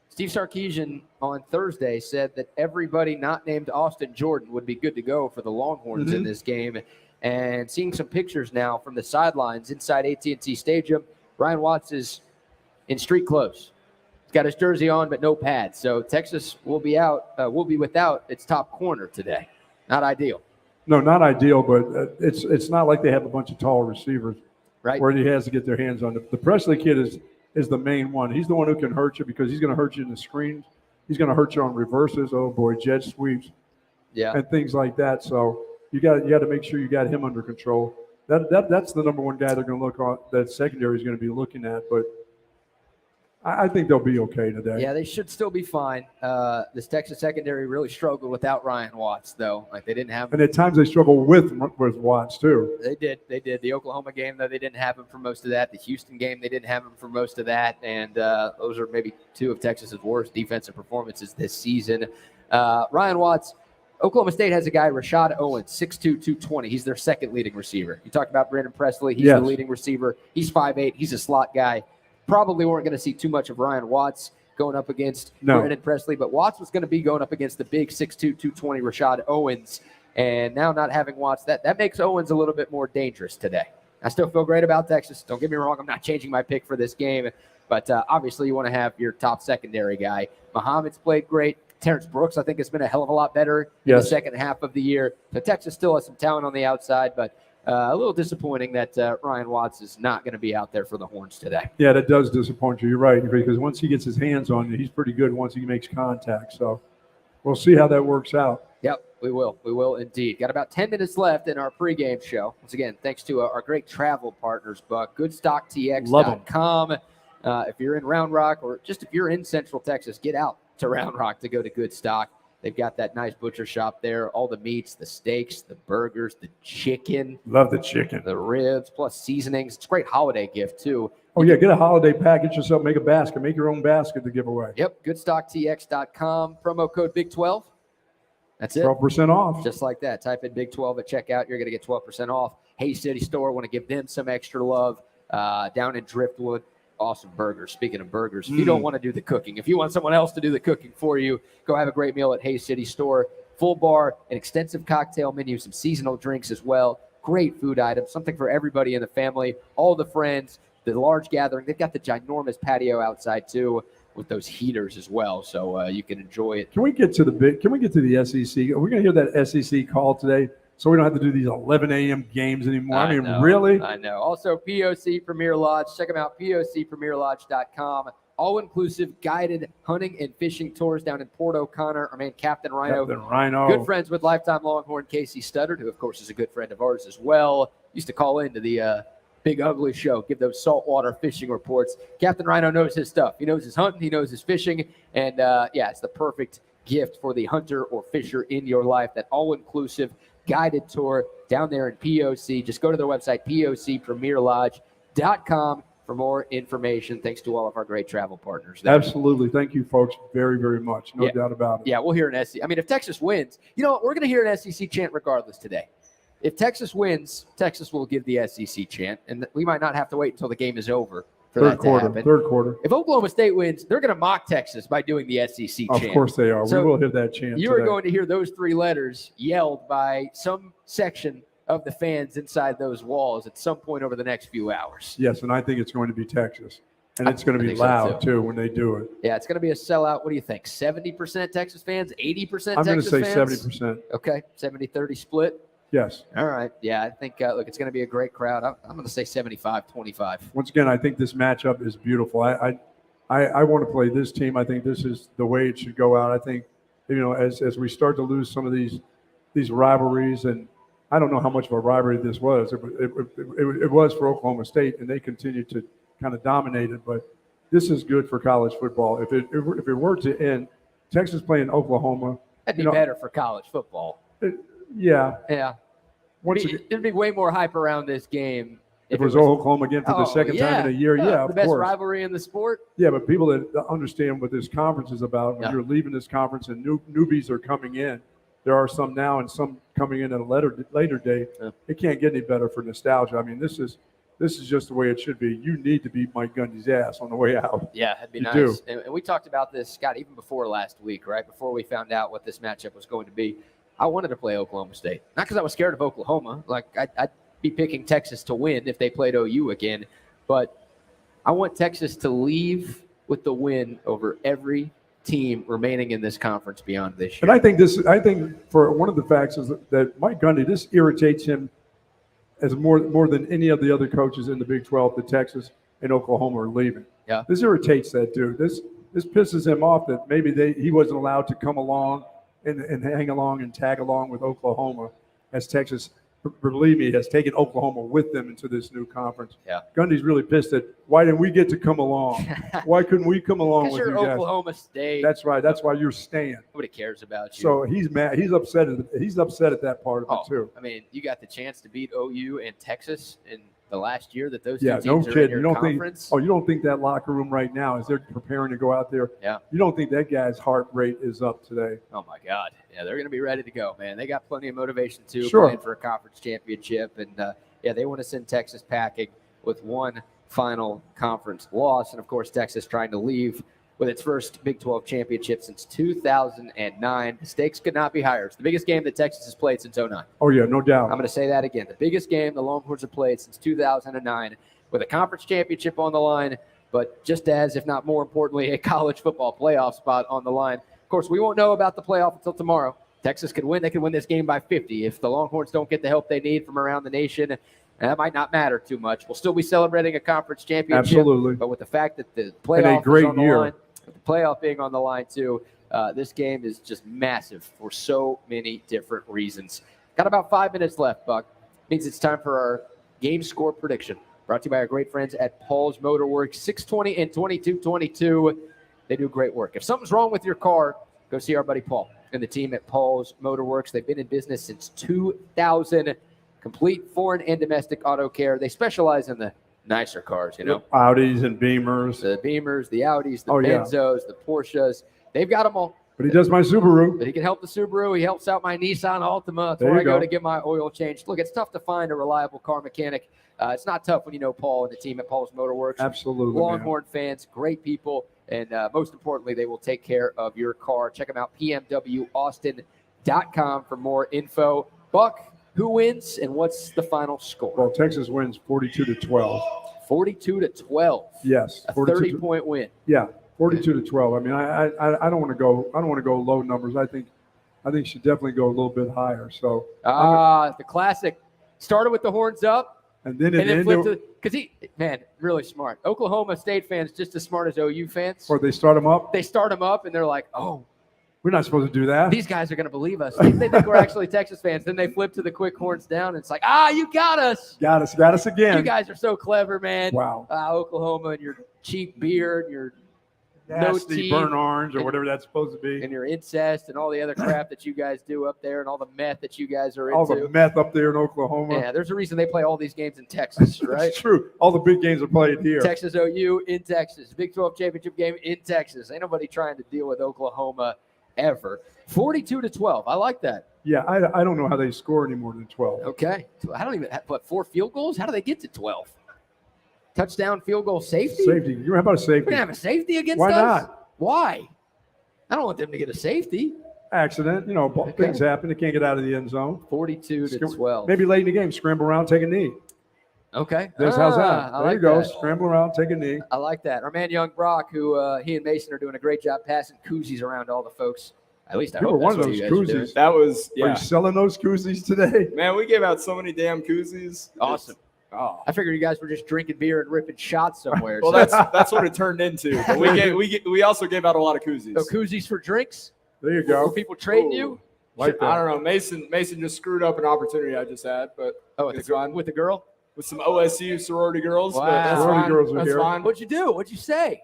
Steve Sarkeesian on Thursday said that everybody not named Austin Jordan would be good to go for the Longhorns in this game. And seeing some pictures now from the sidelines inside AT&T Stadium, Ryan Watts is in street clothes. He's got his jersey on, but no pads. So Texas will be without its top corner today. Not ideal. No, not ideal, but it's not like they have a bunch of tall receivers, right? Where he has to get their hands on it. The Presley kid is the main one. He's the one who can hurt you because he's going to hurt you in the screens. He's going to hurt you on reverses. Oh boy, jet sweeps, and things like that. So. You got to make sure you got him under control. That's the number one guy they're going to look on. That secondary is going to be looking at. But I think they'll be okay today. Yeah, they should still be fine. This Texas secondary really struggled without Ryan Watts, though. They didn't have him. And at times they struggle with Watts too. They did. The Oklahoma game, though, they didn't have him for most of that. The Houston game, they didn't have him for most of that. And those are maybe 2 of Texas's worst defensive performances this season. Ryan Watts. Oklahoma State has a guy, Rashad Owens, 6'2", 220. He's their second leading receiver. You talked about Brandon Presley. He's the leading receiver. He's 5'8". He's a slot guy. Probably weren't going to see too much of Ryan Watts going up against Brandon Presley, but Watts was going to be going up against the big 6'2", 220 Rashad Owens. And now not having Watts, that makes Owens a little bit more dangerous today. I still feel great about Texas. Don't get me wrong. I'm not changing my pick for this game. But obviously you want to have your top secondary guy. Muhammad's played great. Terrence Brooks, I think, has been a hell of a lot better in the second half of the year. So Texas still has some talent on the outside, but a little disappointing that Ryan Watts is not going to be out there for the Horns today. Yeah, that does disappoint you. You're right, because once he gets his hands on you, he's pretty good once he makes contact. So we'll see how that works out. Yep, we will. We will indeed. Got about 10 minutes left in our pregame show. Once again, thanks to our great travel partners, Buck. Goodstocktx.com. If you're in Round Rock or just if you're in Central Texas, get out to Round Rock to go to Goodstock. They've got that nice butcher shop there. All the meats, the steaks, the burgers, the chicken. Love the chicken. The ribs, plus seasonings. It's a great holiday gift, too. Oh, yeah, get a holiday pack. Get yourself, make a basket. Make your own basket to give away. Yep, goodstocktx.com. Promo code Big 12. That's it. 12% off. Just like that. Type in Big 12 at checkout. You're going to get 12% off. Hay City Store, want to give them some extra love. Down in Driftwood, awesome burgers. Speaking of burgers, if you don't want to do the cooking, if you want someone else to do the cooking for you, go have a great meal at Hay City Store. Full bar, an extensive cocktail menu, some seasonal drinks as well. Great food items, something for everybody in the family, all the friends, the large gathering. They've got the ginormous patio outside too, with those heaters as well, so you can enjoy it. Can we get to the SEC? Are we going to hear that SEC call today, so we don't have to do these 11 a.m. games anymore? I mean, really? I know. Also, POC Premier Lodge. Check them out, POCPremierLodge.com. All-inclusive guided hunting and fishing tours down in Port O'Connor. Our man, Captain Rhino. Good friends with lifetime Longhorn Casey Studdard, who, of course, is a good friend of ours as well. Used to call into the Big Ugly Show, give those saltwater fishing reports. Captain Rhino knows his stuff. He knows his hunting. He knows his fishing. And, it's the perfect gift for the hunter or fisher in your life, that all-inclusive guided tour down there in POC. Just go to their website, POCPremierLodge.com, for more information. Thanks to all of our great travel partners there. Absolutely. Thank you, folks, very, very much. No doubt about it. Yeah, we'll hear an SEC. I mean, if Texas wins, you know what? We're going to hear an SEC chant regardless today. If Texas wins, Texas will give the SEC chant, and we might not have to wait until the game is over for that to happen. Third quarter. If Oklahoma State wins, they're going to mock Texas by doing the SEC chant. Of course they are. So we will hear that chant You are going to hear those three letters yelled by some section of the fans inside those walls at some point over the next few hours. Yes, and I think it's going to be Texas. And it's going to be loud, too, when they do it. Yeah, it's going to be a sellout. What do you think? 70% Texas fans? 80% Texas fans? I'm going to say 70%. Okay, 70-30 split? Yes. All right. Yeah, I think, look, it's going to be a great crowd. I'm going to say 75-25. Once again, I think this matchup is beautiful. I want to play this team. I think this is the way it should go out. I think, as we start to lose some of these rivalries, and I don't know how much of a rivalry this was. It was for Oklahoma State, and they continued to kind of dominate it. But this is good for college football. If it were to end, Texas playing Oklahoma. That'd be better for college football. Yeah. There'd be way more hype around this game. If it was Oklahoma again for the second time in a year, the best rivalry in the sport. Yeah, but people that understand what this conference is about, when you're leaving this conference and newbies are coming in, there are some now and some coming in at a later date. Yeah. It can't get any better for nostalgia. I mean, this is just the way it should be. You need to beat Mike Gundy's ass on the way out. Yeah, it'd be nice. And we talked about this, Scott, even before last week, right? Before we found out what this matchup was going to be. I wanted to play Oklahoma State. Not because I was scared of Oklahoma. Like, I'd be picking Texas to win if they played OU again. But I want Texas to leave with the win over every team remaining in this conference beyond this year. And I think for one of the facts is that Mike Gundy, this irritates him as more than any of the other coaches in the Big 12 that Texas and Oklahoma are leaving. Yeah. This irritates that dude. This pisses him off that maybe he wasn't allowed to come along and hang along and tag along with Oklahoma, as Texas, believe me, has taken Oklahoma with them into this new conference. Yeah. Gundy's really pissed at, why didn't we get to come along? Why couldn't we come along with you guys? Oklahoma State. That's right. That's why you're staying. Nobody cares about you. So he's mad. He's upset at that part of it too. I mean, you got the chance to beat OU and Texas in the last year that those two teams no are kidding. in your conference. You don't think that locker room right now, as they're preparing to go out there, you don't think that guy's heart rate is up today? Oh, my God. Yeah, they're going to be ready to go, man. They got plenty of motivation, too, playing for a conference championship. And, they want to send Texas packing with one final conference loss. And, of course, Texas trying to leave with its first Big 12 championship since 2009. The stakes could not be higher. It's the biggest game that Texas has played since 2009. Oh, yeah, no doubt. I'm going to say that again. The biggest game the Longhorns have played since 2009 with a conference championship on the line, but just as, if not more importantly, a college football playoff spot on the line. Of course, we won't know about the playoff until tomorrow. Texas could win. They could win this game by 50. If the Longhorns don't get the help they need from around the nation, that might not matter too much. We'll still be celebrating a conference championship. Absolutely. But with the fact that the playoff is on the line, with the playoff being on the line too, this game is just massive for so many different reasons. Got about 5 minutes left, Buck. Means it's time for our game score prediction. Brought to you by our great friends at Paul's Motorworks, 620 and 2222. They do great work. If something's wrong with your car, go see our buddy Paul and the team at Paul's Motorworks. They've been in business since 2000. Complete foreign and domestic auto care. They specialize in the nicer cars, Audis and Beamers. The Beamers, the Audis, the Benzos, the Porsches. They've got them all. But he does my Subaru. But he can help the Subaru. He helps out my Nissan Altima. That's There where I you go go. to get my oil changed. Look, it's tough to find a reliable car mechanic. It's not tough when you know Paul and the team at Paul's Motorworks. Absolutely, Longhorn fans, great people, and most importantly, they will take care of your car. Check them out, pmwaustin.com for more info. Buck, who wins and what's the final score? Well, Texas wins 42-12. 42-12. Yes, A 42 30-point win. Yeah, 42-12. I mean, I don't want to go. I don't want to go low numbers. I think should definitely go a little bit higher. So The classic. Started with the horns up. and then Flipped to because really smart. Oklahoma State fans just as smart as OU fans. or they start them up. They start them up and they're like, oh, We're not supposed to do that. these guys are going to believe us. They think we're actually Texas fans. Then they flip to the quick horns down and it's like, you got us. Got us again. You guys are so clever, man. Wow. Oklahoma and your cheap beer and your Nasty teeth burnt orange or and- whatever that's supposed to be. and your incest and all the other crap that you guys do up there and all the meth that you guys are All into. the meth up there in Oklahoma. Yeah, there's a reason they play all these games in Texas, right? It's true. All the big games are played here. Texas OU in Texas. Big 12 championship game in Texas. Ain't nobody trying to deal with Oklahoma ever. 42-12. I like that. Yeah, I don't know how they score any more than 12. Okay. I don't even have 4 field goals. How do they get to 12? Touchdown, field goal, safety? Safety. How about a We're safety? going to have a safety against Why us? not? Why? I don't want them to get a safety. Accident. Things happen. They can't get out of the end zone. 42-12. Maybe late in the game, scramble around, take a knee. Okay. How's that? I There like you go. that. Scramble around, take a knee. I like that. Our man, Young Brock, who he and Mason are doing a great job passing koozies around to all the folks. At least I You hope were that's one of what you those guys are doing. koozies. That was, Are yeah. you selling those koozies today? Man, we gave out so many damn koozies. Awesome. Oh. I figured you guys were just drinking beer and ripping shots somewhere. Well, So- that's what it turned into. But we also gave out a lot of koozies. So koozies for drinks? There you Were go. people trading you? Like that. I don't know. Mason just screwed up an opportunity I just had, but With it's the, fine. with the girl? With some OSU sorority girls. Wow. But that's Sorority fine. girls are That's here. fine. What'd you do? What'd you say?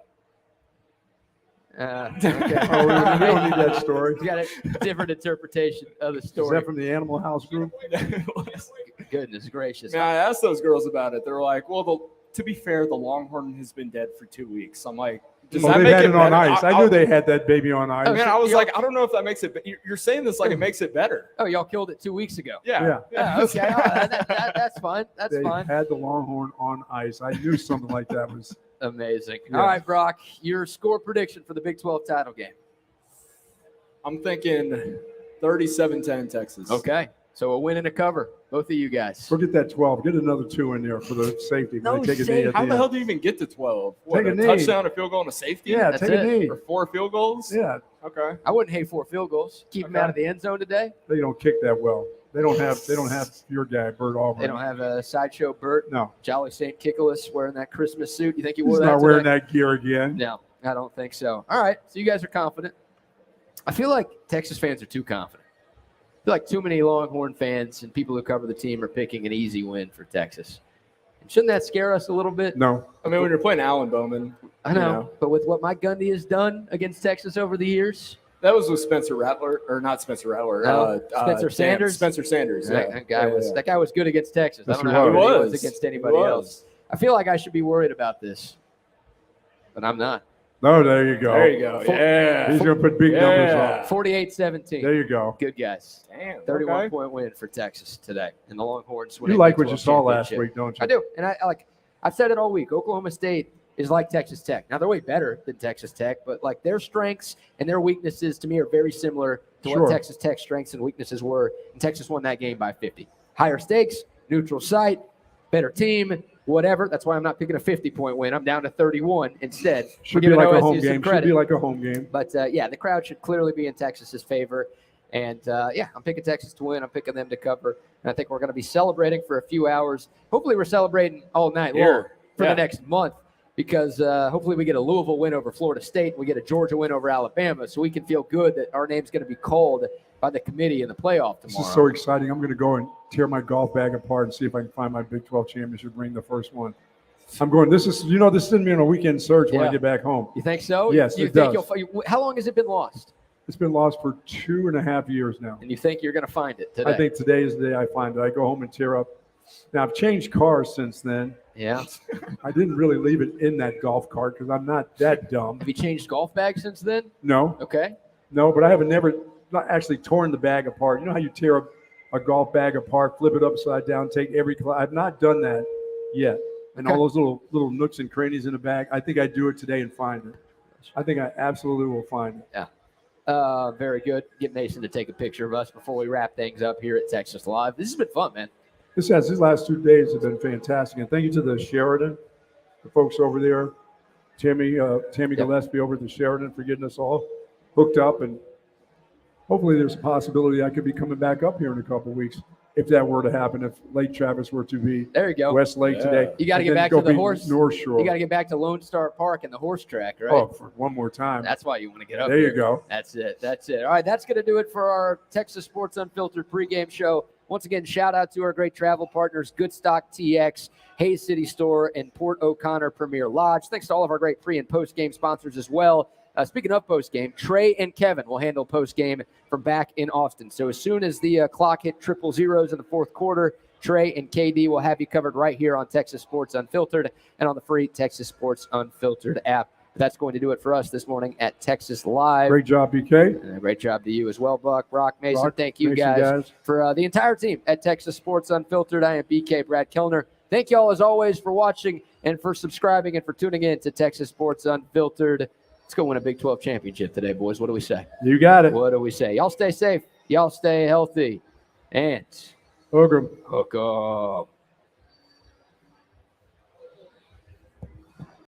Okay. Oh, we don't need that story. You got a different interpretation of the Is story. that from the Animal House group? Goodness gracious. Man, I asked those girls about it. They were like, well, to be fair, the Longhorn has been dead for 2 weeks. I'm like, does Well, that they make had it on better? ice. I knew they had that baby on ice. Man, I was like, I don't know if that makes it. But you're saying this like it makes it better. Oh, y'all killed it 2 weeks ago. Yeah. Okay. That's fine. That's They fine. had the Longhorn on ice. I knew something like that was. Amazing. Yeah. All right, Brock, your score prediction for the Big 12 title game. I'm thinking 37-10 Texas. Okay. So a win and a cover, both of you guys. Forget that 12. Get another 2 in there for the safety. when No they take a knee safety. at How the the hell end. do you even get to 12? Take a knee. Touchdown, a field goal, and a safety? Yeah, That's take a it. knee. Or 4 field goals? Yeah, Okay. I wouldn't hate 4 field goals. Keep them Okay. out of the end zone today. they don't kick that well. They don't have your guy, Bert Auburn. They don't have a sideshow Bert, No, Jolly St. Kickolas wearing that Christmas suit. You think he wore he's that not today? wearing that gear again. No, I don't think so. All right, so you guys are confident. I feel like Texas fans are too confident. I feel like too many Longhorn fans and people who cover the team are picking an easy win for Texas. And shouldn't that scare us a little bit? No, I mean, when you're playing Allen Bowman, I know, you know. but with what Mike Gundy has done against Texas over the years, that was with Spencer Rattler, or not Spencer Rattler. No, Spencer Sanders? Spencer Sanders, yeah. that guy was good against Texas. Yes, I don't he know how was. good he He was was. against He anybody was. else. I feel like I should be worried about this, but I'm not. no, there you go. There you go. Yeah. He's going to put big numbers Yeah. on. 48-17. There you go. Good guys. Damn. 31-point win for Texas today, and the Longhorns win. You like what you saw last week, don't you? I do, and I've said it all week. Oklahoma State is like Texas Tech. Now they're way better than Texas Tech, but like their strengths and their weaknesses to me are very similar to Sure. what Texas Tech's strengths and weaknesses were. And Texas won that game by 50. Higher stakes, neutral site, better team, whatever. That's why I'm not picking a 50-point win. I'm down to 31 instead. Should We're be giving like a OSU home some game. Should credit. be like a home game. But, yeah, the crowd should clearly be in Texas's favor. And, yeah, I'm picking Texas to win. I'm picking them to cover. And I think we're going to be celebrating for a few hours. Hopefully we're celebrating all night long Here. for Yeah. the next month because hopefully we get a Louisville win over Florida State. We get a Georgia win over Alabama so we can feel good that our name's going to be called by the committee in the playoff This tomorrow. is so exciting. I'm going to go and tear my golf bag apart and see if I can find my Big 12 championship ring, the first one. I'm going, this is sending me on a weekend search when I Yeah. get back home. You think so? Yes, you it think does. How long has it been lost? It's been lost for 2.5 years now. And you think you're going to find it today? I think today is the day I find it. I go home and tear up. Now, I've changed cars since then. Yeah. I didn't really leave it in that golf cart because I'm not that dumb. Have you changed golf bags since then? No. Okay. No, but I haven't not actually torn the bag apart. You know how you tear a golf bag apart, flip it upside down, take every I've not done that yet. And all those little nooks and crannies in the bag. I think I do it today and find it. I think I absolutely will find it. Yeah. Very good. Get Mason to take a picture of us before we wrap things up here at Texas Live. This has been fun, man. These last 2 days have been fantastic. And thank you to the Sheridan, the folks over there, Tammy Gillespie over at the Sheridan for getting us all hooked up. And hopefully there's a possibility I could be coming back up here in a couple of weeks if that were to happen, if Lake Travis were to be there you go. West Lake today. You got to get back to the horse. North Shore. You got to get back to Lone Star Park and the horse track, right? Oh, for one more time. That's why you want to get up there. There You go. That's it. All right, that's going to do it for our Texas Sports Unfiltered pregame show. Once again, shout out to our great travel partners, Goodstock TX, Hayes City Store, and Port O'Connor Premier Lodge. Thanks to all of our great pre- and post-game sponsors as well. Speaking of post-game, Trey and Kevin will handle post-game from back in Austin. So as soon as the clock hit triple zeros in the fourth quarter, Trey and KD will have you covered right here on Texas Sports Unfiltered and on the free Texas Sports Unfiltered app. That's going to do it for us this morning at Texas Live. Great job, BK. And great job to you as well, Buck, Brock, Mason. Thank you Mason, guys for the entire team at Texas Sports Unfiltered. I am BK Brad Kellner. Thank you all, as always, for watching and for subscribing and for tuning in to Texas Sports Unfiltered. Let's go win a Big 12 championship today, boys. What do we say? You got it. What do we say? Y'all stay safe. Y'all stay healthy. And Hook 'em. hook 'em.